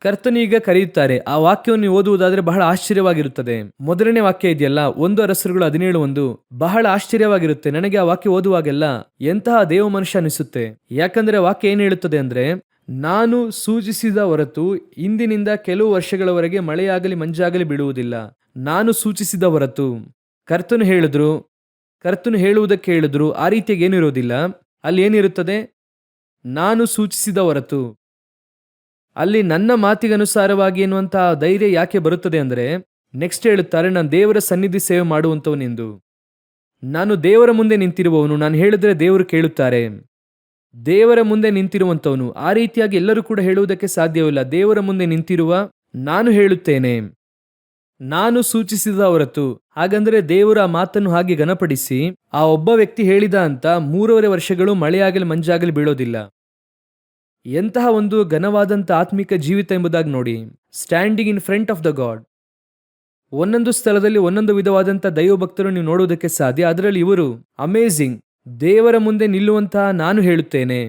ಕರ್ತನು ಈಗ ಕರೆಯುತ್ತಾರೆ. ಆ ವಾಕ್ಯವನ್ನು ಓದುವುದಾದ್ರೆ ಬಹಳ ಆಶ್ಚರ್ಯವಾಗಿರುತ್ತದೆ. ಮೊದಲನೇ ವಾಕ್ಯ ಇದೆಯಲ್ಲ, 1 ಅರಸರುಗಳು 17:1, ಬಹಳ ಆಶ್ಚರ್ಯವಾಗಿರುತ್ತೆ. ನನಗೆ ಆ ವಾಕ್ಯ ಓದುವಾಗೆಲ್ಲ ಎಂತಹ ದೇವ ಮನುಷ್ಯ ಅನಿಸುತ್ತೆ. ಯಾಕಂದ್ರೆ ವಾಕ್ಯ ಏನ್ ಹೇಳುತ್ತದೆ ಅಂದ್ರೆ, ನಾನು ಸೂಚಿಸಿದ ಹೊರತು ಇಂದಿನಿಂದ ಕೆಲವು ವರ್ಷಗಳವರೆಗೆ ಮಳೆಯಾಗಲಿ ಮಂಜಾಗಲಿ ಬೀಳುವುದಿಲ್ಲ. ನಾನು ಸೂಚಿಸಿದ ಹೊರತು. ಕರ್ತನು ಹೇಳಿದ್ರು, ಕರ್ತನು ಹೇಳುವುದಕ್ಕೆ ಹೇಳಿದ್ರು. ಆ ರೀತಿಯಾಗಿ ಏನಿರೋದಿಲ್ಲ. ಅಲ್ಲಿ ಏನಿರುತ್ತದೆ? ನಾನು ಸೂಚಿಸಿದ ಹೊರತು. ಅಲ್ಲಿ ನನ್ನ ಮಾತಿಗನುಸಾರವಾಗಿ ಎನ್ನುವಂತಹ ಧೈರ್ಯ ಯಾಕೆ ಬರುತ್ತದೆ ಅಂದ್ರೆ, ನೆಕ್ಸ್ಟ್ ಹೇಳುತ್ತಾರೆ, ನಾನು ದೇವರ ಸನ್ನಿಧಿ ಸೇವೆ ಮಾಡುವಂತವನೆಂದು. ನಾನು ದೇವರ ಮುಂದೆ ನಿಂತಿರುವವನು, ನಾನು ಹೇಳಿದ್ರೆ ದೇವರು ಕೇಳುತ್ತಾರೆ. ದೇವರ ಮುಂದೆ ನಿಂತಿರುವಂತವನು. ಆ ರೀತಿಯಾಗಿ ಎಲ್ಲರೂ ಕೂಡ ಹೇಳುವುದಕ್ಕೆ ಸಾಧ್ಯವಿಲ್ಲ. ದೇವರ ಮುಂದೆ ನಿಂತಿರುವ ನಾನು ಹೇಳುತ್ತೇನೆ, ನಾನು ಸೂಚಿಸಿದ ಹೊರತು. ಹಾಗಂದ್ರೆ ದೇವರ ಆ ಮಾತನ್ನು ಹಾಗೆ ಘನಪಡಿಸಿ, ಆ ಒಬ್ಬ ವ್ಯಕ್ತಿ ಹೇಳಿದ ಅಂತ 3.5 ವರ್ಷಗಳು ಮಳೆಯಾಗಲಿ ಮಂಜಾಗಲಿ ಬೀಳೋದಿಲ್ಲ. ಎಂತಹ ಒಂದು ಘನವಾದಂಥ ಆತ್ಮಿಕ ಜೀವಿತ ಎಂಬುದಾಗಿ ನೋಡಿ. Standing in front of the god. ಒಂದೊಂದು ಸ್ಥಳದಲ್ಲಿ ಒಂದೊಂದು ವಿಧವಾದಂಥ ದೈವ ಭಕ್ತರು ನೀವು ನೋಡುವುದಕ್ಕೆ ಸಾಧ್ಯ. ಅದರಲ್ಲಿ ಇವರು ಅಮೇಝಿಂಗ್. ದೇವರ ಮುಂದೆ ನಿಲ್ಲುವಂತಹ ನಾನು ಹೇಳುತ್ತೇನೆ,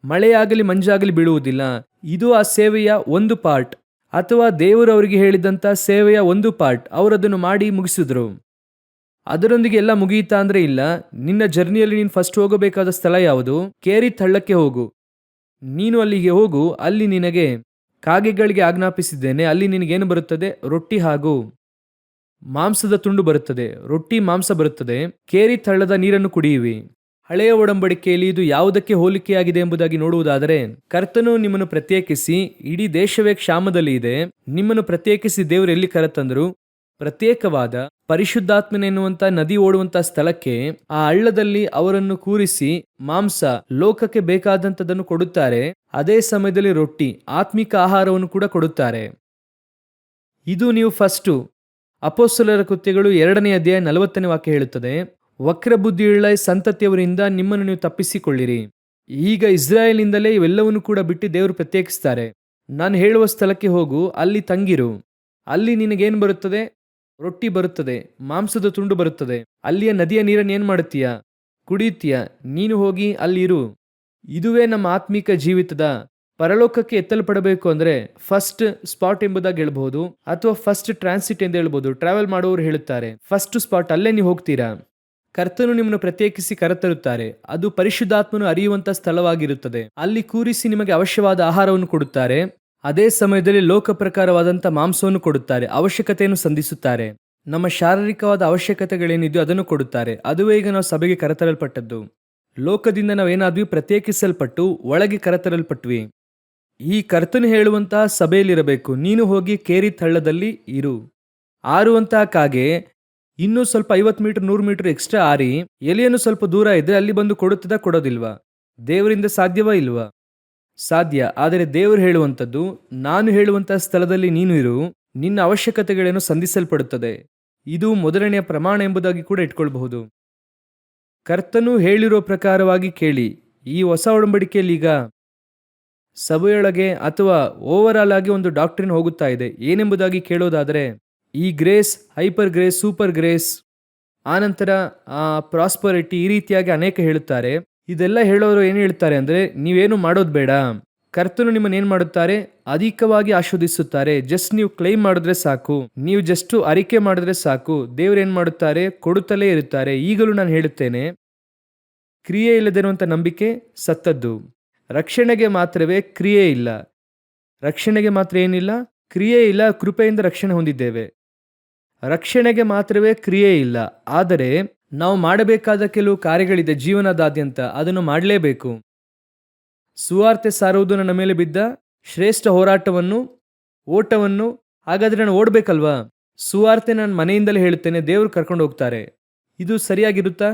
ಮಳೆಯಾಗಲಿ ಮಂಜಾಗಲಿ ಬೀಳುವುದಿಲ್ಲ. ಇದು ಆ ಸೇವೆಯ ಒಂದು ಪಾರ್ಟ್, ಅಥವಾ ದೇವರು ಅವರಿಗೆ ಹೇಳಿದಂಥ ಸೇವೆಯ ಒಂದು ಪಾರ್ಟ್. ಅವರದನ್ನು ಮಾಡಿ ಮುಗಿಸಿದ್ರು. ಅದರೊಂದಿಗೆ ಎಲ್ಲ ಮುಗಿಯಿತಾ ಅಂದ್ರೆ ಇಲ್ಲ. ನಿನ್ನ ಜರ್ನಿಯಲ್ಲಿ ನೀನು ಫಸ್ಟ್ ಹೋಗಬೇಕಾದ ಸ್ಥಳ ಯಾವುದು? ಕೇರಿತ್ ಹಳ್ಳಕ್ಕೆ ಹೋಗು. ನೀನು ಅಲ್ಲಿಗೆ ಹೋಗು, ಅಲ್ಲಿ ನಿನಗೆ ಕಾಗೆಗಳಿಗೆ ಆಜ್ಞಾಪಿಸಿದ್ದೇನೆ. ಅಲ್ಲಿ ನಿನಗೇನು ಬರುತ್ತದೆ? ರೊಟ್ಟಿ ಹಾಗೂ ಮಾಂಸದ ತುಂಡು ಬರುತ್ತದೆ. ರೊಟ್ಟಿ ಮಾಂಸ ಬರುತ್ತದೆ. ಕೇರಿತ್ ಹಳ್ಳದ ನೀರನ್ನು ಕುಡಿಯುವಿ. ಹಳೆಯ ಒಡಂಬಡಿಕೆಯಲ್ಲಿ ಇದು ಯಾವುದಕ್ಕೆ ಹೋಲಿಕೆಯಾಗಿದೆ ಎಂಬುದಾಗಿ ನೋಡುವುದಾದರೆ, ಕರ್ತನು ನಿಮ್ಮನ್ನು ಪ್ರತ್ಯೇಕಿಸಿ, ಇಡೀ ದೇಶವೇ ಕ್ಷಾಮದಲ್ಲಿ ಇದೆ, ನಿಮ್ಮನ್ನು ಪ್ರತ್ಯೇಕಿಸಿ ದೇವರು ಎಲ್ಲಿ ಕರೆತಂದರು? ಪ್ರತ್ಯೇಕವಾದ ಪರಿಶುದ್ಧಾತ್ಮನೆನ್ನುವಂತ ನದಿ ಓಡುವಂತ ಸ್ಥಳಕ್ಕೆ. ಆ ಹಳ್ಳದಲ್ಲಿ ಅವರನ್ನು ಕೂರಿಸಿ ಮಾಂಸ, ಲೋಕಕ್ಕೆ ಬೇಕಾದಂಥದ್ದನ್ನು ಕೊಡುತ್ತಾರೆ. ಅದೇ ಸಮಯದಲ್ಲಿ ರೊಟ್ಟಿ, ಆತ್ಮಿಕ ಆಹಾರವನ್ನು ಕೂಡ ಕೊಡುತ್ತಾರೆ. ಇದು ನೀವು ಫಸ್ಟು. ಅಪೊಸ್ತಲರ ಕೃತ್ಯಗಳು 2ನೇ ಅಧ್ಯಾಯ 40ನೇ ವಾಕ್ಯ ಹೇಳುತ್ತದೆ, ವಕ್ರ ಬುದ್ಧಿಯುಳ್ಳ ಸಂತತಿಯವರಿಂದ ನಿಮ್ಮನ್ನು ನೀವು ತಪ್ಪಿಸಿಕೊಳ್ಳಿರಿ. ಈಗ ಇಸ್ರಾಯೇಲಿನಿಂದಲೇ ಇವೆಲ್ಲವನ್ನು ಕೂಡ ಬಿಟ್ಟು ದೇವರು ಪ್ರತ್ಯೇಕಿಸ್ತಾರೆ. ನಾನು ಹೇಳುವ ಸ್ಥಳಕ್ಕೆ ಹೋಗು, ಅಲ್ಲಿ ತಂಗಿರು. ಅಲ್ಲಿ ನಿನಗೇನು ಬರುತ್ತದೆ? ರೊಟ್ಟಿ ಬರುತ್ತದೆ, ಮಾಂಸದ ತುಂಡು ಬರುತ್ತದೆ. ಅಲ್ಲಿಯ ನದಿಯ ನೀರನ್ನು ಏನು ಮಾಡುತ್ತೀಯ? ಕುಡಿಯುತ್ತೀಯ. ನೀನು ಹೋಗಿ ಅಲ್ಲಿ ಇರು. ಇದುವೇ ನಮ್ಮ ಆತ್ಮಿಕ ಜೀವಿತದ ಪರಲೋಕಕ್ಕೆ ಎತ್ತಲ್ಪಡಬೇಕು ಅಂದ್ರೆ ಫಸ್ಟ್ ಸ್ಪಾಟ್ ಎಂಬುದಾಗಿ ಹೇಳ್ಬಹುದು, ಅಥವಾ ಫಸ್ಟ್ ಟ್ರಾನ್ಸಿಟ್ ಎಂದು ಹೇಳ್ಬಹುದು. ಟ್ರಾವೆಲ್ ಮಾಡುವವರು ಹೇಳುತ್ತಾರೆ, ಫಸ್ಟ್ ಸ್ಪಾಟ್ ಅಲ್ಲೇ ನೀವು ಹೋಗ್ತೀರಾ. ಕರ್ತನು ನಿಮ್ಮನ್ನು ಪ್ರತ್ಯೇಕಿಸಿ ಕರೆತರುತ್ತಾರೆ. ಅದು ಪರಿಶುದ್ಧಾತ್ಮನು ಅರಿಯುವಂತ ಸ್ಥಳವಾಗಿರುತ್ತದೆ. ಅಲ್ಲಿ ಕೂರಿಸಿ ನಿಮಗೆ ಅವಶ್ಯವಾದ ಆಹಾರವನ್ನು ಕೊಡುತ್ತಾರೆ. ಅದೇ ಸಮಯದಲ್ಲಿ ಲೋಕ ಪ್ರಕಾರವಾದಂಥ ಮಾಂಸವನ್ನು ಕೊಡುತ್ತಾರೆ, ಅವಶ್ಯಕತೆಯನ್ನು ಸಂಧಿಸುತ್ತಾರೆ. ನಮ್ಮ ಶಾರೀರಿಕವಾದ ಅವಶ್ಯಕತೆಗಳೇನಿದೆಯೋ ಅದನ್ನು ಕೊಡುತ್ತಾರೆ. ಅದುವೇ ಈಗ ನಾವು ಸಭೆಗೆ ಕರೆತರಲ್ಪಟ್ಟದ್ದು. ಲೋಕದಿಂದ ನಾವೇನಾದ್ವಿ ಪ್ರತ್ಯೇಕಿಸಲ್ಪಟ್ಟು ಒಳಗೆ ಕರೆತರಲ್ಪಟ್ವಿ. ಈ ಕರ್ತನು ಹೇಳುವಂತಹ ಸಭೆಯಲ್ಲಿರಬೇಕು. ನೀನು ಹೋಗಿ ಕೇರಿತ್ ಹಳ್ಳದಲ್ಲಿ ಇರು. ಆರುವಂತಹ ಕಾಗೆ ಇನ್ನೂ ಸ್ವಲ್ಪ 50 ಮೀಟರ್ 100 ಮೀಟರ್ ಎಕ್ಸ್ಟ್ರಾ ಆರಿ ಎಲೆಯನ್ನು ಸ್ವಲ್ಪ ದೂರ ಇದ್ರೆ ಅಲ್ಲಿ ಬಂದು ಕೊಡುತ್ತದ, ಕೊಡೋದಿಲ್ವಾ? ದೇವರಿಂದ ಸಾಧ್ಯವಾ ಇಲ್ವಾ? ಸಾಧ್ಯ. ಆದರೆ ದೇವರು ಹೇಳುವಂಥದ್ದು, ನಾನು ಹೇಳುವಂತಹ ಸ್ಥಳದಲ್ಲಿ ನೀನು ಇರು, ನಿನ್ನ ಅವಶ್ಯಕತೆಗಳೇನು ಸಂಧಿಸಲ್ಪಡುತ್ತದೆ. ಇದು ಮೊದಲನೆಯ ಪ್ರಮಾಣ ಎಂಬುದಾಗಿ ಕೂಡ ಇಟ್ಕೊಳ್ಬಹುದು. ಕರ್ತನು ಹೇಳಿರೋ ಪ್ರಕಾರವಾಗಿ ಕೇಳಿ. ಈ ಹೊಸ ಒಡಂಬಡಿಕೆಯಲ್ಲಿ ಈಗ ಸಭೆಯೊಳಗೆ ಅಥವಾ ಓವರ್ ಆಲ್ ಆಗಿ ಒಂದು ಡಾಕ್ಟ್ರಿನ್ ಹೋಗುತ್ತಾ ಇದೆ. ಏನೆಂಬುದಾಗಿ ಕೇಳೋದಾದರೆ, ಈ grace, hyper grace, super grace, ಆನಂತರ ಪ್ರಾಸ್ಪರಿಟಿ, ಈ ರೀತಿಯಾಗಿ ಅನೇಕ ಹೇಳುತ್ತಾರೆ. ಇದೆಲ್ಲ ಹೇಳೋರು ಏನು ಹೇಳ್ತಾರೆ ಅಂದರೆ, ನೀವೇನು ಮಾಡೋದು ಬೇಡ, ಕರ್ತನು ನಿಮ್ಮನ್ನು ಏನು ಮಾಡುತ್ತಾರೆ, ಅಧಿಕವಾಗಿ ಆಶೀರ್ವದಿಸುತ್ತಾರೆ. ಜಸ್ಟ್ ನೀವು ಕ್ಲೈಮ್ ಮಾಡಿದ್ರೆ ಸಾಕು, ನೀವು ಜಸ್ಟ್ ಅರಿಕೆ ಮಾಡಿದ್ರೆ ಸಾಕು, ದೇವ್ರು ಏನು ಮಾಡುತ್ತಾರೆ, ಕೊಡುತ್ತಲೇ ಇರುತ್ತಾರೆ. ಈಗಲೂ ನಾನು ಹೇಳುತ್ತೇನೆ, ಕ್ರಿಯೆ ಇಲ್ಲದಿರುವಂಥ ನಂಬಿಕೆ ಸತ್ತದ್ದು. ರಕ್ಷಣೆಗೆ ಮಾತ್ರವೇ ಕ್ರಿಯೆ ಇಲ್ಲ. ರಕ್ಷಣೆಗೆ ಮಾತ್ರ ಏನಿಲ್ಲ, ಕ್ರಿಯೆ ಇಲ್ಲ. ಕೃಪೆಯಿಂದ ರಕ್ಷಣೆ ಹೊಂದಿದ್ದೇವೆ. ರಕ್ಷಣೆಗೆ ಮಾತ್ರವೇ ಕ್ರಿಯೆ ಇಲ್ಲ. ಆದರೆ ನಾವು ಮಾಡಬೇಕಾದ ಕೆಲವು ಕಾರ್ಯಗಳಿದೆ ಜೀವನದಾದ್ಯಂತ, ಅದನ್ನು ಮಾಡಲೇಬೇಕು. ಸುವಾರ್ತೆ ಸಾರುವುದು ನನ್ನ ಮೇಲೆ ಬಿದ್ದ ಶ್ರೇಷ್ಠ ಓಟವನ್ನು ಹಾಗಾದ್ರೆ ನಾನು ಓಡಬೇಕಲ್ವಾ? ಸುವಾರ್ತೆ ನಾನು ಮನೆಯಿಂದಲೇ ಹೇಳುತ್ತೇನೆ, ದೇವರು ಕರ್ಕೊಂಡು ಹೋಗ್ತಾರೆ. ಇದು ಸರಿಯಾಗಿರುತ್ತಾ?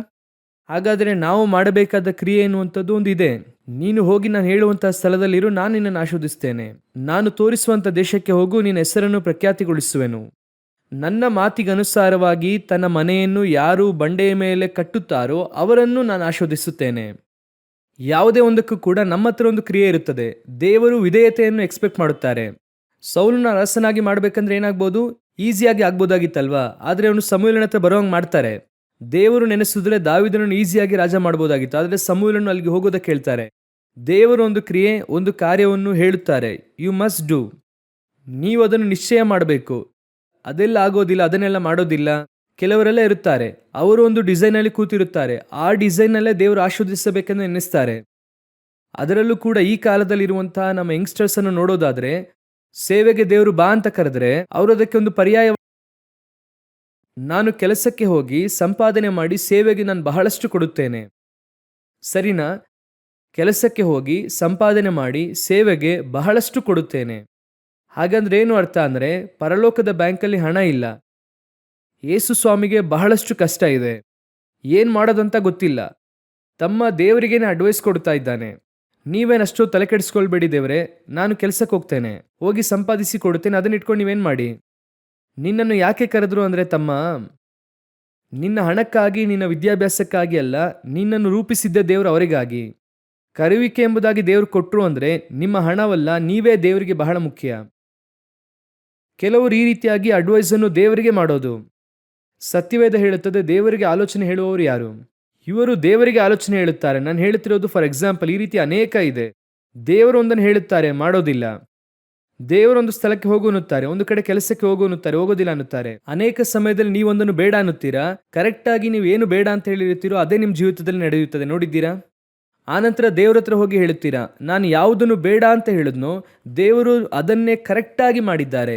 ಹಾಗಾದರೆ ನಾವು ಮಾಡಬೇಕಾದ ಕ್ರಿಯೆ ಎನ್ನುವಂಥದ್ದು ಒಂದು ಇದೆ. ನೀನು ಹೋಗಿ ನಾನು ಹೇಳುವಂತಹ ಸ್ಥಳದಲ್ಲಿರು, ನಾನು ನಿನ್ನನ್ನು ಆಶೀರ್ವದಿಸ್ತೇನೆ. ನಾನು ತೋರಿಸುವಂಥ ದೇಶಕ್ಕೆ ಹೋಗು, ನಿನ್ನ ಹೆಸರನ್ನು ಪ್ರಖ್ಯಾತಿಗೊಳಿಸುವೆನು. ನನ್ನ ಮಾತಿಗನುಸಾರವಾಗಿ ತನ್ನ ಮನೆಯನ್ನು ಯಾರು ಬಂಡೆಯ ಮೇಲೆ ಕಟ್ಟುತ್ತಾರೋ ಅವರನ್ನು ನಾನು ಆಶೀರ್ವದಿಸುತ್ತೇನೆ. ಯಾವುದೇ ಒಂದಕ್ಕೂ ಕೂಡ ನಮ್ಮ ಹತ್ರ ಒಂದು ಕ್ರಿಯೆ ಇರುತ್ತದೆ. ದೇವರು ವಿಧೇಯತೆಯನ್ನು ಎಕ್ಸ್ಪೆಕ್ಟ್ ಮಾಡುತ್ತಾರೆ. ಸೌಲನ ಅರಸನಾಗಿ ಮಾಡಬೇಕಂದ್ರೆ ಏನಾಗ್ಬೋದು, ಈಸಿಯಾಗಿ ಆಗ್ಬೋದಾಗಿತ್ತಲ್ವಾ? ಆದರೆ ಅವನು ಸಮುವೇಲನ ಹತ್ರ ಬರೋಂಗೆ ಮಾಡ್ತಾರೆ. ದೇವರು ನೆನೆಸಿದ್ರೆ ದಾವೀದನನ್ನು ಈಸಿಯಾಗಿ ರಾಜ ಮಾಡ್ಬೋದಾಗಿತ್ತು. ಆದರೆ ಸಮುವೇಲನು ಅಲ್ಲಿಗೆ ಹೋಗೋದಕ್ಕೆ ಹೇಳ್ತಾರೆ. ದೇವರು ಒಂದು ಕ್ರಿಯೆ, ಒಂದು ಕಾರ್ಯವನ್ನು ಹೇಳುತ್ತಾರೆ, ಯು ಮಸ್ಟ್ ಡೂ. ನೀವು ಅದನ್ನು ನಿಶ್ಚಯ ಮಾಡಬೇಕು. ಅದೆಲ್ಲ ಆಗೋದಿಲ್ಲ, ಅದನ್ನೆಲ್ಲ ಮಾಡೋದಿಲ್ಲ. ಕೆಲವರೆಲ್ಲ ಇರುತ್ತಾರೆ, ಅವರು ಒಂದು ಡಿಸೈನಲ್ಲಿ ಕೂತಿರುತ್ತಾರೆ. ಆ ಡಿಸೈನಲ್ಲೇ ದೇವರು ಆಶೀರ್ವದಿಸಬೇಕೆಂದು ಎನ್ನಿಸ್ತಾರೆ. ಅದರಲ್ಲೂ ಕೂಡ ಈ ಕಾಲದಲ್ಲಿರುವಂತಹ ನಮ್ಮ ಯಂಗ್ಸ್ಟರ್ಸನ್ನು ನೋಡೋದಾದರೆ, ಸೇವೆಗೆ ದೇವರು ಬಾ ಅಂತ ಕರೆದ್ರೆ ಅವರು ಅದಕ್ಕೆ ಒಂದು ಪರ್ಯಾಯ, ನಾನು ಕೆಲಸಕ್ಕೆ ಹೋಗಿ ಸಂಪಾದನೆ ಮಾಡಿ ಸೇವೆಗೆ ನಾನು ಬಹಳಷ್ಟು ಕೊಡುತ್ತೇನೆ. ಸರಿನಾ? ಕೆಲಸಕ್ಕೆ ಹೋಗಿ ಸಂಪಾದನೆ ಮಾಡಿ ಸೇವೆಗೆ ಬಹಳಷ್ಟು ಕೊಡುತ್ತೇನೆ. ಹಾಗಂದ್ರೆ ಏನು ಅರ್ಥ ಅಂದರೆ, ಪರಲೋಕದ ಬ್ಯಾಂಕಲ್ಲಿ ಹಣ ಇಲ್ಲ. ಯೇಸು ಸ್ವಾಮಿಗೆ ಬಹಳಷ್ಟು ಕಷ್ಟ ಇದೆ, ಏನು ಮಾಡೋದಂತ ಗೊತ್ತಿಲ್ಲ. ತಮ್ಮ ದೇವರಿಗೇನೆ ಅಡ್ವೈಸ್ ಕೊಡ್ತಾ ಇದ್ದಾನೆ, ನೀವೇನಷ್ಟು ತಲೆ ಕೆಡಿಸ್ಕೊಳ್ಬೇಡಿ ದೇವರೇ, ನಾನು ಕೆಲಸಕ್ಕೆ ಹೋಗ್ತೇನೆ, ಹೋಗಿ ಸಂಪಾದಿಸಿ ಕೊಡುತ್ತೇನೆ, ಅದನ್ನ ಇಟ್ಕೊಂಡು ನೀವೇನು ಮಾಡಿ. ನಿನ್ನನ್ನು ಯಾಕೆ ಕರೆದ್ರು ಅಂದರೆ ತಮ್ಮ, ನಿನ್ನ ಹಣಕ್ಕಾಗಿ, ನಿನ್ನ ವಿದ್ಯಾಭ್ಯಾಸಕ್ಕಾಗಿ ಅಲ್ಲ, ನಿನ್ನನ್ನು ರೂಪಿಸಿದ್ದ ದೇವರು ಅವರಿಗಾಗಿ. ಕರುವಿಕೆ ಎಂಬುದಾಗಿ ದೇವರು ಕೊಟ್ಟರು ಅಂದರೆ ನಿಮ್ಮ ಹಣವಲ್ಲ, ನೀವೇ ದೇವರಿಗೆ ಬಹಳ ಮುಖ್ಯ. ಕೆಲವರು ಈ ರೀತಿಯಾಗಿ ಅಡ್ವೈಸನ್ನು ದೇವರಿಗೆ ಮಾಡೋದು. ಸತ್ಯವೇದ ಹೇಳುತ್ತದೆ, ದೇವರಿಗೆ ಆಲೋಚನೆ ಹೇಳುವವರು ಯಾರು? ಇವರು ದೇವರಿಗೆ ಆಲೋಚನೆ ಹೇಳುತ್ತಾರೆ. ನಾನು ಹೇಳುತ್ತಿರೋದು ಫಾರ್ ಎಕ್ಸಾಂಪಲ್, ಈ ರೀತಿ ಅನೇಕ ಇದೆ. ದೇವರು ಒಂದನ್ನು ಹೇಳುತ್ತಾರೆ, ಮಾಡೋದಿಲ್ಲ. ದೇವರೊಂದು ಸ್ಥಳಕ್ಕೆ ಹೋಗು ಅನ್ನುತ್ತಾರೆ, ಒಂದು ಕಡೆ ಕೆಲಸಕ್ಕೆ ಹೋಗು ಅನ್ನುತ್ತಾರೆ, ಹೋಗೋದಿಲ್ಲ ಅನ್ನುತ್ತಾರೆ. ಅನೇಕ ಸಮಯದಲ್ಲಿ ನೀವೊಂದನ್ನು ಬೇಡ ಅನ್ನುತ್ತೀರಾ, ಕರೆಕ್ಟಾಗಿ ನೀವು ಏನು ಬೇಡ ಅಂತ ಹೇಳಿರ್ತೀರೋ ಅದೇ ನಿಮ್ಮ ಜೀವಿತದಲ್ಲಿ ನಡೆಯುತ್ತದೆ, ನೋಡಿದ್ದೀರಾ? ಆನಂತರ ದೇವರ ಹತ್ರ ಹೋಗಿ ಹೇಳುತ್ತೀರಾ, ನಾನು ಯಾವುದನ್ನು ಬೇಡ ಅಂತ ಹೇಳಿದ್ನೋ ದೇವರು ಅದನ್ನೇ ಕರೆಕ್ಟಾಗಿ ಮಾಡಿದ್ದಾರೆ.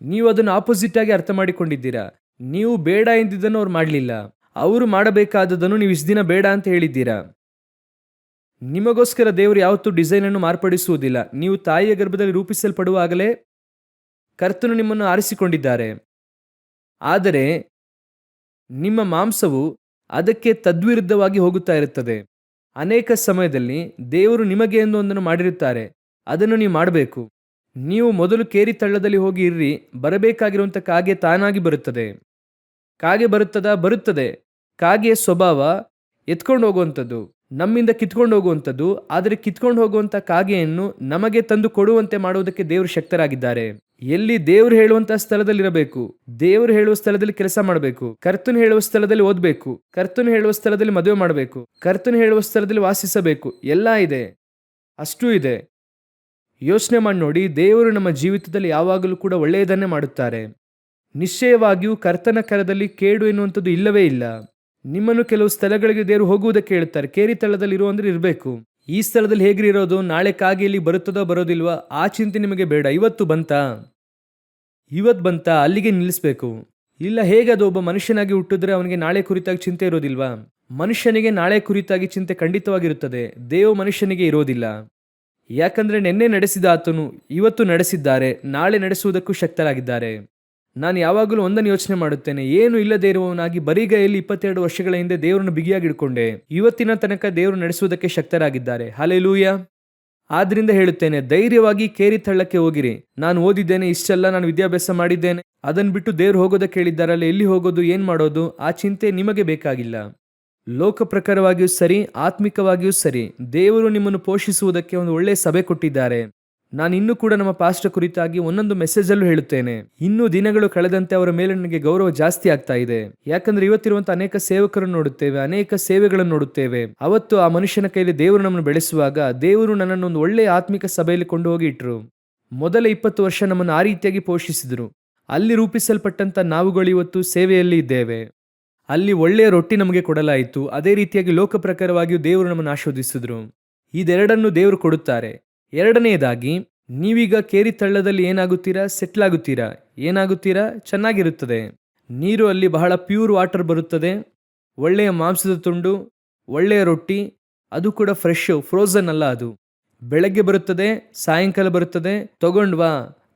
ನೀವು ಅದನ್ನು ಆಪೋಸಿಟ್ ಆಗಿ ಅರ್ಥ ಮಾಡಿಕೊಂಡಿದ್ದೀರಾ. ನೀವು ಬೇಡ ಎಂದಿದ್ದನ್ನು ಅವ್ರು ಮಾಡಲಿಲ್ಲ, ಅವರು ಮಾಡಬೇಕಾದದನ್ನು ನೀವು ಇಷ್ಟು ದಿನ ಬೇಡ ಅಂತ ಹೇಳಿದ್ದೀರಾ. ನಿಮಗೋಸ್ಕರ ದೇವರು ಯಾವತ್ತೂ ಡಿಸೈನನ್ನು ಮಾರ್ಪಡಿಸುವುದಿಲ್ಲ. ನೀವು ತಾಯಿಯ ಗರ್ಭದಲ್ಲಿ ರೂಪಿಸಲ್ಪಡುವಾಗಲೇ ಕರ್ತನು ನಿಮ್ಮನ್ನು ಆರಿಸಿಕೊಂಡಿದ್ದಾರೆ. ಆದರೆ ನಿಮ್ಮ ಮಾಂಸವು ಅದಕ್ಕೆ ತದ್ವಿರುದ್ಧವಾಗಿ ಹೋಗುತ್ತಾ ಇರುತ್ತದೆ. ಅನೇಕ ಸಮಯದಲ್ಲಿ ದೇವರು ನಿಮಗೆ ಎಂದು ಒಂದನ್ನು ಮಾಡಿರುತ್ತಾರೆ, ಅದನ್ನು ನೀವು ಮಾಡಬೇಕು. ನೀವು ಮೊದಲು ಕೇರಿ ತಳ್ಳದಲ್ಲಿ ಹೋಗಿ ಇರ್ರಿ, ಬರಬೇಕಾಗಿರುವಂಥ ಕಾಗೆ ತಾನಾಗಿ ಬರುತ್ತದೆ. ಕಾಗೆ ಬರುತ್ತದೆ. ಕಾಗೆಯ ಸ್ವಭಾವ ಎತ್ಕೊಂಡು ಹೋಗುವಂಥದ್ದು, ನಮ್ಮಿಂದ ಕಿತ್ಕೊಂಡು ಹೋಗುವಂಥದ್ದು. ಆದರೆ ಕಿತ್ಕೊಂಡು ಹೋಗುವಂಥ ಕಾಗೆಯನ್ನು ನಮಗೆ ತಂದು ಕೊಡುವಂತೆ ಮಾಡುವುದಕ್ಕೆ ದೇವರು ಶಕ್ತರಾಗಿದ್ದಾರೆ. ಎಲ್ಲಿ ದೇವರು ಹೇಳುವಂತಹ ಸ್ಥಳದಲ್ಲಿರಬೇಕು, ದೇವರು ಹೇಳುವ ಸ್ಥಳದಲ್ಲಿ ಕೆಲಸ ಮಾಡಬೇಕು, ಕರ್ತನು ಹೇಳುವ ಸ್ಥಳದಲ್ಲಿ ಓದಬೇಕು, ಕರ್ತನು ಹೇಳುವ ಸ್ಥಳದಲ್ಲಿ ಮದುವೆ ಮಾಡಬೇಕು, ಕರ್ತನು ಹೇಳುವ ಸ್ಥಳದಲ್ಲಿ ವಾಸಿಸಬೇಕು. ಎಲ್ಲ ಇದೆ, ಅಷ್ಟೂ ಇದೆ. ಯೋಚನೆ ಮಾಡಿ ನೋಡಿ, ದೇವರು ನಮ್ಮ ಜೀವಿತದಲ್ಲಿ ಯಾವಾಗಲೂ ಕೂಡ ಒಳ್ಳೆಯದನ್ನೇ ಮಾಡುತ್ತಾರೆ. ನಿಶ್ಚಯವಾಗಿಯೂ ಕರ್ತನ ಕರದಲ್ಲಿ ಕೇಡು ಎನ್ನುವಂಥದ್ದು ಇಲ್ಲವೇ ಇಲ್ಲ. ನಿಮ್ಮನ್ನು ಕೆಲವು ಸ್ಥಳಗಳಿಗೆ ದೇವರು ಹೋಗುವುದಕ್ಕೆ ಹೇಳ್ತಾರೆ. ಕೇರಿ ತಳದಲ್ಲಿ ಇರು ಅಂದ್ರೆ ಇರಬೇಕು. ಈ ಸ್ಥಳದಲ್ಲಿ ಹೇಗ್ರಿ ಇರೋದು, ನಾಳೆ ಕಾಗೆ ಇಲ್ಲಿ ಬರುತ್ತದೋ ಬರೋದಿಲ್ವಾ ಆ ಚಿಂತೆ ನಿಮಗೆ ಬೇಡ. ಇವತ್ತು ಬಂತಾ ಅಲ್ಲಿಗೆ ನಿಲ್ಲಿಸಬೇಕು. ಇಲ್ಲ, ಹೇಗೆ ಅದು ಒಬ್ಬ ಮನುಷ್ಯನಾಗಿ ಹುಟ್ಟಿದ್ರೆ ಅವನಿಗೆ ನಾಳೆ ಕುರಿತಾಗಿ ಚಿಂತೆ ಇರೋದಿಲ್ವಾ? ಮನುಷ್ಯನಿಗೆ ನಾಳೆ ಕುರಿತಾಗಿ ಚಿಂತೆ ಖಂಡಿತವಾಗಿರುತ್ತದೆ, ದೇವ ಮನುಷ್ಯನಿಗೆ ಇರೋದಿಲ್ಲ. ಯಾಕಂದ್ರೆ ನಿನ್ನೆ ನಡೆಸಿದ ಆತನು ಇವತ್ತು ನಡೆಸಿದ್ದಾರೆ, ನಾಳೆ ನಡೆಸುವುದಕ್ಕೂ ಶಕ್ತರಾಗಿದ್ದಾರೆ. ನಾನು ಯಾವಾಗಲೂ ಒಂದನ್ನು ಯೋಚನೆ ಮಾಡುತ್ತೇನೆ, ಏನು ಇಲ್ಲದೆ ಇರುವವನಾಗಿ ಬರಿಗೈಯಲ್ಲಿ 22 ವರ್ಷಗಳ ಹಿಂದೆ ದೇವರನ್ನು ಬಿಗಿಯಾಗಿ ಹಿಡ್ಕೊಂಡೆ. ಇವತ್ತಿನ ತನಕ ದೇವರು ನಡೆಸುವುದಕ್ಕೆ ಶಕ್ತರಾಗಿದ್ದಾರೆ. ಹಲ್ಲೆಲೂಯ. ಆದ್ರಿಂದ ಹೇಳುತ್ತೇನೆ, ಧೈರ್ಯವಾಗಿ ಕೇರಿ ತಳ್ಳಕ್ಕೆ ಹೋಗಿರಿ. ನಾನು ಓದಿದ್ದೇನೆ, ಇಷ್ಟೆಲ್ಲ ನಾನು ವಿದ್ಯಾಭ್ಯಾಸ ಮಾಡಿದ್ದೇನೆ, ಅದನ್ನು ಬಿಟ್ಟು ದೇವ್ರು ಹೋಗೋದಕ್ಕೆ ಹೇಳಿದ್ದಾರಲ್ಲ, ಎಲ್ಲಿ ಹೋಗೋದು, ಏನ್ ಮಾಡೋದು, ಆ ಚಿಂತೆ ನಿಮಗೆ ಬೇಕಾಗಿಲ್ಲ. ಲೋಕ ಪ್ರಕಾರವಾಗಿಯೂ ಸರಿ, ಆತ್ಮಿಕವಾಗಿಯೂ ಸರಿ, ದೇವರು ನಿಮ್ಮನ್ನು ಪೋಷಿಸುವುದಕ್ಕೆ ಒಂದು ಒಳ್ಳೆಯ ಸಭೆ ಕೊಟ್ಟಿದ್ದಾರೆ. ನಾನು ಇನ್ನೂ ಕೂಡ ನಮ್ಮ ಪಾಸ್ಟರ್ ಕುರಿತಾಗಿ ಒಂದೊಂದು ಮೆಸೇಜಲ್ಲೂ ಹೇಳುತ್ತೇನೆ, ಇನ್ನೂ ದಿನಗಳು ಕಳೆದಂತೆ ಅವರ ಮೇಲೆ ನನಗೆ ಗೌರವ ಜಾಸ್ತಿ ಆಗ್ತಾ ಇದೆ. ಯಾಕಂದ್ರೆ ಇವತ್ತಿರುವಂತಹ ಅನೇಕ ಸೇವಕರನ್ನು ನೋಡುತ್ತೇವೆ, ಅನೇಕ ಸೇವೆಗಳನ್ನು ನೋಡುತ್ತೇವೆ. ಅವತ್ತು ಆ ಮನುಷ್ಯನ ಕೈಲಿ ದೇವರು ನಮ್ಮನ್ನು ಬೆಳೆಸುವಾಗ ದೇವರು ನನ್ನನ್ನು ಒಂದು ಒಳ್ಳೆಯ ಆತ್ಮಿಕ ಸಭೆಯಲ್ಲಿ ಕೊಂಡು ಹೋಗಿ ಇಟ್ರು. ಮೊದಲ 20 ವರ್ಷ ನಮ್ಮನ್ನು ಆ ರೀತಿಯಾಗಿ ಪೋಷಿಸಿದ್ರು. ಅಲ್ಲಿ ರೂಪಿಸಲ್ಪಟ್ಟಂತ ನಾವುಗಳು ಇವತ್ತು ಸೇವೆಯಲ್ಲಿ ಇದ್ದೇವೆ. ಅಲ್ಲಿ ಒಳ್ಳೆಯ ರೊಟ್ಟಿ ನಮಗೆ ಕೊಡಲಾಯಿತು. ಅದೇ ರೀತಿಯಾಗಿ ಲೋಕ ಪ್ರಕಾರವಾಗಿಯೂ ದೇವರು ನಮ್ಮನ್ನು ಆಶೀರ್ವದಿಸಿದ್ರು. ಇದೆರಡನ್ನು ದೇವರು ಕೊಡುತ್ತಾರೆ. ಎರಡನೆಯದಾಗಿ, ನೀವೀಗ ಕೇರಿ ತಳ್ಳದಲ್ಲಿ ಏನಾಗುತ್ತೀರಾ? ಸೆಟ್ಲ್ ಆಗುತ್ತೀರಾ. ಏನಾಗುತ್ತೀರಾ? ಚೆನ್ನಾಗಿರುತ್ತದೆ. ನೀರು ಅಲ್ಲಿ ಬಹಳ ಪ್ಯೂರ್ ವಾಟರ್ ಬರುತ್ತದೆ, ಒಳ್ಳೆಯ ಮಾಂಸದ ತುಂಡು, ಒಳ್ಳೆಯ ರೊಟ್ಟಿ, ಅದು ಕೂಡ ಫ್ರೆಶ್, ಫ್ರೋಝನ್ ಅಲ್ಲ. ಅದು ಬೆಳಗ್ಗೆ ಬರುತ್ತದೆ, ಸಾಯಂಕಾಲ ಬರುತ್ತದೆ. ತಗೊಂಡ್ವಾ,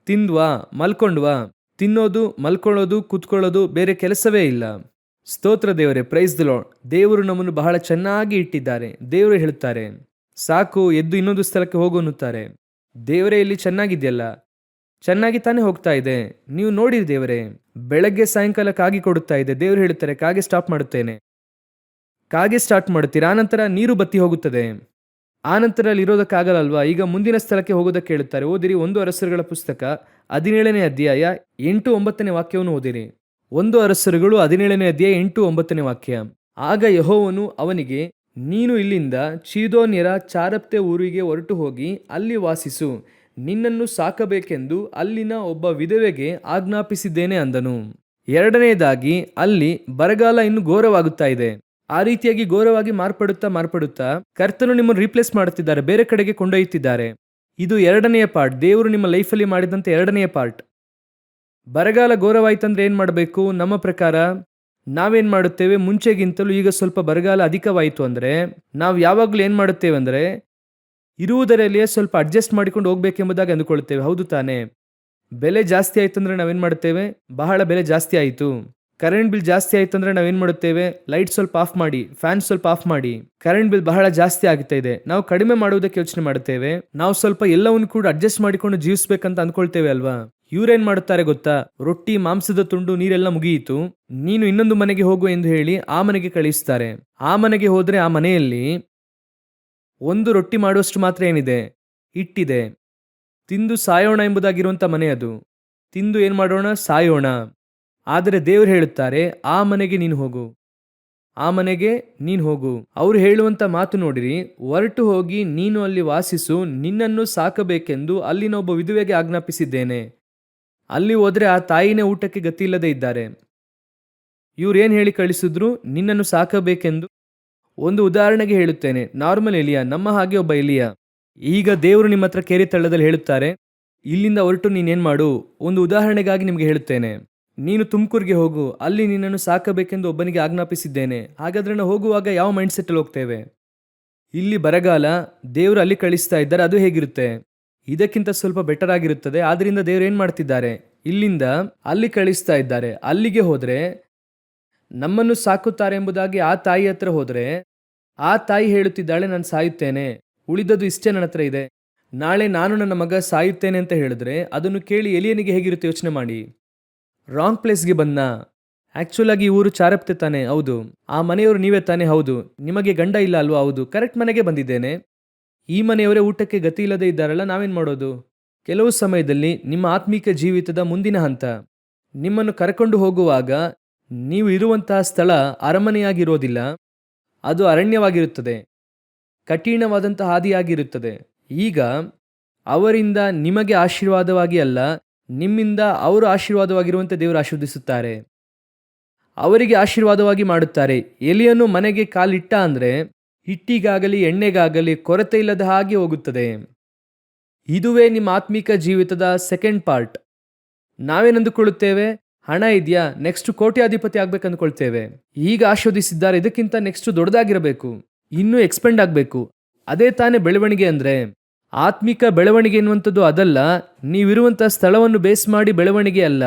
ತಿಂದ್ವಾ, ಮಲ್ಕೊಂಡ್ವಾ. ತಿನ್ನೋದು, ಮಲ್ಕೊಳ್ಳೋದು, ಕೂತ್ಕೊಳ್ಳೋದು, ಬೇರೆ ಕೆಲಸವೇ ಇಲ್ಲ. ಸ್ತೋತ್ರ ದೇವರೇ, ಪ್ರೈಸ್ ದಿ ಲಾರ್ಡ್. ದೇವರು ನಮ್ಮನ್ನು ಬಹಳ ಚೆನ್ನಾಗಿ ಇಟ್ಟಿದ್ದಾರೆ. ದೇವರು ಹೇಳ್ತಾರೆ, ಸಾಕು, ಎದ್ದು ಇನ್ನೊಂದು ಸ್ಥಳಕ್ಕೆ ಹೋಗು ಅನ್ನುತ್ತಾರೆ. ದೇವರೇ, ಇಲ್ಲಿ ಚೆನ್ನಾಗಿದೆಯಲ್ಲ, ಚೆನ್ನಾಗಿ ತಾನೇ ಹೋಗ್ತಾ ಇದೆ, ನೀವು ನೋಡಿ ದೇವರೇ. ಬೆಳಗ್ಗೆ ಸಾಯಂಕಾಲ ಕಾಗಿ ಕೊಡುತ್ತಾ ಇದೆ. ದೇವರು ಹೇಳುತ್ತಾರೆ, ಕಾಗೆ ಸ್ಟಾಪ್ ಮಾಡುತ್ತೇನೆ. ಕಾಗೆ ಸ್ಟಾರ್ಟ್ ಮಾಡುತ್ತೀರಾ, ಆನಂತರ ನೀರು ಬತ್ತಿ ಹೋಗುತ್ತದೆ. ಆನಂತರ ಅಲ್ಲಿ ಇರೋದಕ್ಕಾಗಲ್ಲಲ್ವಾ? ಈಗ ಮುಂದಿನ ಸ್ಥಳಕ್ಕೆ ಹೋಗೋದಕ್ಕೆ ಹೇಳುತ್ತಾರೆ. ಓದಿರಿ 1 ಅರಸರುಗಳ ಪುಸ್ತಕ 17ನೇ ಅಧ್ಯಾಯ 8-9ನೇ ವಾಕ್ಯವನ್ನು ಓದಿರಿ. 1 ಅರಸರುಗಳು 17ನೇ ಅಧ್ಯಾಯ 8-9ನೇ ವಾಕ್ಯ. ಆಗ ಯೆಹೋವನು ಅವನಿಗೆ, ನೀನು ಇಲ್ಲಿಂದ ಚೀದೋನ್ಯರ ಚಾರಪ್ತೆ ಊರಿಗೆ ಹೊರಟು ಹೋಗಿ ಅಲ್ಲಿ ವಾಸಿಸು. ನಿನ್ನನ್ನು ಸಾಕಬೇಕೆಂದು ಅಲ್ಲಿನ ಒಬ್ಬ ವಿಧವೆಗೆ ಆಜ್ಞಾಪಿಸಿದ್ದೇನೆ ಅಂದನು. ಎರಡನೆಯದಾಗಿ, ಅಲ್ಲಿ ಬರಗಾಲ ಇನ್ನು ಘೋರವಾಗುತ್ತಾ ಇದೆ. ಆ ರೀತಿಯಾಗಿ ಘೋರವಾಗಿ ಮಾರ್ಪಡುತ್ತಾ ಕರ್ತನು ನಿಮ್ಮನ್ನು ರೀಪ್ಲೇಸ್ ಮಾಡುತ್ತಿದ್ದಾರೆ, ಬೇರೆ ಕಡೆಗೆ ಕೊಂಡೊಯ್ಯುತ್ತಿದ್ದಾರೆ. ಇದು ಎರಡನೆಯ ಪಾರ್ಟ್, ದೇವರು ನಿಮ್ಮ ಲೈಫಲ್ಲಿ ಮಾಡಿದಂತೆ ಎರಡನೆಯ ಪಾರ್ಟ್. ಬರಗಾಲ ಘೋರವಾಯ್ತಂದ್ರೆ ಏನು ಮಾಡಬೇಕು? ನಮ್ಮ ಪ್ರಕಾರ ನಾವೇನು ಮಾಡುತ್ತೇವೆ, ಮುಂಚೆಗಿಂತಲೂ ಈಗ ಸ್ವಲ್ಪ ಬರಗಾಲ ಅಧಿಕವಾಯಿತು ಅಂದರೆ ನಾವು ಯಾವಾಗಲೂ ಏನು ಮಾಡುತ್ತೇವೆ ಅಂದರೆ ಇರುವುದರಲ್ಲಿಯೇ ಸ್ವಲ್ಪ ಅಡ್ಜಸ್ಟ್ ಮಾಡಿಕೊಂಡು ಹೋಗ್ಬೇಕೆಂಬುದಾಗಿ ಅಂದುಕೊಳ್ತೇವೆ. ಹೌದು ತಾನೇ? ಬೆಲೆ ಜಾಸ್ತಿ ಆಯ್ತು ಅಂದರೆ ನಾವೇನು ಮಾಡುತ್ತೇವೆ? ಬಹಳ ಬೆಲೆ ಜಾಸ್ತಿ ಆಯಿತು. ಕರೆಂಟ್ ಬಿಲ್ ಜಾಸ್ತಿ ಆಯ್ತು ಅಂದರೆ ನಾವೇನು ಮಾಡುತ್ತೇವೆ? ಲೈಟ್ ಸ್ವಲ್ಪ ಆಫ್ ಮಾಡಿ, ಫ್ಯಾನ್ ಸ್ವಲ್ಪ ಆಫ್ ಮಾಡಿ. ಕರೆಂಟ್ ಬಿಲ್ ಬಹಳ ಜಾಸ್ತಿ ಆಗ್ತಾ ಇದೆ, ನಾವು ಕಡಿಮೆ ಮಾಡುವುದಕ್ಕೆ ಯೋಚನೆ ಮಾಡುತ್ತೇವೆ. ನಾವು ಸ್ವಲ್ಪ ಎಲ್ಲವನ್ನು ಕೂಡ ಅಡ್ಜಸ್ಟ್ ಮಾಡಿಕೊಂಡು ಜೀವಿಸ್ಬೇಕಂತ ಅಂದ್ಕೊಳ್ತೇವೆ ಅಲ್ವಾ? ಇವ್ರೇನ್ ಮಾಡುತ್ತಾರೆ ಗೊತ್ತಾ? ರೊಟ್ಟಿ, ಮಾಂಸದ ತುಂಡು, ನೀರೆಲ್ಲ ಮುಗಿಯಿತು, ನೀನು ಇನ್ನೊಂದು ಮನೆಗೆ ಹೋಗು ಎಂದು ಹೇಳಿ ಆ ಮನೆಗೆ ಕಳಿಸ್ತಾರೆ. ಆ ಮನೆಗೆ ಹೋದ್ರೆ ಆ ಮನೆಯಲ್ಲಿ ಒಂದು ರೊಟ್ಟಿ ಮಾಡುವಷ್ಟು ಮಾತ್ರ ಏನಿದೆ? ಹಿಟ್ಟಿದೆ. ತಿಂದು ಸಾಯೋಣ ಎಂಬುದಾಗಿರುವಂತ ಮನೆ ಅದು. ತಿಂದು ಏನ್ ಮಾಡೋಣ? ಸಾಯೋಣ. ಆದರೆ ದೇವರು ಹೇಳುತ್ತಾರೆ, ಆ ಮನೆಗೆ ನೀನು ಹೋಗು, ಆ ಮನೆಗೆ ನೀನು ಹೋಗು. ಅವರು ಹೇಳುವಂತ ಮಾತು ನೋಡಿರಿ, ಹೊರಟು ಹೋಗಿ ನೀನು ಅಲ್ಲಿ ವಾಸಿಸು, ನಿನ್ನನ್ನು ಸಾಕಬೇಕೆಂದು ಅಲ್ಲಿನ ಒಬ್ಬ ವಿಧವೆಗೆ ಆಜ್ಞಾಪಿಸಿದ್ದೇನೆ. ಅಲ್ಲಿ ಹೋದ್ರೆ ಆ ತಾಯಿನೇ ಊಟಕ್ಕೆ ಗತಿ ಇಲ್ಲದೆ ಇದ್ದಾರೆ. ಇವ್ರೇನು ಹೇಳಿ ಕಳಿಸಿದ್ರು? ನಿನ್ನನ್ನು ಸಾಕಬೇಕೆಂದು. ಒಂದು ಉದಾಹರಣೆಗೆ ಹೇಳುತ್ತೇನೆ, ನಾರ್ಮಲ್ ಎಲಿಯಾ, ನಮ್ಮ ಹಾಗೆ ಒಬ್ಬ ಎಲಿಯಾ. ಈಗ ದೇವರು ನಿಮ್ಮ ಹತ್ರ ಕೇರಿ ತಳ್ಳದಲ್ಲಿ ಹೇಳುತ್ತಾರೆ, ಇಲ್ಲಿಂದ ಹೊರಟು ನೀನೇನು ಮಾಡು. ಒಂದು ಉದಾಹರಣೆಗಾಗಿ ನಿಮಗೆ ಹೇಳುತ್ತೇನೆ, ನೀನು ತುಮಕೂರಿಗೆ ಹೋಗು, ಅಲ್ಲಿ ನಿನ್ನನ್ನು ಸಾಕಬೇಕೆಂದು ಒಬ್ಬನಿಗೆ ಆಜ್ಞಾಪಿಸಿದ್ದೇನೆ. ಹಾಗಾದ್ರೆ ನಾವು ಹೋಗುವಾಗ ಯಾವ ಮೈಂಡ್ ಸೆಟ್ಟಲ್ಲಿ ಹೋಗ್ತೇವೆ? ಇಲ್ಲಿ ಬರಗಾಲ, ದೇವರು ಅಲ್ಲಿ ಕಳಿಸ್ತಾ ಇದ್ದಾರೆ, ಅದು ಹೇಗಿರುತ್ತೆ? ಇದಕ್ಕಿಂತ ಸ್ವಲ್ಪ ಬೆಟರ್ ಆಗಿರುತ್ತದೆ. ಆದ್ರಿಂದ ದೇವರು ಏನು ಮಾಡ್ತಿದ್ದಾರೆ? ಇಲ್ಲಿಂದ ಅಲ್ಲಿ ಕಳಿಸ್ತಾ ಇದ್ದಾರೆ. ಅಲ್ಲಿಗೆ ಹೋದ್ರೆ ನಮ್ಮನ್ನು ಸಾಕುತ್ತಾರೆ ಎಂಬುದಾಗಿ ಆ ತಾಯಿ ಹತ್ರ ಹೋದ್ರೆ ಆ ತಾಯಿ ಹೇಳುತ್ತಿದ್ದಾಳೆ, ನಾನು ಸಾಯುತ್ತೇನೆ, ಉಳಿದದ್ದು ಇಷ್ಟೇ ನನ್ನ ಹತ್ರ ಇದೆ, ನಾಳೆ ನಾನು ನನ್ನ ಮಗ ಸಾಯುತ್ತೇನೆ ಅಂತ ಹೇಳಿದ್ರೆ ಅದನ್ನು ಕೇಳಿ ಎಲಿಯನಿಗೆ ಹೇಗಿರುತ್ತೆ ಯೋಚನೆ ಮಾಡಿ. ರಾಂಗ್ ಪ್ಲೇಸ್ಗೆ ಬಂದ. ಆಕ್ಚುಲ್ ಆಗಿ ಊರು ಚಾರಪ್ತೆ ತಾನೆ? ಹೌದು. ಆ ಮನೆಯವರು ನೀವೇ ತಾನೆ? ಹೌದು. ನಿಮಗೆ ಗಂಡ ಇಲ್ಲ ಅಲ್ವಾ? ಹೌದು. ಕರೆಕ್ಟ್ ಮನೆಗೆ ಬಂದಿದ್ದೇನೆ. ಈ ಮನೆಯವರೇ ಊಟಕ್ಕೆ ಗತಿ ಇಲ್ಲದೆ ಇದ್ದಾರಲ್ಲ, ನಾವೇನು ಮಾಡೋದು? ಕೆಲವು ಸಮಯದಲ್ಲಿ ನಿಮ್ಮ ಆತ್ಮಿಕ ಜೀವಿತದ ಮುಂದಿನ ಹಂತ, ನಿಮ್ಮನ್ನು ಕರ್ಕೊಂಡು ಹೋಗುವಾಗ ನೀವು ಇರುವಂತಹ ಸ್ಥಳ ಅರಮನೆಯಾಗಿರೋದಿಲ್ಲ, ಅದು ಅರಣ್ಯವಾಗಿರುತ್ತದೆ, ಕಠಿಣವಾದಂತಹ ಹಾದಿಯಾಗಿರುತ್ತದೆ. ಈಗ ಅವರಿಂದ ನಿಮಗೆ ಆಶೀರ್ವಾದವಾಗಿ ಅಲ್ಲ, ನಿಮ್ಮಿಂದ ಅವರು ಆಶೀರ್ವಾದವಾಗಿರುವಂತೆ ದೇವರು ಆಶೀರ್ವದಿಸುತ್ತಾರೆ, ಅವರಿಗೆ ಆಶೀರ್ವಾದವಾಗಿ ಮಾಡುತ್ತಾರೆ. ಎಲಿಯನು ಮನೆಗೆ ಕಾಲಿಟ್ಟ ಅಂದರೆ ಹಿಟ್ಟಿಗಾಗಲಿ ಎಣ್ಣೆಗಾಗಲಿ ಕೊರತೆ ಇಲ್ಲದ ಹಾಗೆ ಹೋಗುತ್ತದೆ. ಇದುವೇ ನಿಮ್ಮ ಆತ್ಮಿಕ ಜೀವಿತದ ಸೆಕೆಂಡ್ ಪಾರ್ಟ್. ನಾವೇನಂದುಕೊಳ್ಳುತ್ತೇವೆ, ಹಣ ಇದೆಯಾ, ನೆಕ್ಸ್ಟ್ ಕೋಟ್ಯಾಧಿಪತಿ ಆಗ್ಬೇಕಂದ್ಕೊಳ್ತೇವೆ. ಈಗ ಆಶೀರ್ವದಿಸಿದ್ದಾರೆ, ಇದಕ್ಕಿಂತ ನೆಕ್ಸ್ಟ್ ದೊಡ್ಡದಾಗಿರಬೇಕು, ಇನ್ನೂ ಎಕ್ಸ್ಪೆಂಡ್ ಆಗಬೇಕು. ಅದೇ ತಾನೇ ಬೆಳವಣಿಗೆ ಅಂದರೆ. ಆತ್ಮಿಕ ಬೆಳವಣಿಗೆ ಎನ್ನುವಂಥದ್ದು ಅದಲ್ಲ. ನೀವಿರುವಂಥ ಸ್ಥಳವನ್ನು ಬೇಸ್ ಮಾಡಿ ಬೆಳವಣಿಗೆ ಅಲ್ಲ,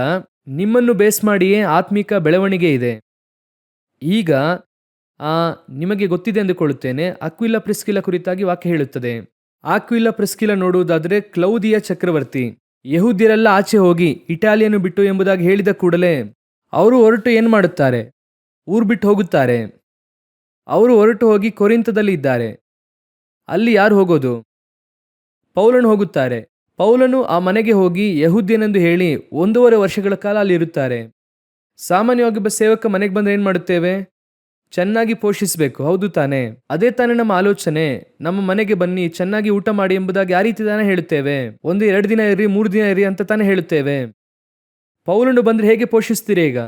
ನಿಮ್ಮನ್ನು ಬೇಸ್ ಮಾಡಿಯೇ ಆತ್ಮಿಕ ಬೆಳವಣಿಗೆ ಇದೆ. ಈಗ ನಿಮಗೆ ಗೊತ್ತಿದೆ ಅಂದುಕೊಳ್ಳುತ್ತೇನೆ, ಅಕ್ವಿಲ ಪ್ರಿಸ್ಕಿಲ ಕುರಿತಾಗಿ ವಾಕ್ಯ ಹೇಳುತ್ತದೆ. ಅಕ್ವಿಲ ಪ್ರಿಸ್ಕಿಲ ನೋಡುವುದಾದರೆ ಕ್ಲೌದಿಯ ಚಕ್ರವರ್ತಿ ಯಹೂದ್ಯರೆಲ್ಲ ಆಚೆ ಹೋಗಿ ಇಟಾಲಿಯನ್ನು ಬಿಟ್ಟು ಎಂಬುದಾಗಿ ಹೇಳಿದ ಕೂಡಲೇ ಅವರು ಹೊರಟು ಏನು ಮಾಡುತ್ತಾರೆ, ಊರು ಬಿಟ್ಟು ಹೋಗುತ್ತಾರೆ. ಅವರು ಹೊರಟು ಹೋಗಿ ಕೊರಿಂತದಲ್ಲಿ ಇದ್ದಾರೆ. ಅಲ್ಲಿ ಯಾರು ಹೋಗೋದು? ಪೌಲನು ಹೋಗುತ್ತಾರೆ. ಪೌಲನು ಆ ಮನೆಗೆ ಹೋಗಿ ಯಹೂದ್ಯನೆಂದು ಹೇಳಿ 1.5 ವರ್ಷಗಳ ಕಾಲ ಅಲ್ಲಿ ಇರುತ್ತಾರೆ. ಸಾಮಾನ್ಯವಾಗಿ ಒಬ್ಬ ಸೇವಕ ಮನೆಗೆ ಬಂದರೆ ಏನು ಮಾಡುತ್ತೇವೆ? ಚೆನ್ನಾಗಿ ಪೋಷಿಸಬೇಕು, ಹೌದು ತಾನೆ? ಅದೇ ತಾನೇ ನಮ್ಮ ಆಲೋಚನೆ. ನಮ್ಮ ಮನೆಗೆ ಬನ್ನಿ, ಚೆನ್ನಾಗಿ ಊಟ ಮಾಡಿ ಎಂಬುದಾಗಿ ಆ ರೀತಿ ತಾನೇ ಹೇಳುತ್ತೇವೆ. 1-2 ದಿನ ಇರ್ರಿ, 3 ದಿನ ಇರ್ರಿ ಅಂತ ತಾನೇ ಹೇಳುತ್ತೇವೆ. ಪೌಲನು ಬಂದರೆ ಹೇಗೆ ಪೋಷಿಸ್ತೀರಿ? ಈಗ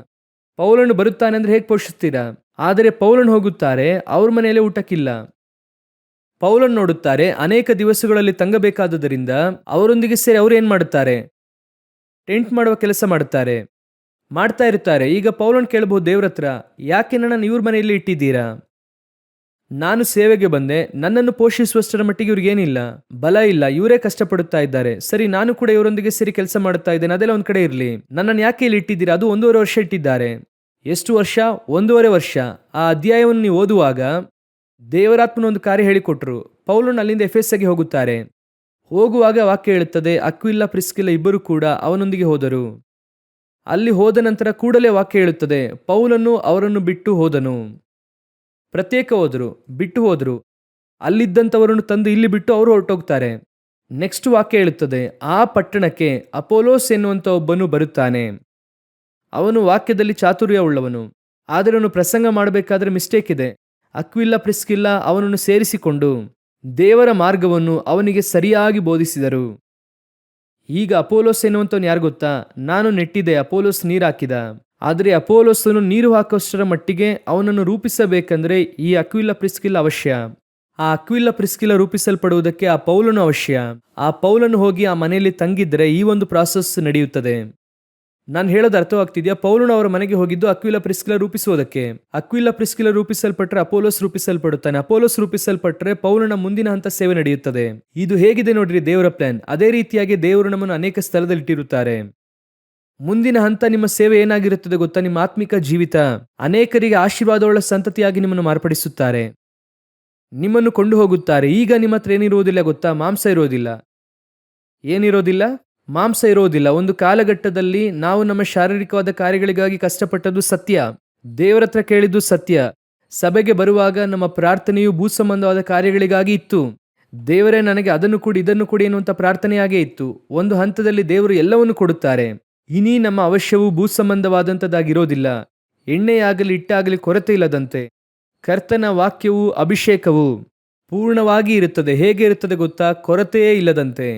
ಪೌಲನು ಬರುತ್ತಾನೆ ಅಂದರೆ ಹೇಗೆ ಪೋಷಿಸ್ತೀರಾ? ಆದರೆ ಪೌಲನು ಹೋಗುತ್ತಾರೆ, ಅವ್ರ ಮನೆಯಲ್ಲೇ ಊಟಕ್ಕಿಲ್ಲ. ಪೌಲನು ನೋಡುತ್ತಾರೆ, ಅನೇಕ ದಿವಸಗಳಲ್ಲಿ ತಂಗಬೇಕಾದುದರಿಂದ ಅವರೊಂದಿಗೆ ಸೇರಿ ಅವರು ಏನು ಮಾಡುತ್ತಾರೆ? ಟೆಂಟ್ ಮಾಡುವ ಕೆಲಸ ಮಾಡ್ತಾ ಇರ್ತಾರೆ. ಈಗ ಪೌಲನ್ ಕೇಳಬಹುದು ದೇವ್ರ ಹತ್ರ, ಯಾಕೆ ನನ್ನನ್ನು ಇವ್ರ ಮನೆಯಲ್ಲಿ ಇಟ್ಟಿದ್ದೀರಾ? ನಾನು ಸೇವೆಗೆ ಬಂದೆ, ನನ್ನನ್ನು ಪೋಷಿಸುವಷ್ಟರ ಮಟ್ಟಿಗೆ ಇವ್ರಿಗೇನಿಲ್ಲ, ಬಲ ಇಲ್ಲ, ಇವರೇ ಕಷ್ಟಪಡುತ್ತಾ ಇದ್ದಾರೆ. ಸರಿ, ನಾನು ಕೂಡ ಇವರೊಂದಿಗೆ ಸೇರಿ ಕೆಲಸ ಮಾಡುತ್ತಾ ಇದ್ದೇನೆ, ಅದೆಲ್ಲ ಒಂದ್ ಕಡೆ ಇರಲಿ. ನನ್ನನ್ನು ಯಾಕೆ ಇಲ್ಲಿ ಇಟ್ಟಿದ್ದೀರಾ? ಅದು 1.5 ವರ್ಷ ಇಟ್ಟಿದ್ದಾರೆ. ಎಷ್ಟು ವರ್ಷ? 1.5 ವರ್ಷ. ಆ ಅಧ್ಯಾಯವನ್ನು ನೀವು ಓದುವಾಗ ದೇವರಾತ್ಮನ ಒಂದು ಕಾರ್ಯ ಹೇಳಿಕೊಟ್ರು. ಪೌಲನು ಅಲ್ಲಿಂದ ಎಫೆಸಗೆ ಹೋಗುತ್ತಾರೆ. ಹೋಗುವಾಗ ವಾಕ್ಯ ಹೇಳುತ್ತದೆ, ಅಕ್ವಿಲ ಪ್ರಿಸ್ಕಿಲ ಇಬ್ಬರು ಕೂಡ ಅವನೊಂದಿಗೆ ಹೋದರು. ಅಲ್ಲಿ ಹೋದ ನಂತರ ಕೂಡಲೇ ವಾಕ್ಯ ಹೇಳುತ್ತದೆ, ಪೌಲನು ಅವರನ್ನು ಬಿಟ್ಟು ಹೋದನು. ಪ್ರತ್ಯೇಕ ಹೋದರು, ಬಿಟ್ಟು ಹೋದರು. ಅಲ್ಲಿದ್ದಂಥವರನ್ನು ತಂದು ಇಲ್ಲಿ ಬಿಟ್ಟು ಅವರು ಹೊರಟೋಗ್ತಾರೆ. ನೆಕ್ಸ್ಟ್ ವಾಕ್ಯ ಹೇಳುತ್ತದೆ, ಆ ಪಟ್ಟಣಕ್ಕೆ ಅಪೋಲೋಸ್ ಎನ್ನುವಂಥ ಒಬ್ಬನು ಬರುತ್ತಾನೆ. ಅವನು ವಾಕ್ಯದಲ್ಲಿ ಚಾತುರ್ಯ ಉಳ್ಳವನು, ಆದರೆ ಅವನು ಪ್ರಸಂಗ ಮಾಡಬೇಕಾದ್ರೆ ಮಿಸ್ಟೇಕ್ ಇದೆ. ಅಕ್ವಿಲ ಪ್ರಿಸ್ಕಿಲ್ಲ ಅವನನ್ನು ಸೇರಿಸಿಕೊಂಡು ದೇವರ ಮಾರ್ಗವನ್ನು ಅವನಿಗೆ ಸರಿಯಾಗಿ ಬೋಧಿಸಿದರು. ಈಗ ಅಪೋಲೋಸ್ ಎನ್ನುವಂಥವನು ಯಾರು ಗೊತ್ತಾ? ನಾನು ನೆಟ್ಟಿದ್ದೆ, ಅಪೋಲೋಸ್ ನೀರು ಹಾಕಿದ. ಆದರೆ ಅಪೋಲೋಸನು ನೀರು ಹಾಕೋಷ್ಟರ ಮಟ್ಟಿಗೆ ಅವನನ್ನು ರೂಪಿಸಬೇಕಂದ್ರೆ ಈ ಅಕ್ವಿಲ ಪ್ರಿಸ್ಕಿಲ್ಲ ಅವಶ್ಯ. ಆ ಅಕ್ವಿಲ ಪ್ರಿಸ್ಕಿಲ್ಲ ರೂಪಿಸಲ್ಪಡುವುದಕ್ಕೆ ಆ ಪೌಲನು ಅವಶ್ಯ. ಆ ಪೌಲನು ಹೋಗಿ ಆ ಮನೆಯಲ್ಲಿ ತಂಗಿದ್ರೆ ಈ ಒಂದು ಪ್ರಾಸೆಸ್ ನಡೆಯುತ್ತದೆ. ನಾನು ಹೇಳೋದು ಅರ್ಥವಾಗ್ತಿದ್ಯಾ? ಪೌಲನು ಅವರ ಮನೆಗೆ ಹೋಗಿದ್ದು ಅಕ್ವಿಲ ಪ್ರಿಸ್ಕಿಲ ರೂಪಿಸುವುದಕ್ಕೆ. ಅಕ್ವಿಲ ಪ್ರಿಸ್ಕಿಲ ರೂಪಿಸಲ್ಪಟ್ರೆ ಅಪೋಲೋಸ್ ರೂಪಿಸಲ್ಪಡುತ್ತಾನೆ. ಅಪೋಲೋಸ್ ರೂಪಿಸಲ್ಪಟ್ರೆ ಪೌಲನ ಮುಂದಿನ ಹಂತ ಸೇವೆ ನಡೆಯುತ್ತದೆ. ಇದು ಹೇಗಿದೆ ನೋಡ್ರಿ ದೇವರ ಪ್ಲಾನ್. ಅದೇ ರೀತಿಯಾಗಿ ದೇವರು ನಮ್ಮನ್ನು ಅನೇಕ ಸ್ಥಳದಲ್ಲಿ ಇಟ್ಟಿರುತ್ತಾರೆ. ಮುಂದಿನ ಹಂತ ನಿಮ್ಮ ಸೇವೆ ಏನಾಗಿರುತ್ತದೆ ಗೊತ್ತಾ? ನಿಮ್ಮ ಆತ್ಮಿಕ ಜೀವಿತ. ಅನೇಕರಿಗೆ ಆಶೀರ್ವಾದವುಳ್ಳ ಸಂತತಿಯಾಗಿ ನಿಮ್ಮನ್ನು ಮಾರ್ಪಡಿಸುತ್ತಾರೆ, ನಿಮ್ಮನ್ನು ಕೊಂಡು ಹೋಗುತ್ತಾರೆ. ಈಗ ನಿಮ್ಮ ಹತ್ರ ಏನಿರುವುದಿಲ್ಲ ಗೊತ್ತಾ? ಮಾಂಸ ಇರೋದಿಲ್ಲ. ಏನಿರೋದಿಲ್ಲ? ಮಾಂಸ ಇರೋದಿಲ್ಲ. ಒಂದು ಕಾಲಘಟ್ಟದಲ್ಲಿ ನಾವು ನಮ್ಮ ಶಾರೀರಿಕವಾದ ಕಾರ್ಯಗಳಿಗಾಗಿ ಕಷ್ಟಪಟ್ಟದ್ದು ಸತ್ಯ, ದೇವರ ಹತ್ರ ಕೇಳಿದ್ದು ಸತ್ಯ. ಸಭೆಗೆ ಬರುವಾಗ ನಮ್ಮ ಪ್ರಾರ್ಥನೆಯು ಭೂ ಸಂಬಂಧವಾದ ಕಾರ್ಯಗಳಿಗಾಗಿ ಇತ್ತು. ದೇವರೇ ನನಗೆ ಅದನ್ನು ಕೊಡಿ, ಇದನ್ನು ಕೊಡಿ ಎನ್ನುವಂಥ ಪ್ರಾರ್ಥನೆಯಾಗೇ ಇತ್ತು. ಒಂದು ಹಂತದಲ್ಲಿ ದೇವರು ಎಲ್ಲವನ್ನು ಕೊಡುತ್ತಾರೆ. ಇನಿ ನಮ್ಮ ಅವಶ್ಯವು ಭೂ ಸಂಬಂಧವಾದಂಥದ್ದಾಗಿರೋದಿಲ್ಲ. ಎಣ್ಣೆಯಾಗಲಿ ಹಿಟ್ಟಾಗಲಿ ಕೊರತೆ ಇಲ್ಲದಂತೆ ಕರ್ತನ ವಾಕ್ಯವು ಅಭಿಷೇಕವು ಪೂರ್ಣವಾಗಿ ಇರುತ್ತದೆ. ಹೇಗೆ ಇರುತ್ತದೆ ಗೊತ್ತಾ? ಕೊರತೆಯೇ ಇಲ್ಲದಂತೆ.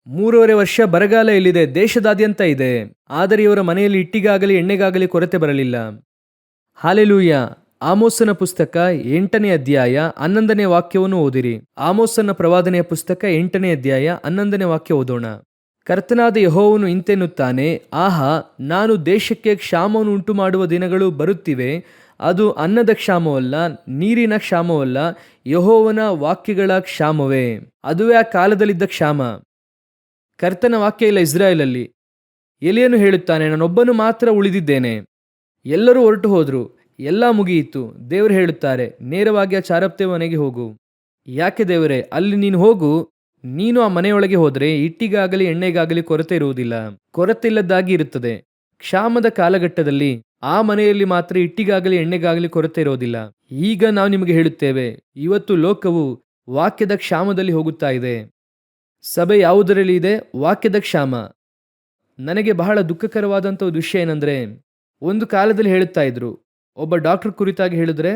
3.5 ವರ್ಷ ಬರಗಾಲ ಎಲ್ಲಿದೆ? ದೇಶದಾದ್ಯಂತ ಇದೆ. ಆದರೆ ಇವರ ಮನೆಯಲ್ಲಿ ಹಿಟ್ಟಿಗಾಗಲಿ ಎಣ್ಣೆಗಾಗಲಿ ಕೊರತೆ ಬರಲಿಲ್ಲ. ಹಾಲೆಲೂಯ. ಆಮೋಸನ ಪುಸ್ತಕ 8ನೇ ಅಧ್ಯಾಯ 11ನೇ ವಾಕ್ಯವನ್ನು ಓದಿರಿ. ಆಮೋಸನ ಪ್ರವಾದನೆಯ ಪುಸ್ತಕ 8ನೇ ಅಧ್ಯಾಯ 11ನೇ ವಾಕ್ಯ ಓದೋಣ. ಕರ್ತನಾದ ಯೆಹೋವನು ಇಂತೆನ್ನುತ್ತಾನೆ, ಆಹಾ, ನಾನು ದೇಶಕ್ಕೆ ಕ್ಷಾಮವನ್ನು ಉಂಟು ಮಾಡುವ ದಿನಗಳು ಬರುತ್ತಿವೆ. ಅದು ಅನ್ನದ ಕ್ಷಾಮವಲ್ಲ, ನೀರಿನ ಕ್ಷಾಮವಲ್ಲ, ಯೆಹೋವನ ವಾಕ್ಯಗಳ ಕ್ಷಾಮವೇ. ಅದುವೇ ಆ ಕಾಲದಲ್ಲಿದ್ದ ಕ್ಷಾಮ. ಕರ್ತನ ವಾಕ್ಯ ಇಲ್ಲ ಇಸ್ರಾಯೇಲಲ್ಲಿ. ಎಲಿಯನು ಹೇಳುತ್ತಾನೆ, ನಾನೊಬ್ಬನು ಮಾತ್ರ ಉಳಿದಿದ್ದೇನೆ. ಎಲ್ಲರೂ ಹೊರಟು ಹೋದ್ರು, ಎಲ್ಲ ಮುಗಿಯಿತು. ದೇವರು ಹೇಳುತ್ತಾರೆ, ನೇರವಾಗಿ ಆ ಚಾರಪ್ತೆ ಮನೆಗೆ ಹೋಗು. ಯಾಕೆ ದೇವರೇ? ಅಲ್ಲಿ ನೀನು ಹೋಗು. ನೀನು ಆ ಮನೆಯೊಳಗೆ ಹೋದರೆ ಹಿಟ್ಟಿಗಾಗಲಿ ಎಣ್ಣೆಗಾಗಲಿ ಕೊರತೆ ಇರುವುದಿಲ್ಲ, ಕೊರತೆ ಇಲ್ಲದಾಗಿ ಇರುತ್ತದೆ. ಕ್ಷಾಮದ ಕಾಲಘಟ್ಟದಲ್ಲಿ ಆ ಮನೆಯಲ್ಲಿ ಮಾತ್ರ ಹಿಟ್ಟಿಗಾಗಲಿ ಎಣ್ಣೆಗಾಗಲಿ ಕೊರತೆ ಇರೋದಿಲ್ಲ. ಈಗ ನಾವು ನಿಮಗೆ ಹೇಳುತ್ತೇವೆ, ಇವತ್ತು ಲೋಕವು ವಾಕ್ಯದ ಕ್ಷಾಮದಲ್ಲಿ ಹೋಗುತ್ತಾ ಇದೆ. ಸಭೆ ಯಾವುದರಲ್ಲಿ ಇದೆ? ವಾಕ್ಯದ ಕ್ಷಾಮ. ನನಗೆ ಬಹಳ ದುಃಖಕರವಾದಂಥ ಒಂದು ವಿಷಯ ಏನಂದರೆ, ಒಂದು ಕಾಲದಲ್ಲಿ ಹೇಳುತ್ತಾ ಇದ್ರು, ಒಬ್ಬ ಡಾಕ್ಟರ್ ಕುರಿತಾಗಿ ಹೇಳಿದ್ರೆ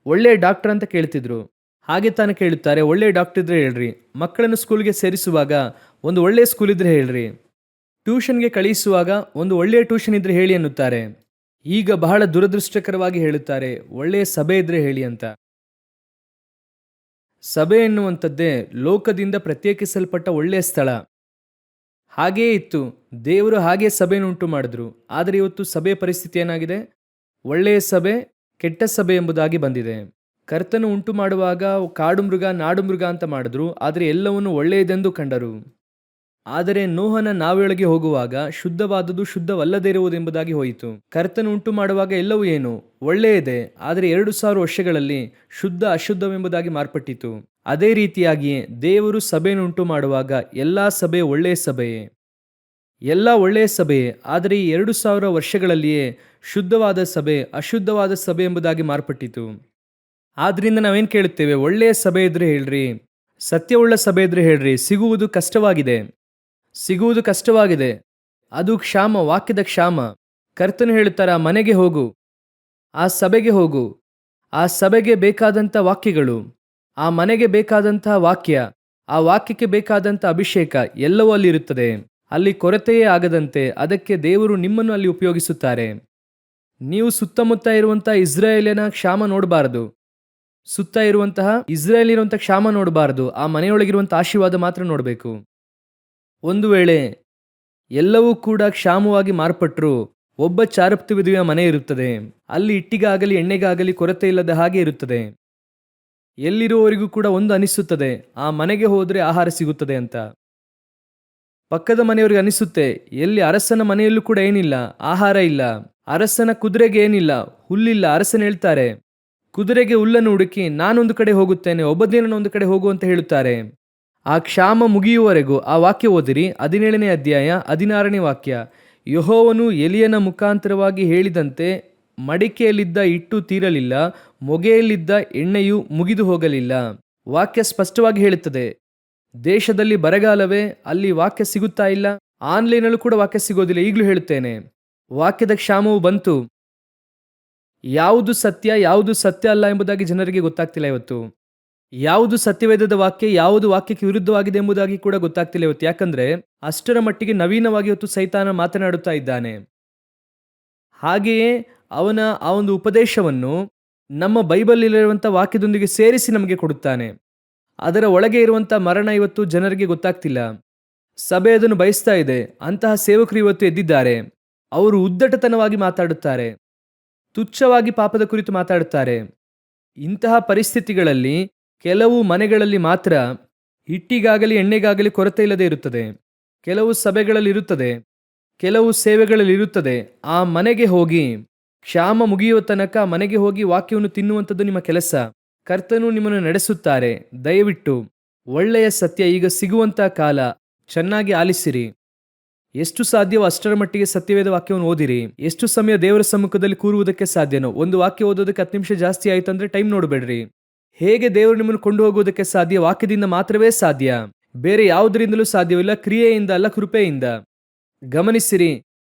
ಒಳ್ಳೆಯ ಡಾಕ್ಟರ್ ಅಂತ ಕೇಳ್ತಿದ್ರು. ಹಾಗೆ ತಾನೇ ಕೇಳುತ್ತಾರೆ, ಒಳ್ಳೆಯ ಡಾಕ್ಟರ್ ಇದ್ರೆ ಹೇಳ್ರಿ. ಮಕ್ಕಳನ್ನು ಸ್ಕೂಲ್ಗೆ ಸೇರಿಸುವಾಗ ಒಂದು ಒಳ್ಳೆಯ ಸ್ಕೂಲ್ ಇದ್ರೆ ಹೇಳ್ರಿ. ಟ್ಯೂಷನ್ಗೆ ಕಳಿಸುವಾಗ ಒಂದು ಒಳ್ಳೆಯ ಟ್ಯೂಷನ್ ಇದ್ರೆ ಹೇಳಿ ಅನ್ನುತ್ತಾರೆ. ಈಗ ಬಹಳ ದುರದೃಷ್ಟಕರವಾಗಿ ಹೇಳುತ್ತಾರೆ, ಒಳ್ಳೆಯ ಸಭೆ ಇದ್ರೆ ಹೇಳಿ ಅಂತ. ಸಭೆ ಎನ್ನುವಂಥದ್ದೇ ಲೋಕದಿಂದ ಪ್ರತ್ಯೇಕಿಸಲ್ಪಟ್ಟ ಒಳ್ಳೆಯ ಸ್ಥಳ. ಹಾಗೆಯೇ ಇತ್ತು, ದೇವರು ಹಾಗೆ ಸಭೆಯನ್ನು ಉಂಟು ಮಾಡಿದ್ರು. ಆದರೆ ಇವತ್ತು ಸಭೆಯ ಪರಿಸ್ಥಿತಿ ಏನಾಗಿದೆ? ಒಳ್ಳೆಯ ಸಭೆ, ಕೆಟ್ಟ ಸಭೆ ಎಂಬುದಾಗಿ ಬಂದಿದೆ. ಕರ್ತನು ಉಂಟು ಮಾಡುವಾಗ ಕಾಡು ಮೃಗ, ನಾಡು ಮೃಗ ಅಂತ ಮಾಡಿದ್ರು, ಆದರೆ ಎಲ್ಲವನ್ನು ಒಳ್ಳೆಯದೆಂದು ಕಂಡರು. ಆದರೆ ನೋಹನ ನಾವೆಯೊಳಗೆ ಹೋಗುವಾಗ ಶುದ್ಧವಾದುದು ಶುದ್ಧವಲ್ಲದೇ ಇರುವುದೆಂಬುದಾಗಿ ಹೋಯಿತು. ಕರ್ತನು ಉಂಟು ಮಾಡುವಾಗ ಎಲ್ಲವೂ ಏನು ಒಳ್ಳೆಯದೇ, ಆದರೆ 2000 ವರ್ಷಗಳಲ್ಲಿ ಶುದ್ಧ ಅಶುದ್ಧವೆಂಬುದಾಗಿ ಮಾರ್ಪಟ್ಟಿತು. ಅದೇ ರೀತಿಯಾಗಿಯೇ ದೇವರು ಸಭೆಯನ್ನು ಉಂಟು ಮಾಡುವಾಗ ಎಲ್ಲಾ ಸಭೆ ಒಳ್ಳೆಯ ಸಭೆಯೇ, ಎಲ್ಲ ಒಳ್ಳೆಯ ಸಭೆಯೇ, ಆದರೆ ಈ 2000 ವರ್ಷಗಳಲ್ಲಿಯೇ ಶುದ್ಧವಾದ ಸಭೆ ಅಶುದ್ಧವಾದ ಸಭೆ ಎಂಬುದಾಗಿ ಮಾರ್ಪಟ್ಟಿತು. ಆದ್ರಿಂದ ನಾವೇನು ಕೇಳುತ್ತೇವೆ? ಒಳ್ಳೆಯ ಸಭೆ ಇದ್ರೆ ಹೇಳ್ರಿ, ಸತ್ಯವುಳ್ಳ ಸಭೆ ಇದ್ರೆ ಹೇಳ್ರಿ. ಸಿಗುವುದು ಕಷ್ಟವಾಗಿದೆ. ಅದು ಕ್ಷಾಮ, ವಾಕ್ಯದ ಕ್ಷಾಮ. ಕರ್ತನು ಹೇಳುತ್ತಾರ, ಮನೆಗೆ ಹೋಗು, ಆ ಸಭೆಗೆ ಹೋಗು, ಆ ಸಭೆಗೆ ಬೇಕಾದಂಥ ವಾಕ್ಯಗಳು, ಆ ಮನೆಗೆ ಬೇಕಾದಂತಹ ವಾಕ್ಯ, ಆ ವಾಕ್ಯಕ್ಕೆ ಬೇಕಾದಂಥ ಅಭಿಷೇಕ ಎಲ್ಲವೂ ಅಲ್ಲಿ ಇರುತ್ತದೆ. ಅಲ್ಲಿ ಕೊರತೆಯೇ ಆಗದಂತೆ ಅದಕ್ಕೆ ದೇವರು ನಿಮ್ಮನ್ನು ಅಲ್ಲಿ ಉಪಯೋಗಿಸುತ್ತಾರೆ. ನೀವು ಸುತ್ತಮುತ್ತ ಇರುವಂತಹ ಇಸ್ರಾಯೇಲಿನ ಕ್ಷಾಮ ನೋಡಬಾರದು, ಸುತ್ತ ಇರುವಂತಹ ಇಸ್ರಾಯೇಲಿರುವಂತಹ ಕ್ಷಾಮ ನೋಡಬಾರದು. ಆ ಮನೆಯೊಳಗಿರುವಂತಹ ಆಶೀರ್ವಾದ ಮಾತ್ರ ನೋಡಬೇಕು. ಒಂದು ವೇಳೆ ಎಲ್ಲವೂ ಕೂಡ ಕ್ಷಾಮವಾಗಿ ಮಾರ್ಪಟ್ಟರು, ಒಬ್ಬ ಚಾರಪ್ತು ವಿಧವೆಯ ಮನೆ ಇರುತ್ತದೆ. ಅಲ್ಲಿ ಹಿಟ್ಟಿಗಾಗಲಿ ಎಣ್ಣೆಗಾಗಲಿ ಕೊರತೆ ಇಲ್ಲದ ಹಾಗೆ ಇರುತ್ತದೆ. ಎಲ್ಲಿರುವವರಿಗೂ ಕೂಡ ಒಂದು ಅನಿಸುತ್ತದೆ, ಆ ಮನೆಗೆ ಹೋದರೆ ಆಹಾರ ಸಿಗುತ್ತದೆ ಅಂತ. ಪಕ್ಕದ ಮನೆಯವರಿಗೆ ಅನಿಸುತ್ತೆ, ಎಲ್ಲಿ ಅರಸನ ಮನೆಯಲ್ಲೂ ಕೂಡ ಏನಿಲ್ಲ, ಆಹಾರ ಇಲ್ಲ. ಅರಸನ ಕುದುರೆಗೆ ಏನಿಲ್ಲ, ಹುಲ್ಲಿಲ್ಲ. ಅರಸನ ಹೇಳ್ತಾರೆ, ಕುದುರೆಗೆ ಹುಲ್ಲನ್ನು ಹುಡುಕಿ ನಾನೊಂದು ಕಡೆ ಹೋಗುತ್ತೇನೆ, ಒಬ್ಬದೇನನ್ನು ಒಂದು ಕಡೆ ಹೋಗು ಅಂತ ಹೇಳುತ್ತಾರೆ. ಆ ಕ್ಷಾಮ ಮುಗಿಯುವವರೆಗೂ ಆ ವಾಕ್ಯ ಓದಿರಿ. 17ನೇ ಅಧ್ಯಾಯ 16ನೇ ವಾಕ್ಯ. ಯೆಹೋವನು ಎಲಿಯನ ಮುಖಾಂತರವಾಗಿ ಹೇಳಿದಂತೆ ಮಡಿಕೆಯಲ್ಲಿದ್ದ ಹಿಟ್ಟು ತೀರಲಿಲ್ಲ, ಮೊಗೆಯಲ್ಲಿದ್ದ ಎಣ್ಣೆಯು ಮುಗಿದು ಹೋಗಲಿಲ್ಲ. ವಾಕ್ಯ ಸ್ಪಷ್ಟವಾಗಿ ಹೇಳುತ್ತದೆ. ದೇಶದಲ್ಲಿ ಬರಗಾಲವೇ, ಅಲ್ಲಿ ವಾಕ್ಯ ಸಿಗುತ್ತಾ ಇಲ್ಲ. ಆನ್ಲೈನಲ್ಲೂ ಕೂಡ ವಾಕ್ಯ ಸಿಗೋದಿಲ್ಲ. ಈಗಲೂ ಹೇಳುತ್ತೇನೆ, ವಾಕ್ಯದ ಕ್ಷಾಮವು ಬಂತು. ಯಾವುದು ಸತ್ಯ ಅಲ್ಲ ಎಂಬುದಾಗಿ ಜನರಿಗೆ ಗೊತ್ತಾಗ್ತಿಲ್ಲ ಇವತ್ತು. ಯಾವುದು ಸತ್ಯವೇದದ ವಾಕ್ಯ, ಯಾವುದು ವಾಕ್ಯಕ್ಕೆ ವಿರುದ್ಧವಾಗಿದೆ ಎಂಬುದಾಗಿ ಕೂಡ ಗೊತ್ತಾಗ್ತಿಲ್ಲ ಇವತ್ತು. ಯಾಕಂದ್ರೆ ಅಷ್ಟರ ಮಟ್ಟಿಗೆ ನವೀನವಾಗಿ ಇವತ್ತು ಸೈತಾನ ಮಾತನಾಡುತ್ತಾ ಇದ್ದಾನೆ. ಹಾಗೆಯೇ ಅವನ ಆ ಒಂದು ಉಪದೇಶವನ್ನು ನಮ್ಮ ಬೈಬಲ್ನಲ್ಲಿರುವಂಥ ವಾಕ್ಯದೊಂದಿಗೆ ಸೇರಿಸಿ ನಮಗೆ ಕೊಡುತ್ತಾನೆ. ಅದರ ಒಳಗೆ ಇರುವಂಥ ಮರಣ ಇವತ್ತು ಜನರಿಗೆ ಗೊತ್ತಾಗ್ತಿಲ್ಲ. ಸಭೆ ಅದನ್ನು ಬಯಸ್ತಾ ಇದೆ. ಅಂತಹ ಸೇವಕರು ಇವತ್ತು ಎದ್ದಿದ್ದಾರೆ. ಅವರು ಉದ್ದಟತನವಾಗಿ ಮಾತಾಡುತ್ತಾರೆ, ತುಚ್ಛವಾಗಿ ಪಾಪದ ಕುರಿತು ಮಾತಾಡುತ್ತಾರೆ. ಇಂತಹ ಪರಿಸ್ಥಿತಿಗಳಲ್ಲಿ ಕೆಲವು ಮನೆಗಳಲ್ಲಿ ಮಾತ್ರ ಹಿಟ್ಟಿಗಾಗಲಿ ಎಣ್ಣೆಗಾಗಲಿ ಕೊರತೆ ಇಲ್ಲದೆ ಇರುತ್ತದೆ. ಕೆಲವು ಸಭೆಗಳಲ್ಲಿ ಇರುತ್ತದೆ, ಕೆಲವು ಸೇವೆಗಳಲ್ಲಿ ಇರುತ್ತದೆ. ಆ ಮನೆಗೆ ಹೋಗಿ ಕ್ಷಾಮ ಮುಗಿಯುವ ತನಕ ಮನೆಗೆ ಹೋಗಿ ವಾಕ್ಯವನ್ನು ತಿನ್ನುವಂಥದ್ದು ನಿಮ್ಮ ಕೆಲಸ. ಕರ್ತನು ನಿಮ್ಮನ್ನು ನಡೆಸುತ್ತಾರೆ. ದಯವಿಟ್ಟು ಒಳ್ಳೆಯ ಸತ್ಯ ಈಗ ಸಿಗುವಂಥ ಕಾಲ, ಚೆನ್ನಾಗಿ ಆಲಿಸಿರಿ. ಎಷ್ಟು ಸಾಧ್ಯವೋ ಅಷ್ಟರ ಮಟ್ಟಿಗೆ ಸತ್ಯವೇದ ವಾಕ್ಯವನ್ನು ಓದಿರಿ. ಎಷ್ಟು ಸಮಯ ದೇವರ ಸಮ್ಮುಖದಲ್ಲಿ ಕೂರುವುದಕ್ಕೆ ಸಾಧ್ಯನೋ, ಒಂದು ವಾಕ್ಯ ಓದೋದಕ್ಕೆ 10 ನಿಮಿಷ ಜಾಸ್ತಿ ಆಯ್ತು ಅಂದ್ರೆ ಟೈಮ್ ನೋಡಬೇಡ್ರಿ. ಹೇಗೆ ದೇವರು ನಿಮ್ಮನ್ನು ಕೊಂಡು ಹೋಗುವುದಕ್ಕೆ ಸಾಧ್ಯ? ವಾಕ್ಯದಿಂದ ಮಾತ್ರವೇ ಸಾಧ್ಯ, ಬೇರೆ ಯಾವುದರಿಂದಲೂ ಸಾಧ್ಯವಿಲ್ಲ. ಕ್ರಿಯೆಯಿಂದ ಅಲ್ಲ, ಕೃಪೆಯಿಂದ. ಗಮನಿಸಿರಿ,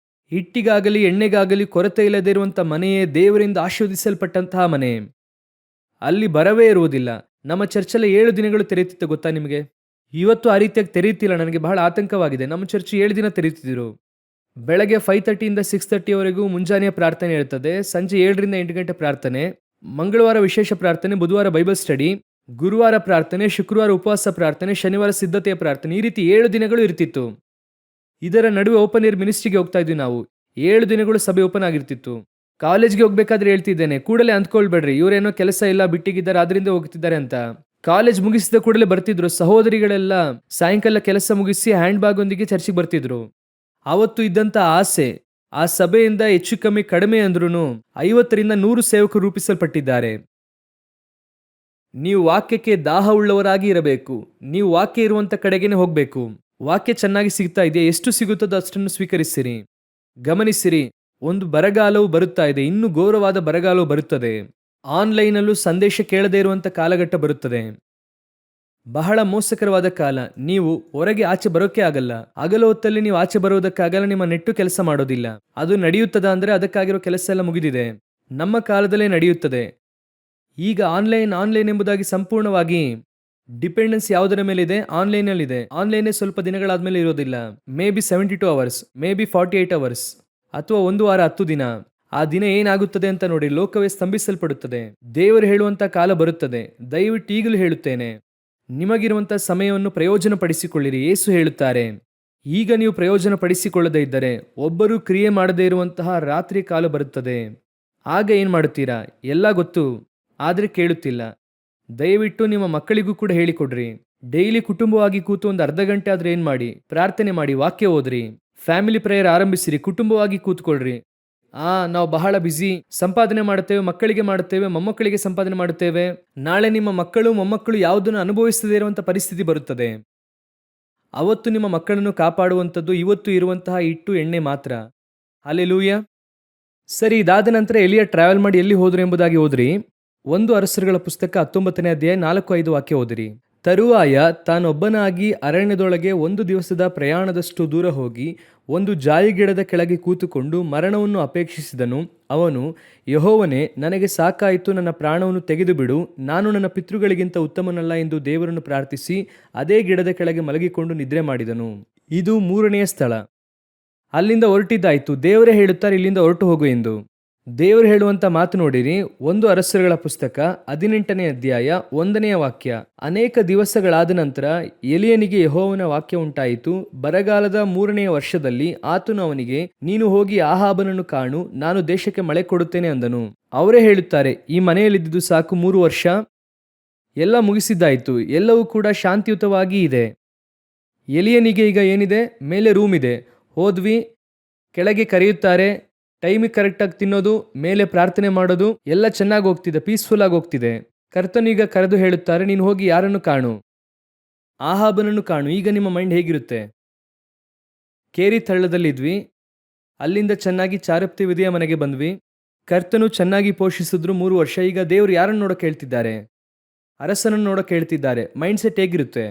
ಹಿಟ್ಟಿಗಾಗಲಿ ಎಣ್ಣೆಗಾಗಲಿ ಕೊರತೆ ಇಲ್ಲದೆ ಇರುವಂಥ ಮನೆಯೇ ದೇವರಿಂದ ಆಶೀರ್ವದಿಸಲ್ಪಟ್ಟಂತಹ ಮನೆ. ಅಲ್ಲಿ ಬರವೇ ಇರುವುದಿಲ್ಲ. ನಮ್ಮ ಚರ್ಚಲ್ಲಿ 7 ದಿನಗಳು ತೆರೆಯುತ್ತಿತ್ತು, ಗೊತ್ತಾ ನಿಮಗೆ? ಇವತ್ತು ಆ ರೀತಿಯಾಗಿ ತೆರೆಯುತ್ತಿಲ್ಲ. ನನಗೆ ಬಹಳ ಆತಂಕವಾಗಿದೆ. ನಮ್ಮ ಚರ್ಚ್ 7 ದಿನ ತೆರೆಯುತ್ತಿದ್ರು. ಬೆಳಗ್ಗೆ 5:30 6:30ವರೆಗೂ ಮುಂಜಾನೆಯ ಪ್ರಾರ್ಥನೆ ಇರ್ತದೆ. ಸಂಜೆ 7ರಿಂದ 8 ಗಂಟೆ ಪ್ರಾರ್ಥನೆ. ಮಂಗಳವಾರ ವಿಶೇಷ ಪ್ರಾರ್ಥನೆ, ಬುಧವಾರ ಬೈಬಲ್ ಸ್ಟಡಿ, ಗುರುವಾರ ಪ್ರಾರ್ಥನೆ, ಶುಕ್ರವಾರ ಉಪವಾಸ ಪ್ರಾರ್ಥನೆ, ಶನಿವಾರ ಸಿದ್ಧತೆಯ ಪ್ರಾರ್ಥನೆ. ಈ ರೀತಿ 7 ದಿನಗಳು ಇರ್ತಿತ್ತು. ಇದರ ನಡುವೆ ಓಪನ್ ಏರ್ ಮಿನಿಸ್ಟ್ರಿಗೆ ಹೋಗ್ತಾ ಇದ್ವಿ ನಾವು. 7 ದಿನಗಳು ಸಭೆ ಓಪನ್ ಆಗಿರ್ತಿತ್ತು. ಕಾಲೇಜ್ಗೆ ಹೋಗ್ಬೇಕಾದ್ರೆ ಹೇಳ್ತಿದ್ದೇನೆ, ಕೂಡಲೇ ಅಂದ್ಕೊಳ್ಬೇಡ್ರಿ ಇವರೇನೋ ಕೆಲಸ ಇಲ್ಲ ಬಿಟ್ಟಿಗಿದ್ದಾರೆ ಆದ್ರಿಂದ ಹೋಗ್ತಿದ್ದಾರೆ ಅಂತ. ಕಾಲೇಜ್ ಮುಗಿಸಿದ ಕೂಡಲೇ ಬರ್ತಿದ್ರು. ಸಹೋದರಿಗಳೆಲ್ಲ ಸಾಯಂಕಾಲ ಕೆಲಸ ಮುಗಿಸಿ ಹ್ಯಾಂಡ್ ಬ್ಯಾಗ್ ಒಂದಿಗೆ ಚರ್ಚಿಗೆ ಬರ್ತಿದ್ರು. ಅವತ್ತು ಇದ್ದಂತ ಆಸೆ, ಆ ಸಭೆಯಿಂದ ಹೆಚ್ಚು ಕಡಿಮೆ ಅಂದ್ರೂ 50ರಿಂದ 100 ಸೇವಕರು ರೂಪಿಸಲ್ಪಟ್ಟಿದ್ದಾರೆ. ನೀವು ವಾಕ್ಯಕ್ಕೆ ದಾಹ ಉಳ್ಳವರಾಗಿ ಇರಬೇಕು. ನೀವು ವಾಕ್ಯ ಇರುವಂತ ಕಡೆಗೇನೆ ಹೋಗ್ಬೇಕು. ವಾಕ್ಯ ಚೆನ್ನಾಗಿ ಸಿಗ್ತಾ ಇದೆಯಾ? ಎಷ್ಟು ಸಿಗುತ್ತದೋ ಅಷ್ಟನ್ನು ಸ್ವೀಕರಿಸಿರಿ. ಗಮನಿಸಿರಿ, ಒಂದು ಬರಗಾಲವು ಬರುತ್ತಾ ಇದೆ. ಇನ್ನೂ ಘೋರವಾದ ಬರಗಾಲವು ಬರುತ್ತದೆ. ಆನ್ಲೈನಲ್ಲೂ ಸಂದೇಶ ಕೇಳದೇ ಇರುವಂತ ಕಾಲಘಟ್ಟ ಬರುತ್ತದೆ. ಬಹಳ ಮೋಸಕರವಾದ ಕಾಲ. ನೀವು ಹೊರಗೆ ಆಚೆ ಬರೋಕೆ ಆಗಲ್ಲ. ಹಗಲು ಹೊತ್ತಲ್ಲಿ ನೀವು ಆಚೆ ಬರುವುದಕ್ಕಾಗಲ್ಲ. ನಿಮ್ಮ ನೆಟ್ಟು ಕೆಲಸ ಮಾಡೋದಿಲ್ಲ. ಅದು ನಡೆಯುತ್ತದ ಅಂದ್ರೆ ಅದಕ್ಕಾಗಿರೋ ಕೆಲಸ ಎಲ್ಲ ಮುಗಿದಿದೆ. ನಮ್ಮ ಕಾಲದಲ್ಲೇ ನಡೆಯುತ್ತದೆ. ಈಗ ಆನ್ಲೈನ್ ಎಂಬುದಾಗಿ ಸಂಪೂರ್ಣವಾಗಿ ಡಿಪೆಂಡೆನ್ಸ್ ಯಾವುದರ ಮೇಲೆ ಇದೆ? ಆನ್ಲೈನಲ್ಲಿ ಇದೆ. ಆನ್ಲೈನೇ ಸ್ವಲ್ಪ ದಿನಗಳಾದ್ಮೇಲೆ ಇರೋದಿಲ್ಲ. May be 72 hours, may be 48 hours, ಅಥವಾ 1 ವಾರ 10 ದಿನ. ಆ ದಿನ ಏನಾಗುತ್ತದೆ ಅಂತ ನೋಡಿ. ಲೋಕವೇ ಸ್ತಂಭಿಸಲ್ಪಡುತ್ತದೆ. ದೇವರು ಹೇಳುವಂತ ಕಾಲ ಬರುತ್ತದೆ. ದಯವಿಟ್ಟು ಈಗಲೂ ಹೇಳುತ್ತೇನೆ, ನಿಮಗಿರುವಂಥ ಸಮಯವನ್ನು ಪ್ರಯೋಜನ ಪಡಿಸಿಕೊಳ್ಳಿರಿ. ಯೇಸು ಹೇಳುತ್ತಾರೆ, ಈಗ ನೀವು ಪ್ರಯೋಜನ ಪಡಿಸಿಕೊಳ್ಳದೇ ಇದ್ದರೆ ಒಬ್ಬರು ಕ್ರಿಯೆ ಮಾಡದೇ ಇರುವಂತಹ ರಾತ್ರಿ ಕಾಲ ಬರುತ್ತದೆ. ಆಗ ಏನು ಮಾಡುತ್ತೀರಾ? ಎಲ್ಲ ಗೊತ್ತು, ಆದರೆ ಕೇಳುತ್ತಿಲ್ಲ. ದಯವಿಟ್ಟು ನಿಮ್ಮ ಮಕ್ಕಳಿಗೂ ಕೂಡ ಹೇಳಿಕೊಡ್ರಿ. ಡೈಲಿ ಕುಟುಂಬವಾಗಿ ಕೂತು ಒಂದು ಅರ್ಧ ಗಂಟೆ ಆದ್ರೆ ಏನು ಮಾಡಿ, ಪ್ರಾರ್ಥನೆ ಮಾಡಿ, ವಾಕ್ಯ ಓದ್ರಿ, ಫ್ಯಾಮಿಲಿ ಪ್ರೇಯರ್ ಆರಂಭಿಸಿರಿ, ಕುಟುಂಬವಾಗಿ ಕೂತ್ಕೊಳ್ರಿ. ನಾವು ಬಹಳ ಬ್ಯುಸಿ, ಸಂಪಾದನೆ ಮಾಡುತ್ತೇವೆ, ಮಕ್ಕಳಿಗೆ ಮಾಡುತ್ತೇವೆ, ಮೊಮ್ಮಕ್ಕಳಿಗೆ ಸಂಪಾದನೆ ಮಾಡುತ್ತೇವೆ. ನಾಳೆ ನಿಮ್ಮ ಮಕ್ಕಳು ಮೊಮ್ಮಕ್ಕಳು ಯಾವುದನ್ನು ಅನುಭವಿಸದೇ ಇರುವಂಥ ಪರಿಸ್ಥಿತಿ ಬರುತ್ತದೆ. ಅವತ್ತು ನಿಮ್ಮ ಮಕ್ಕಳನ್ನು ಕಾಪಾಡುವಂಥದ್ದು ಇವತ್ತು ಇರುವಂತಹ ಹಿಟ್ಟು ಎಣ್ಣೆ ಮಾತ್ರ. ಹಲ್ಲೆಲೂಯಾ. ಸರಿ, ಇದಾದ ನಂತರ ಎಲಿಯ ಟ್ರಾವೆಲ್ ಮಾಡಿ ಎಲ್ಲಿ ಹೋದ್ರು ಎಂಬುದಾಗಿ ಓದ್ರಿ. 1 ಅರಸರುಗಳ ಪುಸ್ತಕ 19ನೇ ಅಧ್ಯಾಯ 4-5 ವಾಕ್ಯ ಓದಿರಿ. ತರುವಾಯ ತಾನೊಬ್ಬನಾಗಿ ಅರಣ್ಯದೊಳಗೆ 1 ದಿವಸದ ಪ್ರಯಾಣದಷ್ಟು ದೂರ ಹೋಗಿ ಒಂದು ಜಾಯಿಗಿಡದ ಕೆಳಗೆ ಕೂತುಕೊಂಡು ಮರಣವನ್ನು ಅಪೇಕ್ಷಿಸಿದನು. ಅವನು, ಯೆಹೋವನೇ, ನನಗೆ ಸಾಕಾಯಿತು, ನನ್ನ ಪ್ರಾಣವನ್ನು ತೆಗೆದು ಬಿಡು, ನಾನು ನನ್ನ ಪಿತೃಗಳಿಗಿಂತ ಉತ್ತಮನಲ್ಲ ಎಂದು ದೇವರನ್ನು ಪ್ರಾರ್ಥಿಸಿ ಅದೇ ಗಿಡದ ಕೆಳಗೆ ಮಲಗಿಕೊಂಡು ನಿದ್ರೆ ಮಾಡಿದನು. ಇದು 3ನೆಯ ಸ್ಥಳ. ಅಲ್ಲಿಂದ ಹೊರಟಿದ್ದಾಯಿತು. ದೇವರೇ ಹೇಳುತ್ತಾರೆ ಇಲ್ಲಿಂದ ಹೊರಟು ಹೋಗು ಎಂದು. ದೇವರು ಹೇಳುವಂತ ಮಾತು ನೋಡಿರಿ. 1 ಅರಸರುಗಳ ಪುಸ್ತಕ 18ನೇ ಅಧ್ಯಾಯ 1ನೇ ವಾಕ್ಯ. ಅನೇಕ ದಿವಸಗಳಾದ ನಂತರ ಎಲಿಯನಿಗೆ ಯೆಹೋವನ ವಾಕ್ಯ ಉಂಟಾಯಿತು. ಬರಗಾಲದ 3ನೆಯ ವರ್ಷದಲ್ಲಿ ಆತನು ಅವನಿಗೆ, ನೀನು ಹೋಗಿ ಆಹಾಬನನ್ನು ಕಾಣು, ನಾನು ದೇಶಕ್ಕೆ ಮಳೆ ಕೊಡುತ್ತೇನೆ ಅಂದನು. ಅವರೇ ಹೇಳುತ್ತಾರೆ, ಈ ಮನೆಯಲ್ಲಿದ್ದುದು ಸಾಕು 3 ವರ್ಷ, ಎಲ್ಲ ಮುಗಿಸಿದ್ದಾಯಿತು, ಎಲ್ಲವೂ ಕೂಡ ಶಾಂತಿಯುತವಾಗಿ ಇದೆ. ಎಲಿಯನಿಗೆ ಈಗ ಏನಿದೆ? ಮೇಲೆ ರೂಮ್ ಇದೆ, ಹೋದ್ವಿ, ಕೆಳಗೆ ಕರೆಯುತ್ತಾರೆ, ಟೈಮಿಗೆ ಕರೆಕ್ಟಾಗಿ ತಿನ್ನೋದು, ಮೇಲೆ ಪ್ರಾರ್ಥನೆ ಮಾಡೋದು, ಎಲ್ಲ ಚೆನ್ನಾಗಿ ಹೋಗ್ತಿದೆ, ಪೀಸ್ಫುಲ್ ಆಗಿ ಹೋಗ್ತಿದೆ. ಕರ್ತನು ಈಗ ಕರೆದು ಹೇಳುತ್ತಾರೆ, ನೀನು ಹೋಗಿ ಯಾರನ್ನು ಕಾಣು? ಆಹಾಬನನ್ನು ಕಾಣು. ಈಗ ನಿಮ್ಮ ಮೈಂಡ್ ಹೇಗಿರುತ್ತೆ? ಕೇರಿ ತಳ್ಳದಲ್ಲಿದ್ವಿ, ಅಲ್ಲಿಂದ ಚೆನ್ನಾಗಿ ಚಾರಪ್ತಿ ವಿಧಿಯ ಮನೆಗೆ ಬಂದ್ವಿ, ಕರ್ತನು ಚೆನ್ನಾಗಿ ಪೋಷಿಸಿದ್ರು 3 ವರ್ಷ. ಈಗ ದೇವರು ಯಾರನ್ನು ನೋಡೋಕೆ ಹೇಳ್ತಿದ್ದಾರೆ? ಅರಸನನ್ನು ನೋಡೋಕೆ ಹೇಳ್ತಿದ್ದಾರೆ. ಮೈಂಡ್ ಸೆಟ್ ಹೇಗಿರುತ್ತೆ?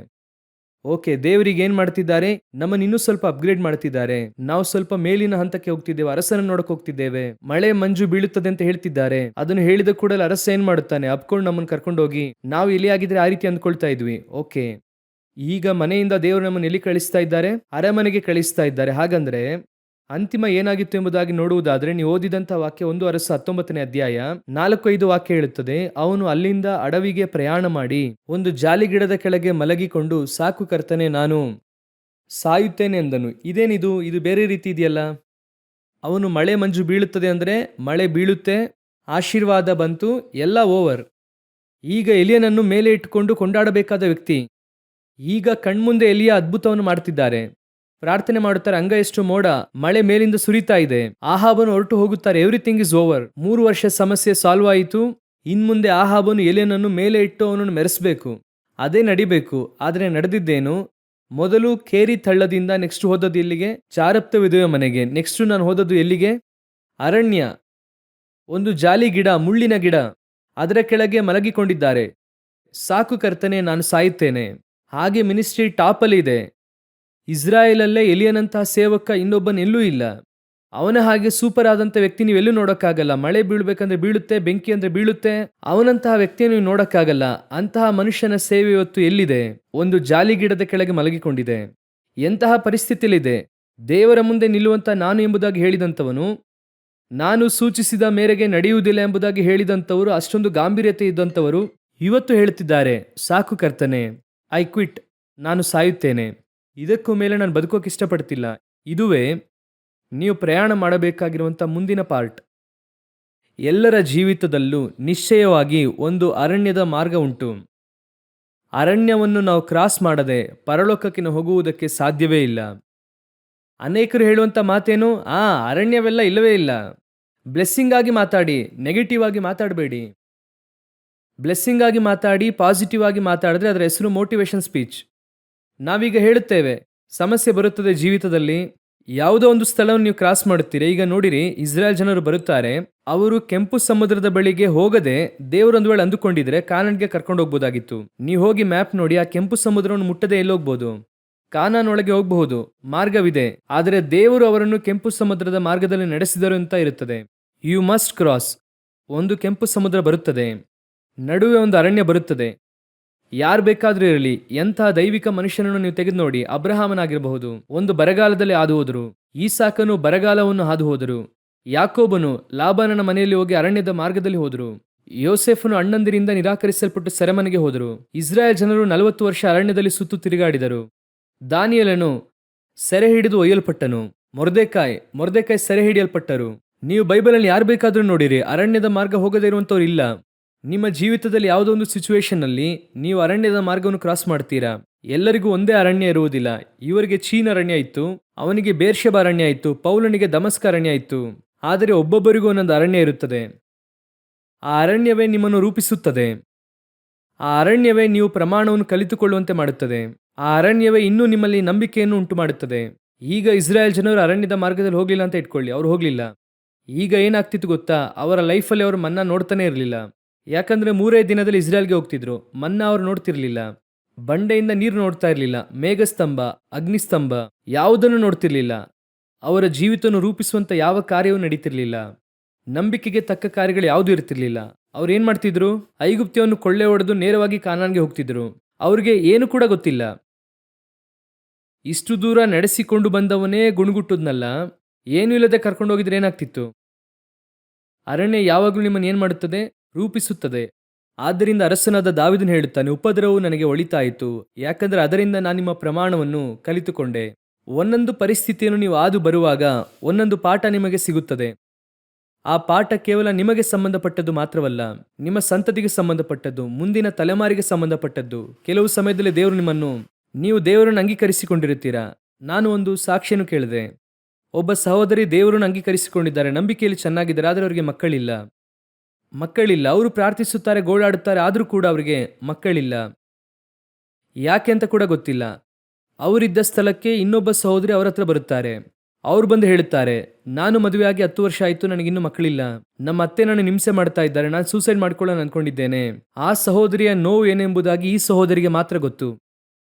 ಓಕೆ, ದೇವರಿಗೆ ಏನ್ ಮಾಡ್ತಿದ್ದಾರೆ? ನಮ್ಮನ್ನು ಇನ್ನೂ ಸ್ವಲ್ಪ ಅಪ್ಗ್ರೇಡ್ ಮಾಡ್ತಿದ್ದಾರೆ. ನಾವು ಸ್ವಲ್ಪ ಮೇಲಿನ ಹಂತಕ್ಕೆ ಹೋಗ್ತಿದ್ದೇವೆ, ಅರಸನನ್ನು ನೋಡಕ್ ಹೋಗ್ತಿದ್ದೇವೆ. ಮಳೆ ಮಂಜು ಬೀಳುತ್ತದೆ ಅಂತ ಹೇಳ್ತಿದ್ದಾರೆ. ಅದನ್ನು ಹೇಳಿದ ಕೂಡಲೇ ಅರಸ ಏನ್ ಮಾಡುತ್ತಾನೆ? ಅಪ್ಕೊಂಡು ನಮ್ಮನ್ನು ಕರ್ಕೊಂಡು ಹೋಗಿ, ನಾವು ಎಲ್ಲಿ ಆಗಿದ್ರೆ ಆ ರೀತಿ ಅಂದ್ಕೊಳ್ತಾ ಇದ್ವಿ. ಓಕೆ, ಈಗ ಮನೆಯಿಂದ ದೇವರು ನಮ್ಮನ್ನು ಎಲ್ಲಿ ಕಳಿಸ್ತಾ ಇದ್ದಾರೆ? ಅರಮನೆಗೆ ಕಳಿಸ್ತಾ ಇದ್ದಾರೆ. ಹಾಗಂದ್ರೆ ಅಂತಿಮ ಏನಾಗಿತ್ತು ಎಂಬುದಾಗಿ ನೋಡುವುದಾದ್ರೆ, ನೀವು ಓದಿದಂಥ ವಾಕ್ಯ 1 ಅರಸ 19ನೇ ಅಧ್ಯಾಯ 4-5 ವಾಕ್ಯ ಹೇಳುತ್ತದೆ. ಅವನು ಅಲ್ಲಿಂದ ಅಡವಿಗೆ ಪ್ರಯಾಣ ಮಾಡಿ ಒಂದು ಜಾಲಿಗಿಡದ ಕೆಳಗೆ ಮಲಗಿಕೊಂಡು, ಸಾಕು ಕರ್ತನೆ, ನಾನು ಸಾಯುತ್ತೇನೆ ಎಂದನು. ಇದೇನಿದು? ಇದು ಬೇರೆ ರೀತಿ ಇದೆಯಲ್ಲ. ಅವನು ಮಳೆ ಮಂಜು ಬೀಳುತ್ತದೆ ಅಂದ್ರೆ ಮಳೆ ಬೀಳುತ್ತೆ, ಆಶೀರ್ವಾದ ಬಂತು, ಎಲ್ಲ ಓವರ್. ಈಗ ಎಲಿಯನನ್ನು ಮೇಲೆ ಇಟ್ಟುಕೊಂಡು ಕೊಂಡಾಡಬೇಕಾದ ವ್ಯಕ್ತಿ ಈಗ ಕಣ್ಮುಂದೆ ಎಲಿಯ ಅದ್ಭುತವನ್ನು ಮಾಡ್ತಿದ್ದಾರೆ. ಪ್ರಾರ್ಥನೆ ಮಾಡುತ್ತಾರೆ, ಅಂಗ ಎಷ್ಟು ಮೋಡ, ಮಳೆ ಮೇಲಿಂದ ಸುರಿತಾ ಇದೆ. ಆಹಾಬನು ಹೊರಟು ಹೋಗುತ್ತಾರೆ. Everything is over. 3 ವರ್ಷ ಸಮಸ್ಯೆ ಸಾಲ್ವ್ ಆಯಿತು. ಇನ್ಮುಂದೆ ಆಹಾಬನು ಎಲಿಯನನ್ನು ಮೇಲೆ ಇಟ್ಟು ಅವನನ್ನು ಮೆರೆಸಬೇಕು, ಅದೇ ನಡಿಬೇಕು. ಆದರೆ ನಡೆದಿದ್ದೇನು? ಮೊದಲು ಕೇರಿ ತಳ್ಳದಿಂದ ನೆಕ್ಸ್ಟ್ ಹೋದದ್ದು ಎಲ್ಲಿಗೆ? ಚಾರಪ್ತ ವಿಧವೆಯ ಮನೆಗೆ. ನೆಕ್ಸ್ಟ್ ನಾನು ಹೋದದ್ದು ಎಲ್ಲಿಗೆ? ಅರಣ್ಯ. ಒಂದು ಜಾಲಿ ಗಿಡ, ಮುಳ್ಳಿನ ಗಿಡ, ಅದರ ಕೆಳಗೆ ಮಲಗಿಕೊಂಡಿದ್ದಾರೆ. ಸಾಕು ಕರ್ತನೆ, ನಾನು ಸಾಯುತ್ತೇನೆ. ಹಾಗೆ ಮಿನಿಸ್ಟ್ರಿ ಟಾಪಲ್ಲಿ ಇದೆ. ಇಸ್ರಾಯೇಲಲ್ಲೇ ಎಲಿಯನಂತಹ ಸೇವಕ ಇನ್ನೊಬ್ಬನೆಲ್ಲೂ ಇಲ್ಲ. ಅವನ ಹಾಗೆ ಸೂಪರ್ ಆದಂಥ ವ್ಯಕ್ತಿ ನೀವೆಲ್ಲೂ ನೋಡೋಕ್ಕಾಗಲ್ಲ. ಮಳೆ ಬೀಳ್ಬೇಕಂದ್ರೆ ಬೀಳುತ್ತೆ, ಬೆಂಕಿ ಅಂದ್ರೆ ಬೀಳುತ್ತೆ. ಅವನಂತಹ ವ್ಯಕ್ತಿಯನ್ನು ನೀವು ನೋಡೋಕ್ಕಾಗಲ್ಲ. ಅಂತಹ ಮನುಷ್ಯನ ಸೇವೆ ಇವತ್ತು ಎಲ್ಲಿದೆ? ಒಂದು ಜಾಲಿ ಗಿಡದ ಕೆಳಗೆ ಮಲಗಿಕೊಂಡಿದೆ. ಎಂತಹ ಪರಿಸ್ಥಿತಿಯಲ್ಲಿದೆ? ದೇವರ ಮುಂದೆ ನಿಲ್ಲುವಂತ ನಾನು ಎಂಬುದಾಗಿ ಹೇಳಿದಂಥವನು, ನಾನು ಸೂಚಿಸಿದ ಮೇರೆಗೆ ನಡೆಯುವುದಿಲ್ಲ ಎಂಬುದಾಗಿ ಹೇಳಿದಂಥವರು, ಅಷ್ಟೊಂದು ಗಾಂಭೀರ್ಯತೆ ಇದ್ದಂಥವರು ಇವತ್ತು ಹೇಳುತ್ತಿದ್ದಾರೆ, ಸಾಕು ಕರ್ತನೆ, ಐ ಕ್ವಿಟ್, ನಾನು ಸಾಯುತ್ತೇನೆ, ಇದಕ್ಕೂ ಮೇಲೆ ನಾನು ಬದುಕೋಕೆ ಇಷ್ಟಪಡ್ತಿಲ್ಲ. ಇದುವೇ ನೀವು ಪ್ರಯಾಣ ಮಾಡಬೇಕಾಗಿರುವಂಥ ಮುಂದಿನ ಪಾರ್ಟ್. ಎಲ್ಲರ ಜೀವಿತದಲ್ಲೂ ನಿಶ್ಚಯವಾಗಿ ಒಂದು ಅರಣ್ಯದ ಮಾರ್ಗ ಉಂಟು. ಅರಣ್ಯವನ್ನು ನಾವು ಕ್ರಾಸ್ ಮಾಡದೆ ಪರಲೋಕಕ್ಕೆ ಹೋಗುವುದಕ್ಕೆ ಸಾಧ್ಯವೇ ಇಲ್ಲ. ಅನೇಕರು ಹೇಳುವಂಥ ಮಾತೇನು? ಅರಣ್ಯವೆಲ್ಲ ಇಲ್ಲವೇ ಇಲ್ಲ. ಬ್ಲೆಸ್ಸಿಂಗ್ ಆಗಿ ಮಾತಾಡಿ, ನೆಗೆಟಿವ್ ಆಗಿ ಮಾತಾಡಬೇಡಿ. ಬ್ಲೆಸ್ಸಿಂಗ್ ಆಗಿ ಮಾತಾಡಿ, ಪಾಸಿಟಿವ್ ಆಗಿ ಮಾತಾಡಿದ್ರೆ ಅದರ ಹೆಸರು ಮೋಟಿವೇಶನ್ ಸ್ಪೀಚ್. ನಾವೀಗ ಹೇಳುತ್ತೇವೆ, ಸಮಸ್ಯೆ ಬರುತ್ತದೆ ಜೀವಿತದಲ್ಲಿ, ಯಾವುದೋ ಒಂದು ಸ್ಥಳವನ್ನು ನೀವು ಕ್ರಾಸ್ ಮಾಡುತ್ತೀರಿ. ಈಗ ನೋಡಿರಿ, ಇಸ್ರಾಯೇಲ್ ಜನರು ಬರುತ್ತಾರೆ. ಅವರು ಕೆಂಪು ಸಮುದ್ರದ ಬಳಿಗೆ ಹೋಗದೆ ದೇವರೊಂದು ವೇಳೆ ಅಂದುಕೊಂಡಿದ್ರೆ ಕಾನಾನ್ಗೆ ಕರ್ಕೊಂಡು ಹೋಗ್ಬೋದಾಗಿತ್ತು. ನೀವು ಹೋಗಿ ಮ್ಯಾಪ್ ನೋಡಿ, ಆ ಕೆಂಪು ಸಮುದ್ರವನ್ನು ಮುಟ್ಟದೆ ಎಲ್ಲೋಗ್ಬೋದು? ಕಾನಾನ್ ಒಳಗೆ ಹೋಗಬಹುದು, ಮಾರ್ಗವಿದೆ. ಆದರೆ ದೇವರು ಅವರನ್ನು ಕೆಂಪು ಸಮುದ್ರದ ಮಾರ್ಗದಲ್ಲಿ ನಡೆಸಿದರು ಅಂತ ಇರುತ್ತದೆ. You must cross. ಒಂದು ಕೆಂಪು ಸಮುದ್ರ ಬರುತ್ತದೆ, ನಡುವೆ ಒಂದು ಅರಣ್ಯ ಬರುತ್ತದೆ. ಯಾರು ಬೇಕಾದ್ರೂ ಇರಲಿ, ಎಂತಹ ದೈವಿಕ ಮನುಷ್ಯನನ್ನು ನೀವು ತೆಗೆದು ನೋಡಿ. ಅಬ್ರಹಾಮನಾಗಿರಬಹುದು, ಒಂದು ಬರಗಾಲದಲ್ಲಿ ಹಾದು ಹೋದರು. ಈಸಾಕನು ಬರಗಾಲವನ್ನು ಹಾದು ಹೋದರು. ಯಾಕೋಬನು ಲಾಬಾನನ ಮನೆಯಲ್ಲಿ ಹೋಗಿ ಅರಣ್ಯದ ಮಾರ್ಗದಲ್ಲಿ ಹೋದರು. ಯೋಸೇಫನು ಅಣ್ಣಂದಿರಿಂದ ನಿರಾಕರಿಸಲ್ಪಟ್ಟು ಸೆರೆಮನೆಗೆ ಹೋದರು. ಇಸ್ರಾಯೇಲ್ ಜನರು 40 ವರ್ಷ ಅರಣ್ಯದಲ್ಲಿ ಸುತ್ತು ತಿರುಗಾಡಿದರು. ದಾನಿಯೇಲನು ಸೆರೆ ಹಿಡಿದು ಒಯ್ಯಲ್ಪಟ್ಟನು. ಮೊರ್ದೆಕಾಯ್ ಸೆರೆ ಹಿಡಿಯಲ್ಪಟ್ಟರು. ನೀವು ಬೈಬಲಲ್ಲಿ ಯಾರು ಬೇಕಾದ್ರೂ ನೋಡಿರಿ, ಅರಣ್ಯದ ಮಾರ್ಗ ಹೋಗದೇ ಇರುವಂಥವ್ರು ಇಲ್ಲ. ನಿಮ್ಮ ಜೀವಿತದಲ್ಲಿ ಯಾವುದೋ ಒಂದು ಸಿಚುವೇಶನ್ ಅಲ್ಲಿ ನೀವು ಅರಣ್ಯದ ಮಾರ್ಗವನ್ನು ಕ್ರಾಸ್ ಮಾಡ್ತೀರಾ. ಎಲ್ಲರಿಗೂ ಒಂದೇ ಅರಣ್ಯ ಇರುವುದಿಲ್ಲ. ಇವರಿಗೆ ಚೀನ್ ಅರಣ್ಯ ಇತ್ತು, ಅವನಿಗೆ ಬೇರ್ಷೆಬ ಅರಣ್ಯ ಇತ್ತು, ಪೌಲನಿಗೆ ದಮಸ್ಕ ಅರಣ್ಯ ಇತ್ತು. ಆದರೆ ಒಬ್ಬೊಬ್ಬರಿಗೂ ಒಂದೊಂದು ಅರಣ್ಯ ಇರುತ್ತದೆ. ಆ ಅರಣ್ಯವೇ ನಿಮ್ಮನ್ನು ರೂಪಿಸುತ್ತದೆ. ಆ ಅರಣ್ಯವೇ ನೀವು ಪ್ರಮಾಣವನ್ನು ಕಲಿತುಕೊಳ್ಳುವಂತೆ ಮಾಡುತ್ತದೆ. ಆ ಅರಣ್ಯವೇ ಇನ್ನೂ ನಿಮ್ಮಲ್ಲಿ ನಂಬಿಕೆಯನ್ನು ಉಂಟು ಮಾಡುತ್ತದೆ. ಈಗ ಇಸ್ರಾಯೇಲ್ ಜನರು ಅರಣ್ಯದ ಮಾರ್ಗದಲ್ಲಿ ಹೋಗ್ಲಿಲ್ಲ ಅಂತ ಇಟ್ಕೊಳ್ಳಿ, ಅವ್ರು ಹೋಗ್ಲಿಲ್ಲ. ಈಗ ಏನಾಗ್ತಿತ್ತು ಗೊತ್ತಾ, ಅವರ ಲೈಫಲ್ಲಿ ಅವರು ಮನ್ನಾ ನೋಡ್ತಾನೆ ಇರಲಿಲ್ಲ. ಯಾಕಂದ್ರೆ 3 ದಿನದಲ್ಲಿ ಇಸ್ರಾಯೇಲ್ಗೆ ಹೋಗ್ತಿದ್ರು. ಮನ್ನಾ ಅವ್ರು ನೋಡ್ತಿರ್ಲಿಲ್ಲ. ಬಂಡೆಯಿಂದ ನೀರು ನೋಡ್ತಾ ಇರಲಿಲ್ಲ. ಮೇಘಸ್ತಂಭ, ಅಗ್ನಿಸ್ತಂಭ ಯಾವುದನ್ನು ನೋಡ್ತಿರ್ಲಿಲ್ಲ. ಅವರ ಜೀವಿತವನ್ನು ರೂಪಿಸುವಂತ ಯಾವ ಕಾರ್ಯವೂ ನಡೀತಿರ್ಲಿಲ್ಲ. ನಂಬಿಕೆಗೆ ತಕ್ಕ ಕಾರ್ಯಗಳು ಯಾವುದೂ ಇರ್ತಿರ್ಲಿಲ್ಲ. ಅವ್ರು ಏನ್ ಮಾಡ್ತಿದ್ರು, ಐಗುಪ್ತ್ಯವನ್ನು ಕೊಳ್ಳೆ ಹೊಡೆದು ನೇರವಾಗಿ ಕಾನಾನ್ಗೆ ಹೋಗ್ತಿದ್ರು. ಅವ್ರಿಗೆ ಏನು ಕೂಡ ಗೊತ್ತಿಲ್ಲ. ಇಷ್ಟು ದೂರ ನಡೆಸಿಕೊಂಡು ಬಂದವನೇ ಗುಣಗುಟ್ಟುದ್ನಲ್ಲ, ಏನೂ ಇಲ್ಲದೆ ಕರ್ಕೊಂಡು ಹೋಗಿದ್ರೆ ಏನಾಗ್ತಿತ್ತು? ಅರಣ್ಯ ಯಾವಾಗಲೂ ನಿಮ್ಮನ್ನು ಏನ್ ಮಾಡುತ್ತದೆ? ರೂಪಿಸುತ್ತದೆ. ಆದ್ದರಿಂದ ಅರಸನಾದ ದಾವೀದನು ಹೇಳುತ್ತಾನೆ, ಉಪದ್ರವವು ನನಗೆ ಒಳಿತಾಯಿತು, ಯಾಕಂದ್ರೆ ಅದರಿಂದ ನಾನು ನಿಮ್ಮ ಪ್ರಮಾಣವನ್ನು ಕಲಿತುಕೊಂಡೆ. ಒಂದೊಂದು ಪರಿಸ್ಥಿತಿಯನ್ನು ನೀವು ಹಾದು ಬರುವಾಗ ಒಂದೊಂದು ಪಾಠ ನಿಮಗೆ ಸಿಗುತ್ತದೆ. ಆ ಪಾಠ ಕೇವಲ ನಿಮಗೆ ಸಂಬಂಧಪಟ್ಟದ್ದು ಮಾತ್ರವಲ್ಲ, ನಿಮ್ಮ ಸಂತತಿಗೆ ಸಂಬಂಧಪಟ್ಟದ್ದು, ಮುಂದಿನ ತಲೆಮಾರಿಗೆ ಸಂಬಂಧಪಟ್ಟದ್ದು. ಕೆಲವು ಸಮಯದಲ್ಲಿ ನೀವು ದೇವರನ್ನು ಅಂಗೀಕರಿಸಿಕೊಂಡಿರುತ್ತೀರಾ. ನಾನು ಒಂದು ಸಾಕ್ಷಿಯನ್ನು ಕೇಳಿದೆ. ಒಬ್ಬ ಸಹೋದರಿ ದೇವರನ್ನು ಅಂಗೀಕರಿಸಿಕೊಂಡಿದ್ದಾರೆ, ನಂಬಿಕೆಯಲ್ಲಿ ಚೆನ್ನಾಗಿದ್ದಾರೆ, ಆದರೆ ಅವರಿಗೆ ಮಕ್ಕಳಿಲ್ಲ. ಅವರು ಪ್ರಾರ್ಥಿಸುತ್ತಾರೆ, ಗೋಳಾಡುತ್ತಾರೆ, ಆದರೂ ಕೂಡ ಅವರಿಗೆ ಮಕ್ಕಳಿಲ್ಲ. ಯಾಕೆ ಅಂತ ಕೂಡ ಗೊತ್ತಿಲ್ಲ. ಅವರಿದ್ದ ಸ್ಥಳಕ್ಕೆ ಇನ್ನೊಬ್ಬ ಸಹೋದರಿ ಅವರ ಹತ್ರ ಬರುತ್ತಾರೆ. ಅವ್ರು ಬಂದು ಹೇಳುತ್ತಾರೆ, ನಾನು ಮದುವೆಯಾಗಿ 10 ವರ್ಷ ಆಯಿತು, ನನಗಿನ್ನೂ ಮಕ್ಕಳಿಲ್ಲ. ನಮ್ಮ ಅತ್ತೆ ನಾನು ಹಿಂಸೆ ಮಾಡ್ತಾ ಇದ್ದಾರೆ, ನಾನು ಸೂಸೈಡ್ ಮಾಡ್ಕೊಳ್ಳೋಣ ಅನ್ಕೊಂಡಿದ್ದೇನೆ. ಆ ಸಹೋದರಿಯ ನೋವು ಏನೆಂಬುದಾಗಿ ಈ ಸಹೋದರಿಗೆ ಮಾತ್ರ ಗೊತ್ತು.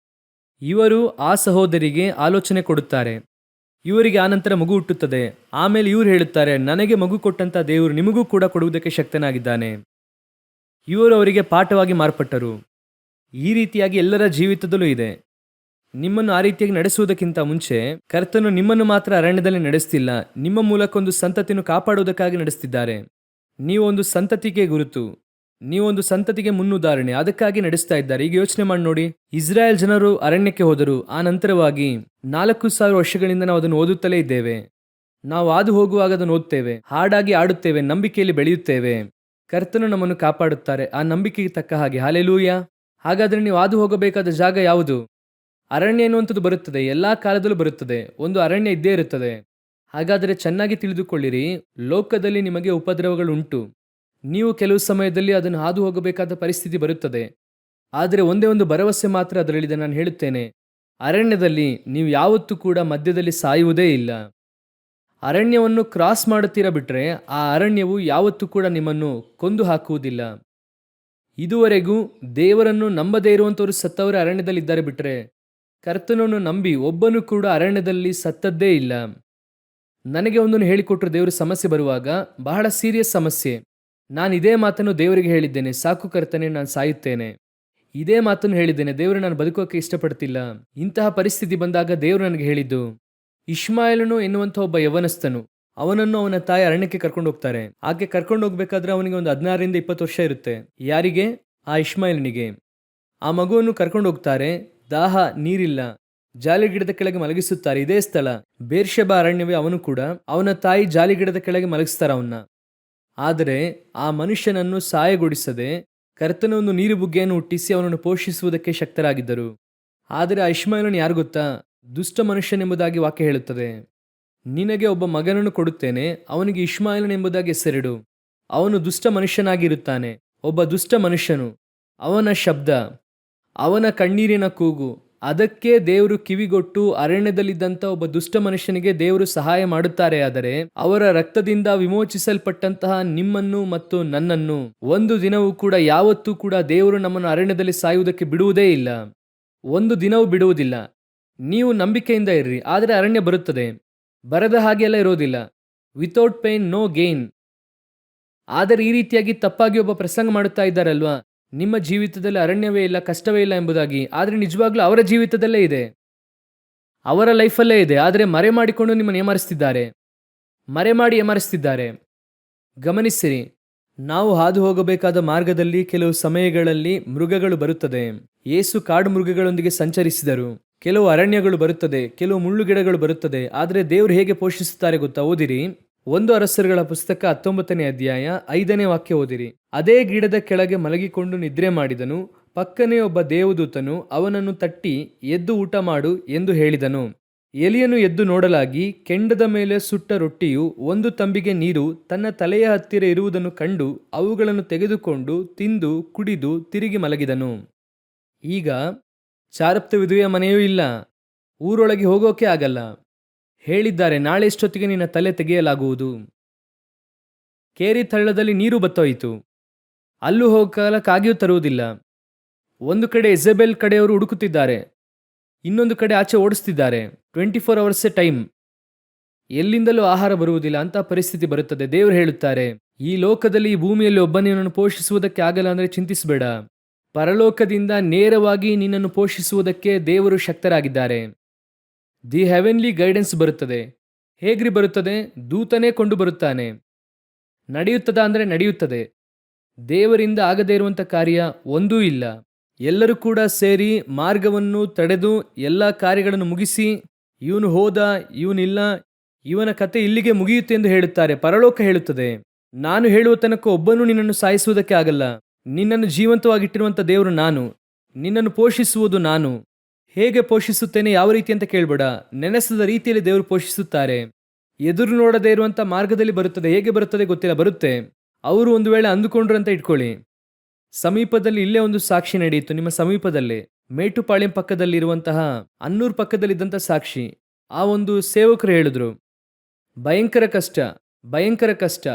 ಇವರು ಆ ಸಹೋದರಿಗೆ ಆಲೋಚನೆ ಕೊಡುತ್ತಾರೆ. ಇವರಿಗೆ ಆನಂತರ ಮಗು ಹುಟ್ಟುತ್ತದೆ. ಆಮೇಲೆ ಇವ್ರು ಹೇಳುತ್ತಾರೆ, ನನಗೆ ಮಗು ಕೊಟ್ಟಂತ ದೇವರು ನಿಮಗೂ ಕೂಡ ಕೊಡುವುದಕ್ಕೆ ಶಕ್ತನಾಗಿದ್ದಾನೆ. ಇವರು ಅವರಿಗೆ ಪಾಠವಾಗಿ ಮಾರ್ಪಟ್ಟರು. ಈ ರೀತಿಯಾಗಿ ಎಲ್ಲರ ಜೀವಿತದಲ್ಲೂ ಇದೆ. ನಿಮ್ಮನ್ನು ಆ ರೀತಿಯಾಗಿ ನಡೆಸುವುದಕ್ಕಿಂತ ಮುಂಚೆ ಕರ್ತನು ನಿಮ್ಮನ್ನು ಮಾತ್ರ ಅರಣ್ಯದಲ್ಲಿ ನಡೆಸ್ತಿಲ್ಲ, ನಿಮ್ಮ ಮೂಲಕ ಒಂದು ಸಂತತಿಯನ್ನು ಕಾಪಾಡುವುದಕ್ಕಾಗಿ ನಡೆಸ್ತಿದ್ದಾರೆ. ನೀವೊಂದು ಸಂತತಿಗೆ ಗುರುತು, ನೀವೊಂದು ಸಂತತಿಗೆ ಮುನ್ನುದಾಹರಣೆ, ಅದಕ್ಕಾಗಿ ನಡೆಸ್ತಾ ಇದ್ದಾರೆ. ಈಗ ಯೋಚನೆ ಮಾಡಿ ನೋಡಿ, ಇಸ್ರಾಯೇಲ್ ಜನರು ಅರಣ್ಯಕ್ಕೆ ಹೋದರು. ಆ ನಂತರವಾಗಿ 4000 ವರ್ಷಗಳಿಂದ ನಾವು ಅದನ್ನು ಓದುತ್ತಲೇ ಇದ್ದೇವೆ. ನಾವು ಹಾದು ಹೋಗುವಾಗ ಅದನ್ನು ಓದ್ತೇವೆ, ಹಾಡಾಗಿ ಆಡುತ್ತೇವೆ, ನಂಬಿಕೆಯಲ್ಲಿ ಬೆಳೆಯುತ್ತೇವೆ. ಕರ್ತನು ನಮ್ಮನ್ನು ಕಾಪಾಡುತ್ತಾರೆ ಆ ನಂಬಿಕೆಗೆ ತಕ್ಕ ಹಾಗೆ. ಹಲ್ಲೆಲೂಯಾ. ಹಾಗಾದ್ರೆ ನೀವು ಹಾದು ಹೋಗಬೇಕಾದ ಜಾಗ ಯಾವುದು? ಅರಣ್ಯ ಎನ್ನುವಂಥದ್ದು ಬರುತ್ತದೆ, ಎಲ್ಲಾ ಕಾಲದಲ್ಲೂ ಬರುತ್ತದೆ. ಒಂದು ಅರಣ್ಯ ಇದ್ದೇ ಇರುತ್ತದೆ. ಹಾಗಾದರೆ ಚೆನ್ನಾಗಿ ತಿಳಿದುಕೊಳ್ಳಿರಿ, ಲೋಕದಲ್ಲಿ ನಿಮಗೆ ಉಪದ್ರವಗಳು ಉಂಟು. ನೀವು ಕೆಲವು ಸಮಯದಲ್ಲಿ ಅದನ್ನು ಹಾದು ಹೋಗಬೇಕಾದ ಪರಿಸ್ಥಿತಿ ಬರುತ್ತದೆ. ಆದರೆ ಒಂದೇ ಒಂದು ಭರವಸೆ ಮಾತ್ರ ಅದರಲ್ಲಿದೆ. ನಾನು ಹೇಳುತ್ತೇನೆ, ಅರಣ್ಯದಲ್ಲಿ ನೀವು ಯಾವತ್ತೂ ಕೂಡ ಮಧ್ಯದಲ್ಲಿ ಸಾಯುವುದೇ ಇಲ್ಲ. ಅರಣ್ಯವನ್ನು ಕ್ರಾಸ್ ಮಾಡುತ್ತೀರಾ ಬಿಟ್ರೆ ಆ ಅರಣ್ಯವು ಯಾವತ್ತೂ ಕೂಡ ನಿಮ್ಮನ್ನು ಕೊಂದು ಹಾಕುವುದಿಲ್ಲ. ಇದುವರೆಗೂ ದೇವರನ್ನು ನಂಬದೇ ಇರುವಂಥವರು ಸತ್ತವರೇ ಅರಣ್ಯದಲ್ಲಿದ್ದಾರೆ ಬಿಟ್ರೆ ಕರ್ತನನ್ನು ನಂಬಿ ಒಬ್ಬನು ಕೂಡ ಅರಣ್ಯದಲ್ಲಿ ಸತ್ತದ್ದೇ ಇಲ್ಲ. ನನಗೆ ಒಂದನ್ನು ಹೇಳಿಕೊಟ್ರು ದೇವರು. ಸಮಸ್ಯೆ ಬರುವಾಗ, ಬಹಳ ಸೀರಿಯಸ್ ಸಮಸ್ಯೆ, ನಾನು ಇದೇ ಮಾತನ್ನು ದೇವರಿಗೆ ಹೇಳಿದ್ದೇನೆ, ಸಾಕು ಕರ್ತನೆ, ನಾನು ಸಾಯುತ್ತೇನೆ. ಇದೇ ಮಾತನ್ನು ಹೇಳಿದ್ದೇನೆ, ದೇವರು ನಾನು ಬದುಕೋಕೆ ಇಷ್ಟಪಡ್ತಿಲ್ಲ. ಇಂತಹ ಪರಿಸ್ಥಿತಿ ಬಂದಾಗ ದೇವರು ನನಗೆ ಹೇಳಿದ್ದು, ಇಷ್ಮಾಯೇಲನು ಎನ್ನುವಂಥ ಒಬ್ಬ ಯವನಸ್ಥನು, ಅವನನ್ನು ಅವನ ತಾಯಿ ಅರಣ್ಯಕ್ಕೆ ಕರ್ಕೊಂಡು ಹೋಗ್ತಾರೆ. ಆಕೆ ಕರ್ಕೊಂಡು ಹೋಗ್ಬೇಕಾದ್ರೆ ಅವನಿಗೆ ಒಂದು 16ರಿಂದ 20 ವರ್ಷ ಇರುತ್ತೆ. ಯಾರಿಗೆ? ಆ ಇಷ್ಮಾಯೇಲನಿಗೆ. ಆ ಮಗುವನ್ನು ಕರ್ಕೊಂಡು ಹೋಗ್ತಾರೆ. ದಾಹ, ನೀರಿಲ್ಲ, ಜಾಲಿಗಿಡದ ಕೆಳಗೆ ಮಲಗಿಸುತ್ತಾರೆ. ಇದೇ ಸ್ಥಳ ಬೇರ್ಷೆಬ ಅರಣ್ಯವೇ. ಅವನು ಕೂಡ, ಅವನ ತಾಯಿ ಜಾಲಿಗಿಡದ ಕೆಳಗೆ ಮಲಗಿಸ್ತಾರ ಅವನ್ನ. ಆದರೆ ಆ ಮನುಷ್ಯನನ್ನು ಸಾಯಗೊಡಿಸದೆ ಕರ್ತನ ಒಂದು ನೀರು ಬುಗ್ಗೆಯನ್ನು ಹುಟ್ಟಿಸಿ ಅವನನ್ನು ಪೋಷಿಸುವುದಕ್ಕೆ ಶಕ್ತರಾಗಿದ್ದರು. ಆದರೆ ಆ ಇಷ್ಮಾಯೇಲನು ಯಾರು ಗೊತ್ತಾ? ದುಷ್ಟ ಮನುಷ್ಯನೆಂಬುದಾಗಿ ವಾಕ್ಯ ಹೇಳುತ್ತದೆ. ನಿನಗೆ ಒಬ್ಬ ಮಗನನ್ನು ಕೊಡುತ್ತೇನೆ, ಅವನಿಗೆ ಇಷ್ಮಾಯೇಲನೆಂಬುದಾಗಿ ಹೆಸರಿಡು. ಅವನು ದುಷ್ಟ ಮನುಷ್ಯನಾಗಿರುತ್ತಾನೆ. ಒಬ್ಬ ದುಷ್ಟ ಮನುಷ್ಯನು, ಅವನ ಶಬ್ದ, ಅವನ ಕಣ್ಣೀರಿನ ಕೂಗು, ಅದಕ್ಕೆ ದೇವರು ಕಿವಿಗೊಟ್ಟು ಅರಣ್ಯದಲ್ಲಿದ್ದಂಥ ಒಬ್ಬ ದುಷ್ಟ ಮನುಷ್ಯನಿಗೆ ದೇವರು ಸಹಾಯ ಮಾಡುತ್ತಾರೆ. ಆದರೆ ಅವರ ರಕ್ತದಿಂದ ವಿಮೋಚಿಸಲ್ಪಟ್ಟಂತಹ ನಿಮ್ಮನ್ನು ಮತ್ತು ನನ್ನನ್ನು ಒಂದು ದಿನವೂ ಕೂಡ, ಯಾವತ್ತೂ ಕೂಡ ದೇವರು ನಮ್ಮನ್ನು ಅರಣ್ಯದಲ್ಲಿ ಸಾಯುವುದಕ್ಕೆ ಬಿಡುವುದೇ ಇಲ್ಲ. ಒಂದು ದಿನವೂ ಬಿಡುವುದಿಲ್ಲ. ನೀವು ನಂಬಿಕೆಯಿಂದ ಇರ್ರಿ, ಆದರೆ ಅರಣ್ಯ ಬರುತ್ತದೆ. ಬರದ ಹಾಗೆಲ್ಲ ಇರೋದಿಲ್ಲ. Without pain no gain. ಆದರೆ ಈ ರೀತಿಯಾಗಿ ತಪ್ಪಾಗಿ ಒಬ್ಬ ಪ್ರಸಂಗ ಮಾಡುತ್ತಾ ಇದ್ದಾರಲ್ವಾ, ನಿಮ್ಮ ಜೀವಿತದಲ್ಲಿ ಅರಣ್ಯವೇ ಇಲ್ಲ, ಕಷ್ಟವೇ ಇಲ್ಲ ಎಂಬುದಾಗಿ. ಆದರೆ ನಿಜವಾಗ್ಲೂ ಅವರ ಜೀವಿತದಲ್ಲೇ ಇದೆ, ಅವರ ಲೈಫಲ್ಲೇ ಇದೆ. ಆದರೆ ಮರೆ ಮಾಡಿಕೊಂಡು ನಿಮ್ಮನ್ನು ಏಮಾರಿಸ್ತಿದ್ದಾರೆ, ಮರೆ ಮಾಡಿ ಏಮಾರಿಸ್ತಿದ್ದಾರೆ. ಗಮನಿಸಿರಿ, ನಾವು ಹಾದು ಹೋಗಬೇಕಾದ ಮಾರ್ಗದಲ್ಲಿ ಕೆಲವು ಸಮಯಗಳಲ್ಲಿ ಮೃಗಗಳು ಬರುತ್ತದೆ. ಯೇಸು ಕಾಡು ಮೃಗಗಳೊಂದಿಗೆ ಸಂಚರಿಸಿದರು. ಕೆಲವು ಅರಣ್ಯಗಳು ಬರುತ್ತದೆ, ಕೆಲವು ಮುಳ್ಳುಗಿಡಗಳು ಬರುತ್ತದೆ. ಆದರೆ ದೇವರು ಹೇಗೆ ಪೋಷಿಸುತ್ತಾರೆ ಗೊತ್ತಾ? ಓದಿರಿ, 1 ಅರಸರುಗಳ ಪುಸ್ತಕ 19ನೇ ಅಧ್ಯಾಯ 5ನೇ ವಾಕ್ಯ ಓದಿರಿ. ಅದೇ ಗಿಡದ ಕೆಳಗೆ ಮಲಗಿಕೊಂಡು ನಿದ್ರೆ ಮಾಡಿದನು. ಪಕ್ಕನೆ ಒಬ್ಬ ದೇವದೂತನು ಅವನನ್ನು ತಟ್ಟಿ, ಎದ್ದು ಊಟ ಮಾಡು ಎಂದು ಹೇಳಿದನು. ಎಲಿಯನು ಎದ್ದು ನೋಡಲಾಗಿ ಕೆಂಡದ ಮೇಲೆ ಸುಟ್ಟ ರೊಟ್ಟಿಯು 1 ತಂಬಿಗೆ ನೀರು ತನ್ನ ತಲೆಯ ಹತ್ತಿರ ಇರುವುದನ್ನು ಕಂಡು ಅವುಗಳನ್ನು ತೆಗೆದುಕೊಂಡು ತಿಂದು ಕುಡಿದು ತಿರುಗಿ ಮಲಗಿದನು. ಈಗ ಚಾರಪ್ತ ವಿಧವೆಯ ಮನೆಯೂ ಇಲ್ಲ, ಊರೊಳಗೆ ಹೋಗೋಕೆ ಆಗಲ್ಲ. ಹೇಳಿದ್ದಾರೆ, ನಾಳೆ ಇಷ್ಟೊತ್ತಿಗೆ ನಿನ್ನ ತಲೆ ತೆಗೆಯಲಾಗುವುದು. ಕೇರಿ ತಳ್ಳದಲ್ಲಿ ನೀರು ಬತ್ತೋಯಿತು, ಅಲ್ಲೂ ಹೋಗಕ್ಕಾಗಿಯೂ ತರುವುದಿಲ್ಲ. ಒಂದು ಕಡೆ ಇಸಬೆಲ್ ಕಡೆಯವರು ಹುಡುಕುತ್ತಿದ್ದಾರೆ, ಇನ್ನೊಂದು ಕಡೆ ಆಚೆ ಓಡಿಸ್ತಿದ್ದಾರೆ. 24 hours ಟೈಮ್, ಎಲ್ಲಿಂದಲೂ ಆಹಾರ ಬರುವುದಿಲ್ಲ ಅಂತ ಪರಿಸ್ಥಿತಿ ಬರುತ್ತದೆ. ದೇವರು ಹೇಳುತ್ತಾರೆ, ಈ ಲೋಕದಲ್ಲಿ ಈ ಭೂಮಿಯಲ್ಲಿ ಒಬ್ಬನನ್ನು ಪೋಷಿಸುವುದಕ್ಕೆ ಆಗಲ್ಲ ಅಂದರೆ ಚಿಂತಿಸಬೇಡ. ಪರಲೋಕದಿಂದ ನೇರವಾಗಿ ನಿನ್ನನ್ನು ಪೋಷಿಸುವುದಕ್ಕೆ ದೇವರು ಶಕ್ತರಾಗಿದ್ದಾರೆ. ದಿ ಹೆವೆನ್ಲಿ ಗೈಡೆನ್ಸ್ ಬರುತ್ತದೆ. ಹೇಗ್ರಿ ಬರುತ್ತದೆ? ದೂತನೇ ಕೊಂಡು ಬರುತ್ತಾನೆ. ನಡೆಯುತ್ತದ ಅಂದರೆ ನಡೆಯುತ್ತದೆ. ದೇವರಿಂದ ಆಗದೇ ಇರುವಂಥ ಕಾರ್ಯ ಒಂದೂ ಇಲ್ಲ. ಎಲ್ಲರೂ ಕೂಡ ಸೇರಿ ಮಾರ್ಗವನ್ನು ತಡೆದು ಎಲ್ಲ ಕಾರ್ಯಗಳನ್ನು ಮುಗಿಸಿ, ಇವನು ಹೋದ, ಇವನಿಲ್ಲ, ಇವನ ಕತೆ ಇಲ್ಲಿಗೆ ಮುಗಿಯುತ್ತೆ ಎಂದು ಹೇಳುತ್ತಾರೆ. ಪರಲೋಕ ಹೇಳುತ್ತದೆ, ನಾನು ಹೇಳುವ ತನಕ ಒಬ್ಬನೂ ನಿನ್ನನ್ನು ಸಾಯಿಸುವುದಕ್ಕೆ ಆಗಲ್ಲ. ನಿನ್ನನ್ನು ಜೀವಂತವಾಗಿಟ್ಟಿರುವಂಥ ದೇವರು ನಾನು, ನಿನ್ನನ್ನು ಪೋಷಿಸುವುದು ನಾನು. ಹೇಗೆ ಪೋಷಿಸುತ್ತೇನೆ, ಯಾವ ರೀತಿ ಅಂತ ಕೇಳಬೇಡ. ನೆನೆಸದ ರೀತಿಯಲ್ಲಿ ದೇವರು ಪೋಷಿಸುತ್ತಾರೆ. ಎದುರು ನೋಡದೇ ಇರುವಂಥ ಮಾರ್ಗದಲ್ಲಿ ಬರುತ್ತದೆ. ಹೇಗೆ ಬರುತ್ತದೆ ಗೊತ್ತಿಲ್ಲ, ಬರುತ್ತೆ. ಅವರು ಒಂದು ವೇಳೆ ಅಂದುಕೊಂಡ್ರು ಅಂತ ಇಟ್ಕೊಳ್ಳಿ. ಸಮೀಪದಲ್ಲಿ ಇಲ್ಲೇ ಒಂದು ಸಾಕ್ಷಿ ನಡೆಯಿತು, ನಿಮ್ಮ ಸಮೀಪದಲ್ಲೇ ಮೇಟುಪಾಳ್ಯಂ ಪಕ್ಕದಲ್ಲಿರುವಂತಹ ಅನ್ನೂರ್ ಪಕ್ಕದಲ್ಲಿದ್ದಂಥ ಸಾಕ್ಷಿ. ಆ ಒಂದು ಸೇವಕರು ಹೇಳಿದ್ರು, ಭಯಂಕರ ಕಷ್ಟ, ಭಯಂಕರ ಕಷ್ಟ.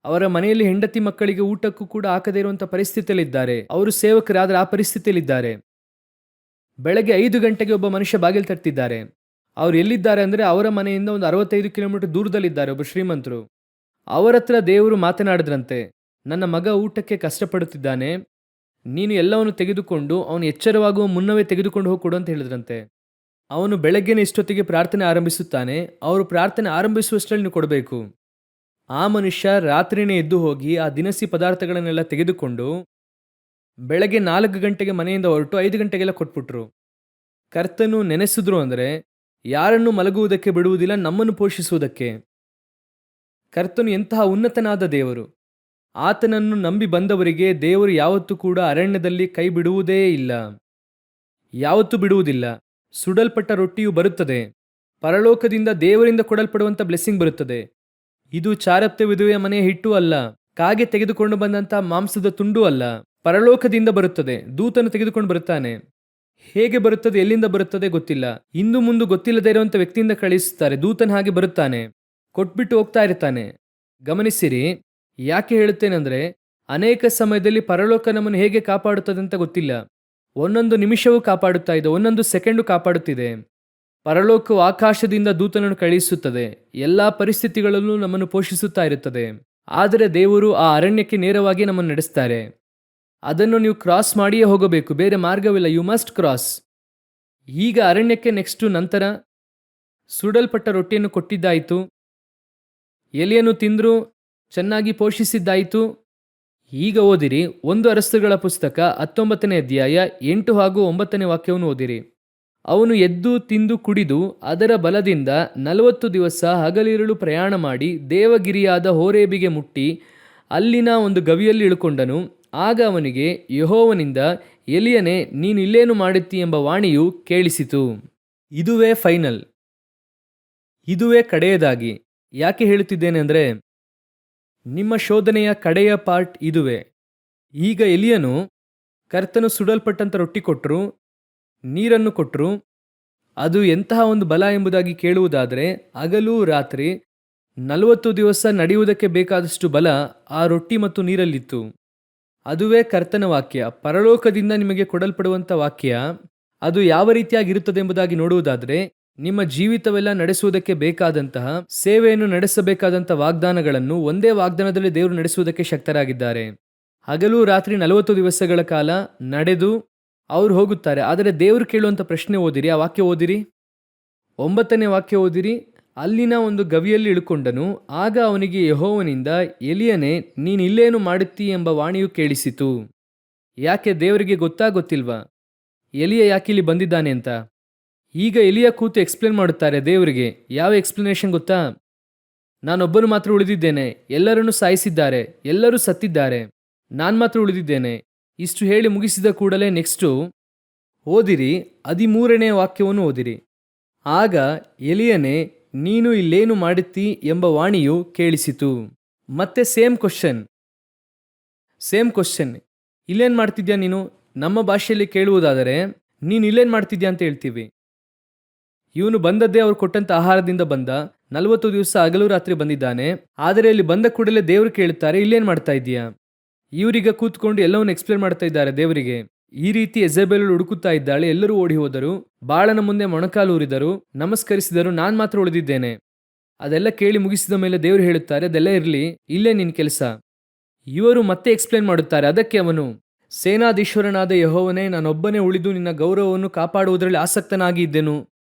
ಅವರ ಮನೆಯಲ್ಲಿ ಹೆಂಡತಿ ಮಕ್ಕಳಿಗೆ ಊಟಕ್ಕೂ ಕೂಡ ಹಾಕದೇ ಇರುವಂಥ ಪರಿಸ್ಥಿತಿಯಲ್ಲಿದ್ದಾರೆ. ಅವರು ಸೇವಕರಾದರೆ ಆ ಪರಿಸ್ಥಿತಿಯಲ್ಲಿದ್ದಾರೆ. ಬೆಳಗ್ಗೆ 5 ಗಂಟೆಗೆ ಒಬ್ಬ ಮನುಷ್ಯ ಬಾಗಿಲು ತಟ್ತಿದ್ದಾರೆ. ಅವ್ರು ಎಲ್ಲಿದ್ದಾರೆ ಅಂದರೆ ಅವರ ಮನೆಯಿಂದ ಒಂದು 65 ಕಿಲೋಮೀಟರ್ ದೂರದಲ್ಲಿದ್ದಾರೆ. ಒಬ್ಬ ಶ್ರೀಮಂತರು. ಅವರ ಹತ್ರ ದೇವರು ಮಾತನಾಡಿದ್ರಂತೆ, ನನ್ನ ಮಗ ಊಟಕ್ಕೆ ಕಷ್ಟಪಡುತ್ತಿದ್ದಾನೆ, ನೀನು ಎಲ್ಲವನ್ನು ತೆಗೆದುಕೊಂಡು ಅವನು ಎಚ್ಚರವಾಗುವ ಮುನ್ನವೇ ತೆಗೆದುಕೊಂಡು ಹೋಗಿ ಕೊಡು ಅಂತ ಹೇಳಿದ್ರಂತೆ. ಅವನು ಬೆಳಗ್ಗೆನೇ ಇಷ್ಟೊತ್ತಿಗೆ ಪ್ರಾರ್ಥನೆ ಆರಂಭಿಸುತ್ತಾನೆ. ಅವರು ಪ್ರಾರ್ಥನೆ ಆರಂಭಿಸುವಷ್ಟರಲ್ಲಿ ನೀವು ಕೊಡಬೇಕು. ಆ ಮನುಷ್ಯ ರಾತ್ರಿನೇ ಎದ್ದು ಹೋಗಿ ಆ ದಿನಸಿ ಪದಾರ್ಥಗಳನ್ನೆಲ್ಲ ತೆಗೆದುಕೊಂಡು ಬೆಳಗ್ಗೆ 4 ಗಂಟೆಗೆ ಮನೆಯಿಂದ ಹೊರಟು 5 ಗಂಟೆಗೆಲ್ಲ ಕೊಟ್ಬಿಟ್ರು. ಕರ್ತನು ನೆನೆಸಿದ್ರು ಅಂದರೆ ಯಾರನ್ನು ಮಲಗುವುದಕ್ಕೆ ಬಿಡುವುದಿಲ್ಲ, ನಮ್ಮನ್ನು ಪೋಷಿಸುವುದಕ್ಕೆ. ಕರ್ತನು ಎಂತಹ ಉನ್ನತನಾದ ದೇವರು. ಆತನನ್ನು ನಂಬಿ ಬಂದವರಿಗೆ ದೇವರು ಯಾವತ್ತೂ ಕೂಡ ಅರಣ್ಯದಲ್ಲಿ ಕೈ ಬಿಡುವುದೇ ಇಲ್ಲ, ಯಾವತ್ತೂ ಬಿಡುವುದಿಲ್ಲ. ಸುಡಲ್ಪಟ್ಟ ರೊಟ್ಟಿಯು ಬರುತ್ತದೆ. ಪರಲೋಕದಿಂದ ದೇವರಿಂದ ಕೊಡಲ್ಪಡುವಂಥ ಬ್ಲೆಸ್ಸಿಂಗ್ ಬರುತ್ತದೆ. ಇದು ಚಾರಪ್ತ ವಿಧವೆಯ ಮನೆಯ ಹಿಟ್ಟು ಅಲ್ಲ, ಕಾಗೆ ತೆಗೆದುಕೊಂಡು ಬಂದಂಥ ಮಾಂಸದ ತುಂಡು ಅಲ್ಲ. ಪರಲೋಕದಿಂದ ಬರುತ್ತದೆ. ದೂತನು ತೆಗೆದುಕೊಂಡು ಬರುತ್ತಾನೆ. ಹೇಗೆ ಬರುತ್ತದೆ, ಎಲ್ಲಿಂದ ಬರುತ್ತದೆ ಗೊತ್ತಿಲ್ಲ. ಇಂದು ಮುಂದೆ ಗೊತ್ತಿಲ್ಲದೇ ಇರುವಂಥ ವ್ಯಕ್ತಿಯಿಂದ ಕಳಿಸುತ್ತಾರೆ. ದೂತನ ಹಾಗೆ ಬರುತ್ತಾನೆ, ಕೊಟ್ಬಿಟ್ಟು ಹೋಗ್ತಾ ಇರ್ತಾನೆ. ಗಮನಿಸಿರಿ, ಯಾಕೆ ಹೇಳುತ್ತೇನೆಂದರೆ ಅನೇಕ ಸಮಯದಲ್ಲಿ ಪರಲೋಕ ನಮ್ಮನ್ನು ಹೇಗೆ ಕಾಪಾಡುತ್ತದೆ ಅಂತ ಗೊತ್ತಿಲ್ಲ. ಒಂದೊಂದು ನಿಮಿಷವೂ ಕಾಪಾಡುತ್ತಾ ಇದೆ, ಒಂದೊಂದು ಸೆಕೆಂಡು ಕಾಪಾಡುತ್ತಿದೆ. ಪರಲೋಕವು ಆಕಾಶದಿಂದ ದೂತನನ್ನು ಕಳುಹಿಸುತ್ತದೆ. ಎಲ್ಲ ಪರಿಸ್ಥಿತಿಗಳಲ್ಲೂ ನಮ್ಮನ್ನು ಪೋಷಿಸುತ್ತಾ ಇರುತ್ತದೆ. ಆದರೆ ದೇವರು ಆ ಅರಣ್ಯಕ್ಕೆ ನೇರವಾಗಿ ನಮ್ಮನ್ನು ನಡೆಸ್ತಾರೆ. ಅದನ್ನು ನೀವು ಕ್ರಾಸ್ ಮಾಡಿಯೇ ಹೋಗಬೇಕು, ಬೇರೆ ಮಾರ್ಗವಿಲ್ಲ. You must cross. ಈಗ ಅರಣ್ಯಕ್ಕೆ ನೆಕ್ಸ್ಟು ನಂತರ ಸುಡಲ್ಪಟ್ಟ ರೊಟ್ಟಿಯನ್ನು ಕೊಟ್ಟಿದ್ದಾಯಿತು, ಎಲೆಯನ್ನು ತಿಂದ್ರು, ಚೆನ್ನಾಗಿ ಪೋಷಿಸಿದ್ದಾಯಿತು. ಈಗ ಓದಿರಿ 1 ಅರಸರುಗಳ ಪುಸ್ತಕ 19ನೇ ಅಧ್ಯಾಯ 8 ಹಾಗೂ 9ನೇ ವಾಕ್ಯವನ್ನು ಓದಿರಿ. ಅವನು ಎದ್ದು ತಿಂದು ಕುಡಿದು ಅದರ ಬಲದಿಂದ 40 ದಿವಸ ಹಗಲಿರುಳು ಪ್ರಯಾಣ ಮಾಡಿ ದೇವಗಿರಿಯಾದ ಹೋರೇಬಿಗೆ ಮುಟ್ಟಿ ಅಲ್ಲಿನ ಒಂದು ಗವಿಯಲ್ಲಿ ಇಳುಕೊಂಡನು. ಆಗ ಅವನಿಗೆ ಯೆಹೋವನಿಂದ, ಎಲಿಯನೇ, ನೀನು ಇಲ್ಲೇನು ಮಾಡುತ್ತೀ ಎಂಬ ವಾಣಿಯು ಕೇಳಿಸಿತು. ಇದುವೇ ಫೈನಲ್, ಇದುವೇ ಕಡೆಯದಾಗಿ. ಯಾಕೆ ಹೇಳುತ್ತಿದ್ದೇನೆ ಅಂದರೆ ನಿಮ್ಮ ಶೋಧನೆಯ ಕಡೆಯ ಪಾರ್ಟ್ ಇದುವೇ. ಈಗ ಎಲಿಯನು ಕರ್ತನು ಸುಡಲ್ಪಟ್ಟಂಥ ರೊಟ್ಟಿ ಕೊಟ್ಟರು, ನೀರನ್ನು ಕೊಟ್ಟರು. ಅದು ಎಂತಹ ಒಂದು ಬಲ ಎಂಬುದಾಗಿ ಕೇಳುವುದಾದರೆ ಹಗಲು ರಾತ್ರಿ 40 ದಿವಸ ನಡೆಯುವುದಕ್ಕೆ ಬೇಕಾದಷ್ಟು ಬಲ ಆ ರೊಟ್ಟಿ ಮತ್ತು ನೀರಲ್ಲಿತ್ತು. ಅದುವೇ ಕರ್ತನ ವಾಕ್ಯ, ಪರಲೋಕದಿಂದ ನಿಮಗೆ ಕೊಡಲ್ಪಡುವಂಥ ವಾಕ್ಯ. ಅದು ಯಾವ ರೀತಿಯಾಗಿರುತ್ತದೆ ಎಂಬುದಾಗಿ ನೋಡುವುದಾದರೆ ನಿಮ್ಮ ಜೀವಿತವೆಲ್ಲ ನಡೆಸುವುದಕ್ಕೆ ಬೇಕಾದಂತಹ ಸೇವೆಯನ್ನು ನಡೆಸಬೇಕಾದಂಥ ವಾಗ್ದಾನಗಳನ್ನು ಒಂದೇ ವಾಗ್ದಾನದಲ್ಲಿ ದೇವರು ನಡೆಸುವುದಕ್ಕೆ ಶಕ್ತರಾಗಿದ್ದಾರೆ. ಹಗಲು ರಾತ್ರಿ 40 ದಿವಸಗಳ ಕಾಲ ನಡೆದು ಅವರು ಹೋಗುತ್ತಾರೆ. ಆದರೆ ದೇವರು ಕೇಳುವಂಥ ಪ್ರಶ್ನೆ ಓದಿರಿ, ಆ ವಾಕ್ಯ ಓದಿರಿ, 9ನೇ ವಾಕ್ಯ ಓದಿರಿ. ಅಲ್ಲಿನ ಒಂದು ಗವಿಯಲ್ಲಿ ಇಳುಕೊಂಡನು. ಆಗ ಅವನಿಗೆ ಯೆಹೋವನಿಂದ, ಎಲಿಯನೇ, ನೀನಿಲ್ಲೇನು ಮಾಡುತ್ತೀ ಎಂಬ ವಾಣಿಯು ಕೇಳಿಸಿತು. ಯಾಕೆ ದೇವರಿಗೆ ಗೊತ್ತಿಲ್ವಾ ಎಲಿಯ ಯಾಕಿಲ್ಲಿ ಬಂದಿದ್ದಾನೆ ಅಂತ? ಈಗ ಎಲಿಯ ಕೂತು ಎಕ್ಸ್ಪ್ಲೇನ್ ಮಾಡುತ್ತಾರೆ ದೇವರಿಗೆ. ಯಾವ ಎಕ್ಸ್ಪ್ಲನೇಷನ್ ಗೊತ್ತಾ? ನಾನೊಬ್ಬನು ಮಾತ್ರ ಉಳಿದಿದ್ದೇನೆ, ಎಲ್ಲರನ್ನೂ ಸಾಯಿಸಿದ್ದಾರೆ, ಎಲ್ಲರೂ ಸತ್ತಿದ್ದಾರೆ, ನಾನು ಮಾತ್ರ ಉಳಿದಿದ್ದೇನೆ. ಇಷ್ಟು ಹೇಳಿ ಮುಗಿಸಿದ ಕೂಡಲೇ ನೆಕ್ಸ್ಟು ಓದಿರಿ, 13ನೇ ವಾಕ್ಯವನ್ನು ಓದಿರಿ. ಆಗ ಎಲಿಯನೇ, ನೀನು ಇಲ್ಲೇನು ಮಾಡುತ್ತೀ ಎಂಬ ವಾಣಿಯು ಕೇಳಿಸಿತು. ಮತ್ತೆ ಸೇಮ್ ಕ್ವಶನ್. ಇಲ್ಲೇನು ಮಾಡ್ತಿದ್ಯಾ ನೀನು? ನಮ್ಮ ಭಾಷೆಯಲ್ಲಿ ಕೇಳುವುದಾದರೆ ನೀನು ಇಲ್ಲೇನು ಮಾಡ್ತಿದ್ಯಾ ಅಂತ ಹೇಳ್ತೀವಿ. ಇವನು ಬಂದದ್ದೇ ಅವ್ರು ಕೊಟ್ಟಂತ ಆಹಾರದಿಂದ ಬಂದ. 40 ದಿವಸ ಹಗಲು ರಾತ್ರಿ ಬಂದಿದ್ದಾನೆ. ಆದರೆ ಇಲ್ಲಿ ಬಂದ ಕೂಡಲೇ ದೇವರು ಕೇಳುತ್ತಾರೆ, ಇಲ್ಲೇನು ಮಾಡ್ತಾ ಇದೀಯಾ? ಇವರೀಗ ಕೂತ್ಕೊಂಡು ಎಲ್ಲವನ್ನು ಎಕ್ಸ್ಪ್ಲೇನ್ ಮಾಡ್ತಾ ಇದ್ದಾರೆ ದೇವರಿಗೆ. ಈ ರೀತಿ ಯೆಜೆಬೆಲ್ ಹುಡುಕುತ್ತಾ ಇದ್ದಾಳೆ. ಎಲ್ಲರೂ ಓಡಿ ಹೋದರು, ಬಾಳನ ಮುಂದೆ ಮೊಣಕಾಲು ಊರಿದರು, ನಮಸ್ಕರಿಸಿದರು, ನಾನು ಮಾತ್ರ ಉಳಿದಿದ್ದೇನೆ. ಅದೆಲ್ಲ ಕೇಳಿ ಮುಗಿಸಿದ ಮೇಲೆ ದೇವರು ಹೇಳುತ್ತಾರೆ, ಅದೆಲ್ಲ ಇರಲಿ, ಇಲ್ಲೇ ನಿನ್ನ ಕೆಲಸ. ಇವರು ಮತ್ತೆ ಎಕ್ಸ್ಪ್ಲೇನ್ ಮಾಡುತ್ತಾರೆ. ಅದಕ್ಕೆ ಅವನು, ಸೇನಾಧೀಶ್ವರನಾದ ಯೆಹೋವನೇ, ನಾನೊಬ್ಬನೇ ಉಳಿದು ನಿನ್ನ ಗೌರವವನ್ನು ಕಾಪಾಡುವುದರಲ್ಲಿ ಆಸಕ್ತನಾಗಿ ಇದ್ದೆನು.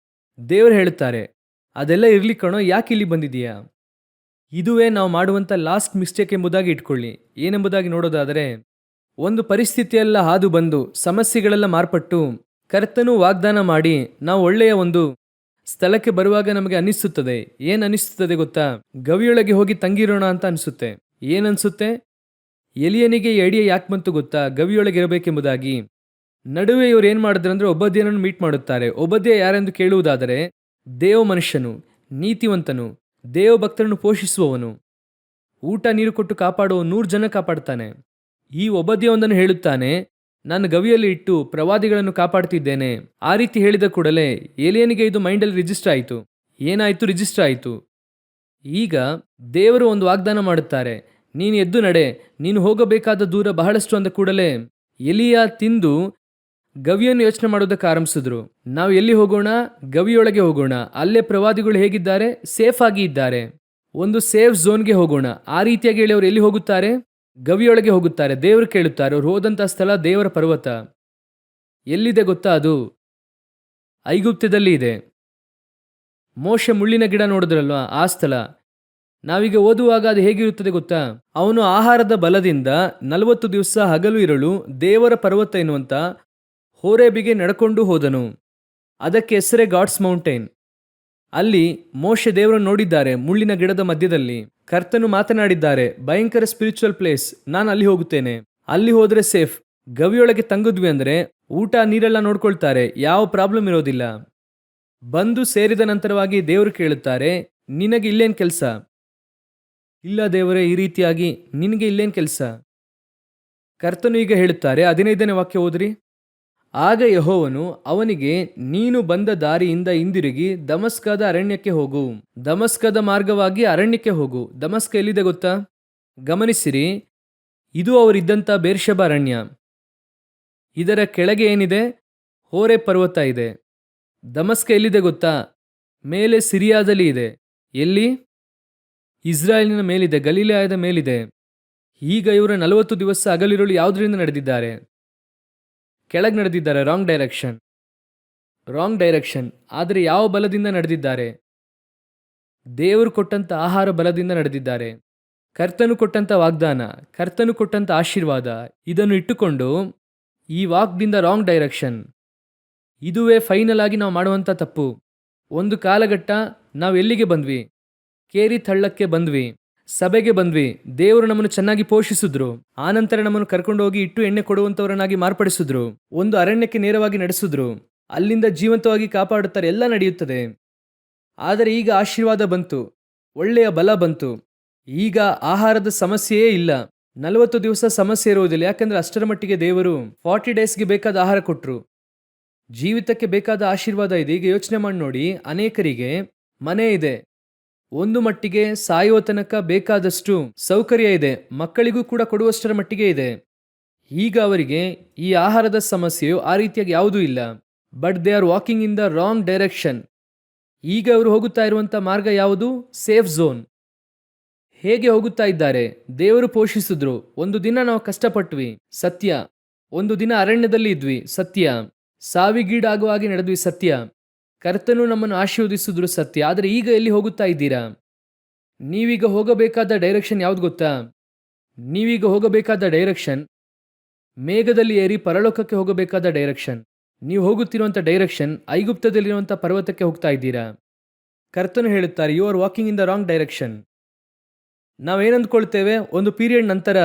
ದೇವರು ಹೇಳುತ್ತಾರೆ, ಅದೆಲ್ಲ ಇರ್ಲಿ ಕಣೋ, ಯಾಕೆ ಇಲ್ಲಿ ಬಂದಿದೀಯಾ? ಇದುವೇ ನಾವು ಮಾಡುವಂಥ ಲಾಸ್ಟ್ ಮಿಸ್ಟೇಕ್ ಎಂಬುದಾಗಿ ಇಟ್ಕೊಳ್ಳಿ. ಏನೆಂಬುದಾಗಿ ನೋಡೋದಾದರೆ, ಒಂದು ಪರಿಸ್ಥಿತಿಯೆಲ್ಲ ಹಾದು ಬಂದು ಸಮಸ್ಯೆಗಳೆಲ್ಲ ಮಾರ್ಪಟ್ಟು ಕರ್ತನು ವಾಗ್ದಾನ ಮಾಡಿ ನಾವು ಒಳ್ಳೆಯ ಒಂದು ಸ್ಥಳಕ್ಕೆ ಬರುವಾಗ ನಮಗೆ ಅನಿಸುತ್ತದೆ. ಏನು ಅನಿಸುತ್ತದೆ ಗೊತ್ತಾ? ಗವಿಯೊಳಗೆ ಹೋಗಿ ತಂಗಿರೋಣ ಅಂತ ಅನಿಸುತ್ತೆ. ಏನನ್ಸುತ್ತೆ? ಎಲಿಯನಿಗೆ ಈ ಐಡಿಯಾ ಯಾಕೆ ಬಂತು ಗೊತ್ತಾ? ಗವಿಯೊಳಗೆ ಇರಬೇಕೆಂಬುದಾಗಿ. ನಡುವೆ ಇವರು ಏನು ಮಾಡಿದ್ರು ಅಂದರೆ ಒಬದ್ಯನನ್ನು ಮೀಟ್ ಮಾಡುತ್ತಾರೆ. ಒಬದ್ಯ ಯಾರೆಂದು ಕೇಳುವುದಾದರೆ, ದೇವ ಮನುಷ್ಯನು, ನೀತಿವಂತನು, ದೇವ ಭಕ್ತರನ್ನು ಪೋಷಿಸುವವನು, ಊಟ ನೀರು ಕೊಟ್ಟು ಕಾಪಾಡುವ 100 ಜನ ಕಾಪಾಡ್ತಾನೆ. ಈ ಒಬದ್ಯ ಒಂದನ್ನು ಹೇಳುತ್ತಾನೆ, ನಾನು ಗವಿಯಲ್ಲಿ ಇಟ್ಟು ಪ್ರವಾದಿಗಳನ್ನು ಕಾಪಾಡ್ತಿದ್ದೇನೆ. ಆ ರೀತಿ ಹೇಳಿದ ಕೂಡಲೇ ಏಲಿಯನಿಗೆ ಇದು ಮೈಂಡಲ್ಲಿ ರಿಜಿಸ್ಟರ್ ಆಯಿತು. ಏನಾಯಿತು? ರಿಜಿಸ್ಟರ್ ಆಯಿತು. ಈಗ ದೇವರು ಒಂದು ವಾಗ್ದಾನ ಮಾಡುತ್ತಾರೆ, ನೀನು ಎದ್ದು ನಡೆ, ನೀನು ಹೋಗಬೇಕಾದ ದೂರ ಬಹಳಷ್ಟು ಅಂದ ಕೂಡಲೇ ಎಲಿಯ ತಿಂದು ಗವಿಯನ್ನು ಯೋಚನೆ ಮಾಡೋದಕ್ಕೆ ಆರಂಭಿಸಿದ್ರು. ನಾವು ಎಲ್ಲಿ ಹೋಗೋಣ? ಗವಿಯೊಳಗೆ ಹೋಗೋಣ. ಅಲ್ಲೇ ಪ್ರವಾದಿಗಳು ಹೇಗಿದ್ದಾರೆ? ಸೇಫ್ ಆಗಿ ಇದ್ದಾರೆ. ಒಂದು ಸೇಫ್ ಝೋನ್ಗೆ ಹೋಗೋಣ. ಆ ರೀತಿಯಾಗಿ ಹೇಳಿ ಅವರು ಎಲ್ಲಿ ಹೋಗುತ್ತಾರೆ? ಗವಿಯೊಳಗೆ ಹೋಗುತ್ತಾರೆ. ದೇವರು ಕೇಳುತ್ತಾರೆ. ಅವ್ರು ಹೋದಂಥ ಸ್ಥಳ ದೇವರ ಪರ್ವತ. ಎಲ್ಲಿದೆ ಗೊತ್ತಾ? ಅದು ಐಗುಪ್ತದಲ್ಲಿ ಇದೆ. ಮೋಶೆ ಮುಳ್ಳಿನ ಗಿಡ ನೋಡಿದ್ರಲ್ವಾ, ಆ ಸ್ಥಳ. ನಾವೀಗ ಓದುವಾಗ ಅದು ಹೇಗಿರುತ್ತದೆ ಗೊತ್ತಾ? ಅವನು ಆಹಾರದ ಬಲದಿಂದ 40 ದಿವಸ ಹಗಲು ಇರಲು ದೇವರ ಪರ್ವತ ಎನ್ನುವಂಥ ಹೋರೇಬಿಗೆ ನಡ್ಕೊಂಡು ಹೋದನು. ಅದಕ್ಕೆ ಹೆಸರೇ ಗಾಡ್ಸ್ ಮೌಂಟೇನ್. ಅಲ್ಲಿ ಮೋಶೆ ದೇವರನ್ನು ನೋಡಿದ್ದಾರೆ. ಮುಳ್ಳಿನ ಗಿಡದ ಮಧ್ಯದಲ್ಲಿ ಕರ್ತನು ಮಾತನಾಡಿದ್ದಾರೆ, ಭಯಂಕರ ಸ್ಪಿರಿಚುವಲ್ ಪ್ಲೇಸ್, ನಾನು ಅಲ್ಲಿ ಹೋಗುತ್ತೇನೆ, ಅಲ್ಲಿ ಹೋದರೆ ಸೇಫ್. ಗವಿಯೊಳಗೆ ತಂಗಿದ್ವಿ ಅಂದರೆ ಊಟ ನೀರೆಲ್ಲ ನೋಡ್ಕೊಳ್ತಾರೆ, ಯಾವ ಪ್ರಾಬ್ಲಮ್ ಇರೋದಿಲ್ಲ. ಬಂದು ಸೇರಿದ ನಂತರವಾಗಿ ದೇವರು ಕೇಳುತ್ತಾರೆ, ನಿನಗೆ ಇಲ್ಲೇನು ಕೆಲಸ? ಇಲ್ಲ ದೇವರೇ, ಈ ರೀತಿಯಾಗಿ ನಿನಗೆ ಇಲ್ಲೇನು ಕೆಲಸ? ಕರ್ತನು ಈಗ ಹೇಳುತ್ತಾರೆ, 15ನೇ ವಾಕ್ಯ ಓದ್ರಿ. ಆಗ ಯೆಹೋವನು ಅವನಿಗೆ, ನೀನು ಬಂದ ದಾರಿಯಿಂದ ಹಿಂದಿರುಗಿ ದಮಸ್ಕದ ಅರಣ್ಯಕ್ಕೆ ಹೋಗು. ದಮಸ್ಕದ ಮಾರ್ಗವಾಗಿ ಅರಣ್ಯಕ್ಕೆ ಹೋಗು. ದಮಸ್ಕ ಎಲ್ಲಿದೆ ಗೊತ್ತಾ? ಗಮನಿಸಿರಿ, ಇದು ಅವರಿದ್ದಂಥ ಬೇರ್ಷೆಬ ಅರಣ್ಯ. ಇದರ ಕೆಳಗೆ ಏನಿದೆ? ಹೋರೆ ಪರ್ವತ ಇದೆ. ದಮಸ್ಕ ಎಲ್ಲಿದೆ ಗೊತ್ತಾ? ಮೇಲೆ ಸಿರಿಯಾದಲ್ಲಿ ಇದೆ. ಎಲ್ಲಿ? ಇಸ್ರಾಯೇಲಿನ ಮೇಲಿದೆ, ಗಲಿಲಾಯದ ಮೇಲಿದೆ. ಈಗ ಇವರು 40 ದಿವಸ ಹಗಲಿರುಳು ಯಾವುದರಿಂದ ನಡೆದಿದ್ದಾರೆ? ಕೆಳಗೆ ನಡೆದಿದ್ದಾರೆ. Wrong direction. ಆದರೆ ಯಾವ ಬಲದಿಂದ ನಡೆದಿದ್ದಾರೆ? ದೇವರು ಕೊಟ್ಟಂತ ಆಹಾರ ಬಲದಿಂದ ನಡೆದಿದ್ದಾರೆ. ಕರ್ತನು ಕೊಟ್ಟಂತ ವಾಗ್ದಾನ, ಕರ್ತನು ಕೊಟ್ಟಂತ ಆಶೀರ್ವಾದ, ಇದನ್ನು ಇಟ್ಟುಕೊಂಡು ಈ ವಾಕ್ದಿಂದ ರಾಂಗ್ ಡೈರೆಕ್ಷನ್. ಇದುವೇ ಫೈನಲ್ ಆಗಿ ನಾವು ಮಾಡುವಂಥ ತಪ್ಪು. ಒಂದು ಕಾಲಘಟ್ಟ ನಾವು ಎಲ್ಲಿಗೆ ಬಂದ್ವಿ? ಕೇರಿ ತಳ್ಳಕ್ಕೆ ಬಂದ್ವಿ, ಸಭೆಗೆ ಬಂದ್ವಿ. ದೇವರು ನಮ್ಮನ್ನು ಚೆನ್ನಾಗಿ ಪೋಷಿಸಿದ್ರು. ಆನಂತರ ನಮ್ಮನ್ನು ಕರ್ಕೊಂಡು ಹೋಗಿ ಇಟ್ಟು ಎಣ್ಣೆ ಕೊಡುವಂಥವರನ್ನಾಗಿ ಮಾರ್ಪಡಿಸಿದ್ರು. ಒಂದು ಅರಣ್ಯಕ್ಕೆ ನೇರವಾಗಿ ನಡೆಸಿದ್ರು. ಅಲ್ಲಿಂದ ಜೀವಂತವಾಗಿ ಕಾಪಾಡುತ್ತಾರೆ, ಎಲ್ಲ ನಡೆಯುತ್ತದೆ. ಆದರೆ ಈಗ ಆಶೀರ್ವಾದ ಬಂತು, ಒಳ್ಳೆಯ ಬಲ ಬಂತು. ಈಗ ಆಹಾರದ ಸಮಸ್ಯೆಯೇ ಇಲ್ಲ. 40 ದಿವಸ ಸಮಸ್ಯೆ ಇರುವುದಿಲ್ಲ. ಯಾಕಂದ್ರೆ ಅಷ್ಟರ ಮಟ್ಟಿಗೆ ದೇವರು 40 ಡೇಸ್ಗೆ ಬೇಕಾದ ಆಹಾರ ಕೊಟ್ಟರು. ಜೀವಿತಕ್ಕೆ ಬೇಕಾದ ಆಶೀರ್ವಾದ ಇದೆ. ಈಗ ಯೋಚನೆ ಮಾಡಿ ನೋಡಿ, ಅನೇಕರಿಗೆ ಮನೆ ಇದೆ, ಒಂದು ಮಟ್ಟಿಗೆ ಸಾಯುವ ತನಕ ಬೇಕಾದಷ್ಟು ಸೌಕರ್ಯ ಇದೆ, ಮಕ್ಕಳಿಗೂ ಕೂಡ ಕೊಡುವಷ್ಟರ ಮಟ್ಟಿಗೆ ಇದೆ. ಈಗ ಅವರಿಗೆ ಈ ಆಹಾರದ ಸಮಸ್ಯೆಯು ಆ ರೀತಿಯಾಗಿ ಯಾವುದೂ ಇಲ್ಲ. But they are walking in the wrong direction. ಈಗ ಅವರು ಹೋಗುತ್ತಾ ಇರುವಂಥ ಮಾರ್ಗ ಯಾವುದು? Safe zone. ಹೇಗೆ ಹೋಗುತ್ತಾ ಇದ್ದಾರೆ? ದೇವರು ಪೋಷಿಸಿದ್ರು. ಒಂದು ದಿನ ನಾವು ಕಷ್ಟಪಟ್ವಿ, ಸತ್ಯ. ಒಂದು ದಿನ ಅರಣ್ಯದಲ್ಲಿ ಇದ್ವಿ, ಸತ್ಯ. ಸಾವಿಗೀಡಾಗುವ ಹಾಗೆ ನಡೆದ್ವಿ, ಸತ್ಯ. ಕರ್ತನು ನಮ್ಮನ್ನು ಆಶೀರ್ವದಿಸಿದ್ರು ಸತ್ಯ, ಆದರೆ ಈಗ ಎಲ್ಲಿ ಹೋಗುತ್ತಾ ಇದ್ದೀರಾ? ನೀವೀಗ ಹೋಗಬೇಕಾದ ಡೈರೆಕ್ಷನ್ ಯಾವ್ದು ಗೊತ್ತಾ? ನೀವೀಗ ಹೋಗಬೇಕಾದ ಡೈರೆಕ್ಷನ್ ಮೇಘದಲ್ಲಿ ಏರಿ ಪರಲೋಕಕ್ಕೆ ಹೋಗಬೇಕಾದ ಡೈರೆಕ್ಷನ್. ನೀವು ಹೋಗುತ್ತಿರುವಂಥ ಡೈರೆಕ್ಷನ್ ಐಗುಪ್ತದಲ್ಲಿರುವಂಥ ಪರ್ವತಕ್ಕೆ ಹೋಗ್ತಾ ಇದ್ದೀರಾ. ಕರ್ತನು ಹೇಳುತ್ತಾರೆ, you are walking in the wrong direction. ನಾವೇನಂದ್ಕೊಳ್ತೇವೆ, ಒಂದು ಪೀರಿಯಡ್ ನಂತರ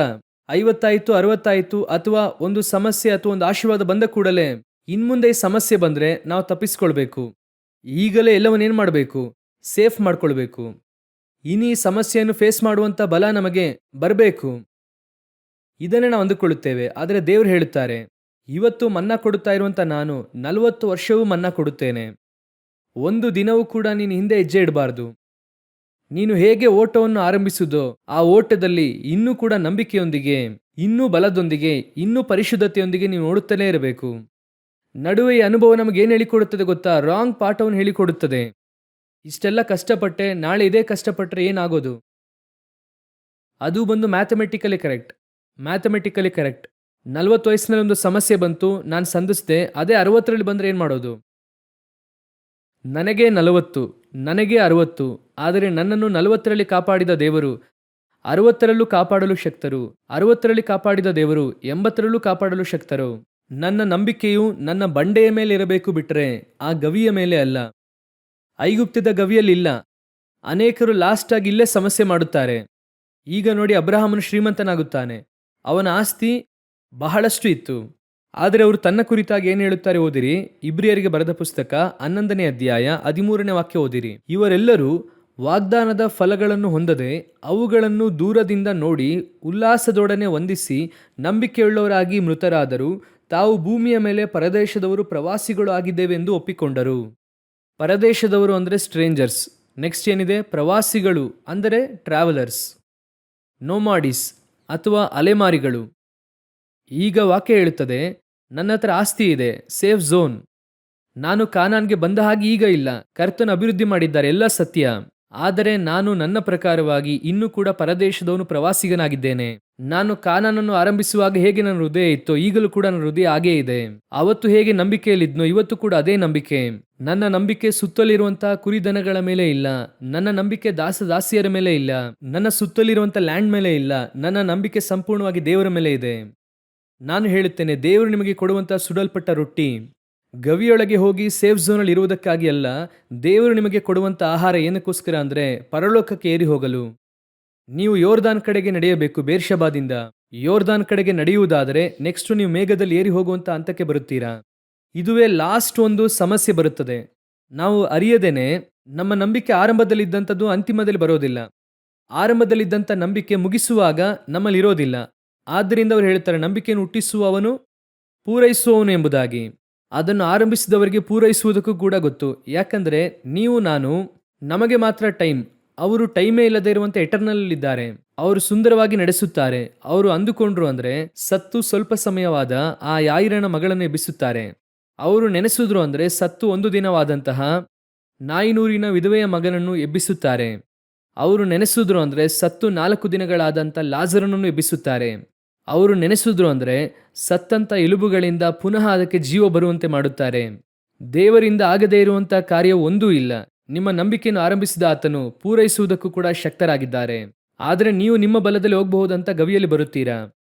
50 60 ಅಥವಾ ಒಂದು ಸಮಸ್ಯೆ ಅಥವಾ ಒಂದು ಆಶೀರ್ವಾದ ಬಂದ ಕೂಡಲೇ ಇನ್ಮುಂದೆ ಈ ಸಮಸ್ಯೆ ಬಂದರೆ ನಾವು ತಪ್ಪಿಸ್ಕೊಳ್ಬೇಕು. ಈಗಲೇ ಎಲ್ಲವನ್ನೇನು ಮಾಡಬೇಕು? ಸೇಫ್ ಮಾಡ್ಕೊಳ್ಬೇಕು. ಇನ್ನು ಈ ಸಮಸ್ಯೆಯನ್ನು ಫೇಸ್ ಮಾಡುವಂಥ ಬಲ ನಮಗೆ ಬರಬೇಕು. ಇದನ್ನೇ ನಾವು ಅಂದುಕೊಳ್ಳುತ್ತೇವೆ. ಆದರೆ ದೇವರು ಹೇಳುತ್ತಾರೆ, ಇವತ್ತು ಮನ್ನಾ ಕೊಡುತ್ತಾ ಇರುವಂಥ ನಾನು 40 ವರ್ಷವೂ ಮನ್ನಾ ಕೊಡುತ್ತೇನೆ. ಒಂದು ದಿನವೂ ಕೂಡ ನೀನು ಹಿಂದೆ ಹೆಜ್ಜೆ ಇಡಬಾರ್ದು. ನೀನು ಹೇಗೆ ಓಟವನ್ನು ಆರಂಭಿಸುವುದೋ ಆ ಓಟದಲ್ಲಿ ಇನ್ನೂ ಕೂಡ ನಂಬಿಕೆಯೊಂದಿಗೆ, ಇನ್ನೂ ಬಲದೊಂದಿಗೆ, ಇನ್ನೂ ಪರಿಶುದ್ಧತೆಯೊಂದಿಗೆ ನೀವು ಓಡುತ್ತಲೇ ಇರಬೇಕು. ನಡುವೆ ಈ ಅನುಭವ ನಮಗೇನು ಹೇಳಿಕೊಡುತ್ತದೆ ಗೊತ್ತಾ? ರಾಂಗ್ ಪಾಠವನ್ನು ಹೇಳಿಕೊಡುತ್ತದೆ. ಇಷ್ಟೆಲ್ಲ ಕಷ್ಟಪಟ್ಟೆ, ನಾಳೆ ಇದೇ ಕಷ್ಟಪಟ್ಟರೆ ಏನಾಗೋದು? ಅದು ಬಂದು ಮ್ಯಾಥಮೆಟಿಕಲಿ ಕರೆಕ್ಟ್. 40 ವಯಸ್ಸಿನಲ್ಲಿ ಒಂದು ಸಮಸ್ಯೆ ಬಂತು, ನಾನು ಸಂಧಿಸಿದೆ. ಅದೇ 60ರಲ್ಲಿ ಬಂದರೆ ಏನು ಮಾಡೋದು? ನನಗೆ 40, ನನಗೆ 60, ಆದರೆ ನನ್ನನ್ನು 40ರಲ್ಲಿ ಕಾಪಾಡಿದ ದೇವರು 60ರಲ್ಲೂ ಕಾಪಾಡಲು ಶಕ್ತರು. 60ರಲ್ಲಿ ಕಾಪಾಡಿದ ದೇವರು 80ರಲ್ಲೂ ಕಾಪಾಡಲು ಶಕ್ತರು. ನನ್ನ ನಂಬಿಕೆಯು ನನ್ನ ಬಂಡೆಯ ಮೇಲೆ ಇರಬೇಕು ಬಿಟ್ಟರೆ ಆ ಗವಿಯ ಮೇಲೆ ಅಲ್ಲ. ಐಗುಪ್ತದ ಗವಿಯಲ್ಲಿಲ್ಲ. ಅನೇಕರು ಲಾಸ್ಟ್ ಆಗಿ ಇಲ್ಲೇ ಸಮಸ್ಯೆ ಮಾಡುತ್ತಾರೆ. ಈಗ ನೋಡಿ, ಅಬ್ರಹಾಮನು ಶ್ರೀಮಂತನಾಗುತ್ತಾನೆ. ಅವನ ಆಸ್ತಿ ಬಹಳಷ್ಟು ಇತ್ತು. ಆದರೆ ಅವರು ತನ್ನ ಕುರಿತಾಗಿ ಏನು ಹೇಳುತ್ತಾರೆ ಓದಿರಿ. ಇಬ್ರಿಯರಿಗೆ ಬರೆದ ಪುಸ್ತಕ 11ನೇ ಅಧ್ಯಾಯ 13ನೇ ವಾಕ್ಯ ಓದಿರಿ. ಇವರೆಲ್ಲರೂ ವಾಗ್ದಾನದ ಫಲಗಳನ್ನು ಹೊಂದದೆ ಅವುಗಳನ್ನು ದೂರದಿಂದ ನೋಡಿ ಉಲ್ಲಾಸದೊಡನೆ ವಂದಿಸಿ ನಂಬಿಕೆಯುಳ್ಳವರಾಗಿ ಮೃತರಾದರು. ತಾವು ಭೂಮಿಯ ಮೇಲೆ ಪರದೇಶದವರು, ಪ್ರವಾಸಿಗಳು ಆಗಿದ್ದೇವೆಂದು ಒಪ್ಪಿಕೊಂಡರು. ಪರದೇಶದವರು ಅಂದರೆ ಸ್ಟ್ರೇಂಜರ್ಸ್. ನೆಕ್ಸ್ಟ್ ಏನಿದೆ? ಪ್ರವಾಸಿಗಳು ಅಂದರೆ ಟ್ರಾವೆಲರ್ಸ್, ನೋಮಾಡಿಸ್ ಅಥವಾ ಅಲೆಮಾರಿಗಳು. ಈಗ ವಾಕ್ಯ ಹೇಳುತ್ತದೆ, ನನ್ನ ಹತ್ರ ಆಸ್ತಿ ಇದೆ, ಸೇಫ್ ಝೋನ್. ನಾನು ಕಾನಾನ್ಗೆ ಬಂದ ಹಾಗೆ ಈಗ ಇಲ್ಲ. ಕರ್ತನು ಅಭಿವೃದ್ಧಿ ಮಾಡಿದ್ದಾರೆ, ಎಲ್ಲ ಸತ್ಯ. ಆದರೆ ನಾನು ನನ್ನ ಪ್ರಕಾರವಾಗಿ ಇನ್ನೂ ಕೂಡ ಪರದೇಶದವನು, ಪ್ರವಾಸಿಗನಾಗಿದ್ದೇನೆ. ನಾನು ಕಾನಾನನ್ನು ಆರಂಭಿಸುವಾಗ ಹೇಗೆ ನನ್ನ ಹೃದಯ ಇತ್ತೋ ಈಗಲೂ ಕೂಡ ನನ್ನ ಹೃದಯ ಹಾಗೇ ಇದೆ. ಅವತ್ತು ಹೇಗೆ ನಂಬಿಕೆಯಲ್ಲಿದ್ನೋ ಇವತ್ತು ಕೂಡ ಅದೇ ನಂಬಿಕೆ. ನನ್ನ ನಂಬಿಕೆ ಸುತ್ತಲಿರುವಂತಹ ಕುರಿದನಗಳ ಮೇಲೆ ಇಲ್ಲ. ನನ್ನ ನಂಬಿಕೆ ದಾಸಿಯರ ಮೇಲೆ ಇಲ್ಲ. ನನ್ನ ಸುತ್ತಲಿರುವಂತಹ ಲ್ಯಾಂಡ್ ಮೇಲೆ ಇಲ್ಲ. ನನ್ನ ನಂಬಿಕೆ ಸಂಪೂರ್ಣವಾಗಿ ದೇವರ ಮೇಲೆ ಇದೆ. ನಾನು ಹೇಳುತ್ತೇನೆ, ದೇವರು ನಿಮಗೆ ಕೊಡುವಂತಹ ಸುಡಲ್ಪಟ್ಟ ರೊಟ್ಟಿ ಗವಿಯೊಳಗೆ ಹೋಗಿ ಸೇಫ್ ಝೋನಲ್ಲಿ ಇರುವುದಕ್ಕಾಗಿ ಅಲ್ಲ. ದೇವರು ನಿಮಗೆ ಕೊಡುವಂಥ ಆಹಾರ ಏನಕ್ಕೋಸ್ಕರ ಅಂದರೆ ಪರಲೋಕಕ್ಕೆ ಏರಿ ಹೋಗಲು. ನೀವು ಯೋರ್ದಾನ್ ಕಡೆಗೆ ನಡೆಯಬೇಕು. ಬೇರ್ಷಬಾದಿಂದ ಯೋರ್ದಾನ್ ಕಡೆಗೆ ನಡೆಯುವುದಾದರೆ ನೆಕ್ಸ್ಟ್ ನೀವು ಮೇಘದಲ್ಲಿ ಏರಿ ಹೋಗುವಂಥ ಹಂತಕ್ಕೆ ಬರುತ್ತೀರಾ. ಇದುವೇ ಲಾಸ್ಟ್ ಒಂದು ಸಮಸ್ಯೆ ಬರುತ್ತದೆ. ನಾವು ಅರಿಯದೇನೆ ನಮ್ಮ ನಂಬಿಕೆ ಆರಂಭದಲ್ಲಿದ್ದಂಥದ್ದು ಅಂತಿಮದಲ್ಲಿ ಬರೋದಿಲ್ಲ. ಆರಂಭದಲ್ಲಿದ್ದಂಥ ನಂಬಿಕೆ ಮುಗಿಸುವಾಗ ನಮ್ಮಲ್ಲಿ ಇರೋದಿಲ್ಲ. ಆದ್ದರಿಂದ ಅವರು ಹೇಳ್ತಾರೆ, ನಂಬಿಕೆಯನ್ನು ಹುಟ್ಟಿಸುವವನು ಪೂರೈಸುವವನು ಎಂಬುದಾಗಿ. ಅದನ್ನು ಆರಂಭಿಸಿದವರಿಗೆ ಪೂರೈಸುವುದಕ್ಕೂ ಕೂಡ ಗೊತ್ತು. ಯಾಕಂದರೆ ನೀವು ನಾನು ನಮಗೆ ಮಾತ್ರ ಟೈಮ್, ಅವರು ಟೈಮೇ ಇಲ್ಲದೆ ಇರುವಂತೆ ಎಟರ್ನಲ್ಲಿದ್ದಾರೆ. ಅವರು ಸುಂದರವಾಗಿ ನಡೆಸುತ್ತಾರೆ. ಅವರು ಅಂದುಕೊಂಡ್ರು ಅಂದರೆ ಸತ್ತು ಸ್ವಲ್ಪ ಸಮಯವಾದ ಆ ಯಾಯಿರನ ಮಗಳನ್ನು ಎಬ್ಬಿಸುತ್ತಾರೆ. ಅವರು ನೆನೆಸಿದ್ರು ಅಂದರೆ ಸತ್ತು ಒಂದು ದಿನವಾದಂತಹ ನಾಯಿನೂರಿನ ವಿಧವೆಯ ಮಗನನ್ನು ಎಬ್ಬಿಸುತ್ತಾರೆ. ಅವರು ನೆನೆಸಿದ್ರು ಅಂದರೆ ಸತ್ತು 4 ದಿನಗಳಾದಂಥ ಲಾಜರನನ್ನು ಎಬ್ಬಿಸುತ್ತಾರೆ. ಅವರು ನೆನೆಸಿದ್ರು ಅಂದರೆ ಸತ್ತಂತ ಎಲುಬುಗಳಿಂದ ಪುನಃ ಅದಕ್ಕೆ ಜೀವ ಬರುವಂತೆ ಮಾಡುತ್ತಾರೆ. ದೇವರಿಂದ ಆಗದೇ ಇರುವಂಥ ಕಾರ್ಯ ಒಂದೂ ಇಲ್ಲ. ನಿಮ್ಮ ನಂಬಿಕೆಯನ್ನು ಆರಂಭಿಸಿದ ಆತನು ಪೂರೈಸುವುದಕ್ಕೂ ಕೂಡ ಶಕ್ತರಾಗಿದ್ದಾರೆ. ಆದರೆ ನೀವು ನಿಮ್ಮ ಬಲದಲ್ಲಿ ಹೋಗಬಹುದಂತ ಗವಿಯಲ್ಲಿ ಬರುತ್ತೀರಾ.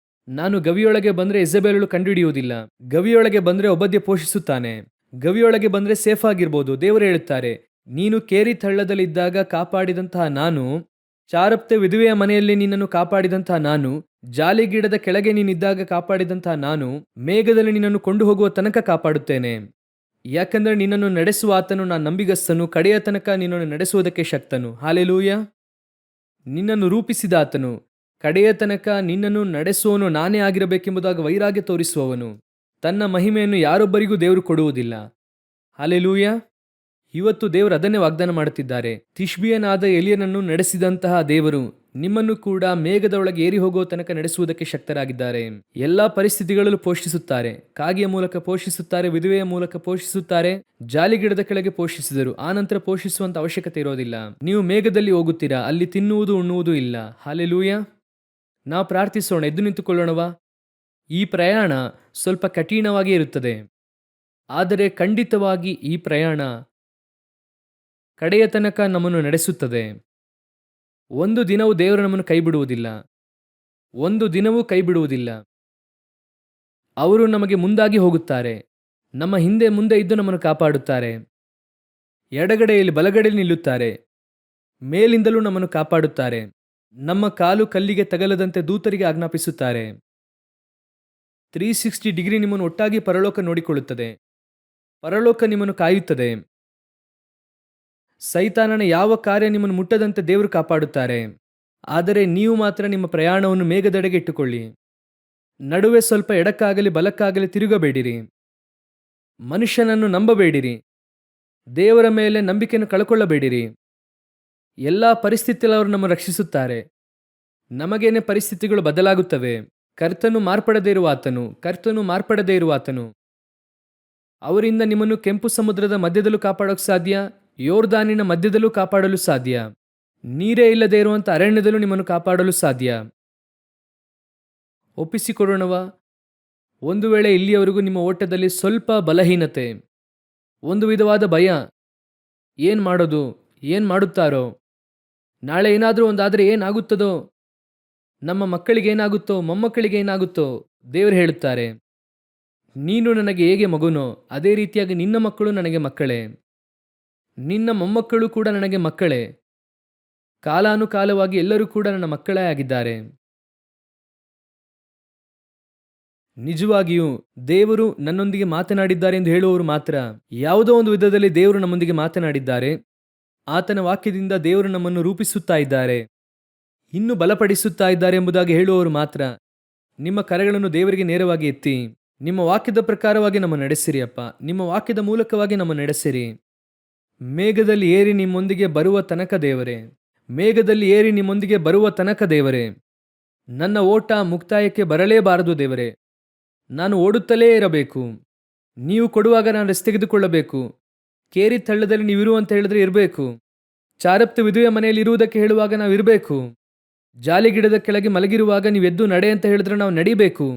ನಾನು ಗವಿಯೊಳಗೆ ಬಂದರೆ ಇಸಬೇಲಳು ಕಂಡುಹಿಡಿಯುವುದಿಲ್ಲ. ಗವಿಯೊಳಗೆ ಬಂದರೆ ಒಬದ್ಯ ಪೋಷಿಸುತ್ತಾನೆ. ಗವಿಯೊಳಗೆ ಬಂದರೆ ಸೇಫ್ ಆಗಿರ್ಬೋದು. ದೇವರು ಹೇಳುತ್ತಾರೆ, ನೀನು ಕೇರಿ ತಳ್ಳದಲ್ಲಿದ್ದಾಗ ಕಾಪಾಡಿದಂತಹ ನಾನು, ಚಾರಪ್ತೆ ವಿಧವೆಯ ಮನೆಯಲ್ಲಿ ನಿನ್ನನ್ನು ಕಾಪಾಡಿದಂತಹ ನಾನು, ಜಾಲಿಗಿಡದ ಕೆಳಗೆ ನೀನಿದ್ದಾಗ ಕಾಪಾಡಿದಂತಹ ನಾನು, ಮೇಘದಲ್ಲಿ ನಿನ್ನನ್ನು ಕೊಂಡು ಹೋಗುವ ತನಕ ಕಾಪಾಡುತ್ತೇನೆ. ಯಾಕಂದರೆ ನಿನ್ನನ್ನು ನಡೆಸುವ ಆತನು ನಾನು ನಂಬಿಗಸ್ತನು, ಕಡೆಯ ತನಕ ನಿನ್ನನ್ನು ನಡೆಸುವುದಕ್ಕೆ ಶಕ್ತನು. ಹಾಲೆಲೂಯ. ನಿನ್ನನ್ನು ರೂಪಿಸಿದ ಆತನು, ಕಡೆಯ ತನಕ ನಿನ್ನನ್ನು ನಡೆಸುವವನು ನಾನೇ ಆಗಿರಬೇಕೆಂಬುದಾಗಿ ವೈರಾಗ್ಯ ತೋರಿಸುವವನು. ತನ್ನ ಮಹಿಮೆಯನ್ನು ಯಾರೊಬ್ಬರಿಗೂ ದೇವರು ಕೊಡುವುದಿಲ್ಲ. ಹಾಲೆಲೂಯ. ಇವತ್ತು ದೇವರು ಅದನ್ನೇ ವಾಗ್ದಾನ ಮಾಡುತ್ತಿದ್ದಾರೆ. ತಿಷ್ಬಿಯನಾದ ಎಲಿಯನನ್ನು ನಡೆಸಿದಂತಹ ದೇವರು ನಿಮ್ಮನ್ನು ಕೂಡ ಮೇಘದ ಒಳಗೆ ಏರಿ ಹೋಗುವ ತನಕ ನಡೆಸುವುದಕ್ಕೆ ಶಕ್ತರಾಗಿದ್ದಾರೆ. ಎಲ್ಲಾ ಪರಿಸ್ಥಿತಿಗಳಲ್ಲೂ ಪೋಷಿಸುತ್ತಾರೆ. ಕಾಗೆಯ ಮೂಲಕ ಪೋಷಿಸುತ್ತಾರೆ, ವಿಧವೆಯ ಮೂಲಕ ಪೋಷಿಸುತ್ತಾರೆ, ಜಾಲಿಗಿಡದ ಕೆಳಗೆ ಪೋಷಿಸಿದರು. ಆ ನಂತರ ಪೋಷಿಸುವಂತ ಅವಶ್ಯಕತೆ ಇರೋದಿಲ್ಲ. ನೀವು ಮೇಘದಲ್ಲಿ ಹೋಗುತ್ತೀರಾ, ಅಲ್ಲಿ ತಿನ್ನುವುದು ಉಣ್ಣುವುದು ಇಲ್ಲ. ಹಾಲೆಲೂಯ. ನಾವು ಪ್ರಾರ್ಥಿಸೋಣ, ಎದ್ದು ನಿಂತುಕೊಳ್ಳೋಣವಾ. ಈ ಪ್ರಯಾಣ ಸ್ವಲ್ಪ ಕಠಿಣವಾಗಿ ಇರುತ್ತದೆ, ಆದರೆ ಖಂಡಿತವಾಗಿ ಈ ಪ್ರಯಾಣ ಕಡೆಯ ತನಕ ನಮ್ಮನ್ನು ನಡೆಸುತ್ತದೆ. ಒಂದು ದಿನವೂ ದೇವರು ನಮ್ಮನ್ನು ಕೈ ಬಿಡುವುದಿಲ್ಲ. ಒಂದು ದಿನವೂ ಕೈ ಬಿಡುವುದಿಲ್ಲ. ಅವರು ನಮಗೆ ಮುಂದಾಗಿ ಹೋಗುತ್ತಾರೆ. ನಮ್ಮ ಹಿಂದೆ ಮುಂದೆ ಇದ್ದು ನಮ್ಮನ್ನು ಕಾಪಾಡುತ್ತಾರೆ. ಎಡಗಡೆಯಲ್ಲಿ ಬಲಗಡೆಯಲ್ಲಿ ನಿಲ್ಲುತ್ತಾರೆ. ಮೇಲಿಂದಲೂ ನಮ್ಮನ್ನು ಕಾಪಾಡುತ್ತಾರೆ. ನಮ್ಮ ಕಾಲು ಕಲ್ಲಿಗೆ ತಗಲದಂತೆ ದೂತರಿಗೆ ಆಜ್ಞಾಪಿಸುತ್ತಾರೆ. 360 ಡಿಗ್ರಿ ನಿಮ್ಮನ್ನು ಒಟ್ಟಾಗಿ ಪರಲೋಕ ನೋಡಿಕೊಳ್ಳುತ್ತದೆ. ಪರಲೋಕ ನಿಮ್ಮನ್ನು ಕಾಯುತ್ತದೆ. ಸೈತಾನನ ಯಾವ ಕಾರ್ಯ ನಿಮ್ಮನ್ನು ಮುಟ್ಟದಂತೆ ದೇವರು ಕಾಪಾಡುತ್ತಾರೆ. ಆದರೆ ನೀವು ಮಾತ್ರ ನಿಮ್ಮ ಪ್ರಯಾಣವನ್ನು ಮೇಘದೆಡೆಗೆ ಇಟ್ಟುಕೊಳ್ಳಿ. ನಡುವೆ ಸ್ವಲ್ಪ ಎಡಕ್ಕಾಗಲಿ ಬಲಕ್ಕಾಗಲಿ ತಿರುಗಬೇಡಿರಿ. ಮನುಷ್ಯನನ್ನು ನಂಬಬೇಡಿರಿ. ದೇವರ ಮೇಲೆ ನಂಬಿಕೆಯನ್ನು ಕಳಕೊಳ್ಳಬೇಡಿರಿ. ಎಲ್ಲ ಪರಿಸ್ಥಿತಿಯಲ್ಲಿ ಅವರು ನಮ್ಮನ್ನು ರಕ್ಷಿಸುತ್ತಾರೆ. ನಮಗೇನೆ ಪರಿಸ್ಥಿತಿಗಳು ಬದಲಾಗುತ್ತವೆ. ಕರ್ತನು ಮಾರ್ಪಡದೇ ಇರುವ ಆತನು. ಕರ್ತನು ಮಾರ್ಪಡದೇ ಇರುವ ಆತನು. ಅವರಿಂದ ನಿಮ್ಮನ್ನು ಕೆಂಪು ಸಮುದ್ರದ ಮಧ್ಯದಲ್ಲೂ ಕಾಪಾಡೋಕೆ ಸಾಧ್ಯ. ಯೋರ್ದಾನಿನ ಮಧ್ಯದಲ್ಲೂ ಕಾಪಾಡಲು ಸಾಧ್ಯ. ನೀರೇ ಇಲ್ಲದೆ ಇರುವಂಥ ಅರಣ್ಯದಲ್ಲೂ ನಿಮ್ಮನ್ನು ಕಾಪಾಡಲು ಸಾಧ್ಯ. ಒಪ್ಪಿಸಿಕೊಡೋಣವ. ಒಂದು ವೇಳೆ ಇಲ್ಲಿಯವರೆಗೂ ನಿಮ್ಮ ಓಟದಲ್ಲಿ ಸ್ವಲ್ಪ ಬಲಹೀನತೆ, ಒಂದು ವಿಧವಾದ ಭಯ, ಏನು ಮಾಡೋದು, ಏನು ಮಾಡುತ್ತಾರೋ, ನಾಳೆ ಏನಾದರೂ ಒಂದಾದರೆ ಏನಾಗುತ್ತದೋ, ನಮ್ಮ ಮಕ್ಕಳಿಗೇನಾಗುತ್ತೋ, ಮೊಮ್ಮಕ್ಕಳಿಗೇನಾಗುತ್ತೋ, ದೇವರು ಹೇಳುತ್ತಾರೆ, ನೀನು ನನಗೆ ಹೇಗೆ ಮಗುನೋ ಅದೇ ರೀತಿಯಾಗಿ ನಿನ್ನ ಮಕ್ಕಳು ನನಗೆ ಮಕ್ಕಳೇ, ನಿನ್ನ ಮೊಮ್ಮಕ್ಕಳು ಕೂಡ ನನಗೆ ಮಕ್ಕಳೇ. ಕಾಲಾನುಕಾಲವಾಗಿ ಎಲ್ಲರೂ ಕೂಡ ನನ್ನ ಮಕ್ಕಳೇ ಆಗಿದ್ದಾರೆ. ನಿಜವಾಗಿಯೂ ದೇವರು ನನ್ನೊಂದಿಗೆ ಮಾತನಾಡಿದ್ದಾರೆ ಎಂದು ಹೇಳುವವರು ಮಾತ್ರ, ಯಾವುದೋ ಒಂದು ವಿಧದಲ್ಲಿ ದೇವರು ನಮ್ಮೊಂದಿಗೆ ಮಾತನಾಡಿದ್ದಾರೆ. ಆತನ ವಾಕ್ಯದಿಂದ ದೇವರು ನಮ್ಮನ್ನು ರೂಪಿಸುತ್ತಾ ಇದ್ದಾರೆ, ಇನ್ನೂ ಬಲಪಡಿಸುತ್ತಾ ಇದ್ದಾರೆ ಎಂಬುದಾಗಿ ಹೇಳುವವರು ಮಾತ್ರ ನಿಮ್ಮ ಕರೆಗಳನ್ನು ದೇವರಿಗೆ ನೇರವಾಗಿ ಎತ್ತಿ ನಿಮ್ಮ ವಾಕ್ಯದ ಪ್ರಕಾರವಾಗಿ ನಮ್ಮ ನಡೆಸಿರಿ ಅಪ್ಪ. ನಿಮ್ಮ ವಾಕ್ಯದ ಮೂಲಕವಾಗಿ ನಮ್ಮ ನಡೆಸಿರಿ. ಮೇಘದಲ್ಲಿ ಏರಿ ನಿಮ್ಮೊಂದಿಗೆ ಬರುವ ತನಕ ದೇವರೇ, ಮೇಘದಲ್ಲಿ ಏರಿ ನಿಮ್ಮೊಂದಿಗೆ ಬರುವ ತನಕ ದೇವರೇ, ನನ್ನ ಓಟ ಮುಕ್ತಾಯಕ್ಕೆ ಬರಲೇಬಾರದು ದೇವರೇ. ನಾನು ಓಡುತ್ತಲೇ ಇರಬೇಕು. ನೀವು ಕೊಡುವಾಗ ನಾನು ರೆಸ್ಟ್ ತೆಗೆದುಕೊಳ್ಳಬೇಕು. ಕೇರಿ ತಳ್ಳದಲ್ಲಿ ನೀವಿರು ಅಂತ ಹೇಳಿದ್ರೆ ಇರಬೇಕು. ಚಾರಪ್ತ ವಿಧುವೆ ಮನೆಯಲ್ಲಿ ಇರುವುದಕ್ಕೆ ಹೇಳುವಾಗ ನಾವು ಇರಬೇಕು. ಜಾಲಿಗಿಡದ ಕೆಳಗೆ ಮಲಗಿರುವಾಗ ನೀವು ಎದ್ದು ನಡೆ ಅಂತ ಹೇಳಿದ್ರೆ ನಾವು ನಡಿಬೇಕು.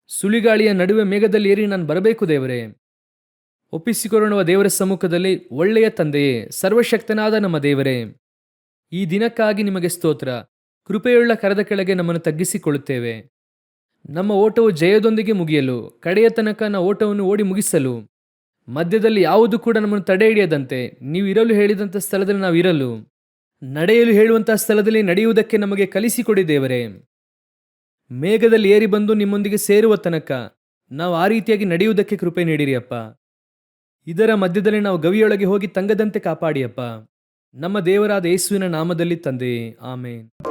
ಸುಳಿಗಾಳಿಯ ನಡುವೆ ಮೇಘದಲ್ಲಿ ಏರಿ ನಾನು ಬರಬೇಕು ದೇವರೇ. ಒಪ್ಪಿಸಿಕೊಳ್ಳುವ ದೇವರ ಸಮ್ಮುಖದಲ್ಲಿ, ಒಳ್ಳೆಯ ತಂದೆಯೇ, ಸರ್ವಶಕ್ತನಾದ ನಮ್ಮ ದೇವರೇ, ಈ ದಿನಕ್ಕಾಗಿ ನಿಮಗೆ ಸ್ತೋತ್ರ. ಕೃಪೆಯುಳ್ಳ ಕರದ ಕೆಳಗೆ ನಮ್ಮನ್ನು ತಗ್ಗಿಸಿಕೊಳ್ಳುತ್ತೇವೆ. ನಮ್ಮ ಓಟವು ಜಯದೊಂದಿಗೆ ಮುಗಿಯಲು, ಕಡೆಯ ತನಕ ನಾವು ಓಟವನ್ನು ಓಡಿ ಮುಗಿಸಲು, ಮಧ್ಯದಲ್ಲಿ ಯಾವುದು ಕೂಡ ನಮ್ಮನ್ನು ತಡೆ ಹಿಡಿಯದಂತೆ ನೀವು ಇರಲು ಹೇಳಿದಂಥ ಸ್ಥಳದಲ್ಲಿ ನಾವು ಇರಲು, ನಡೆಯಲು ಹೇಳುವಂತಹ ಸ್ಥಳದಲ್ಲಿ ನಡೆಯುವುದಕ್ಕೆ ನಮಗೆ ಕಲಿಸಿಕೊಡಿ ದೇವರೇ. ಮೇಘದಲ್ಲಿ ಏರಿ ಬಂದು ನಿಮ್ಮೊಂದಿಗೆ ಸೇರುವ ತನಕ ನಾವು ಆ ರೀತಿಯಾಗಿ ನಡೆಯುವುದಕ್ಕೆ ಕೃಪೆ ನೀಡಿರಿ ಅಪ್ಪ. ಇದರ ಮಧ್ಯದಲ್ಲಿ ನಾವು ಗವಿಯೊಳಗೆ ಹೋಗಿ ತಂಗದಂತೆ ಕಾಪಾಡಿಯಪ್ಪ. ನಮ್ಮ ದೇವರಾದ ಯೇಸುವಿನ ನಾಮದಲ್ಲಿ ತಂದೆಯೇ, ಆಮೇನ್.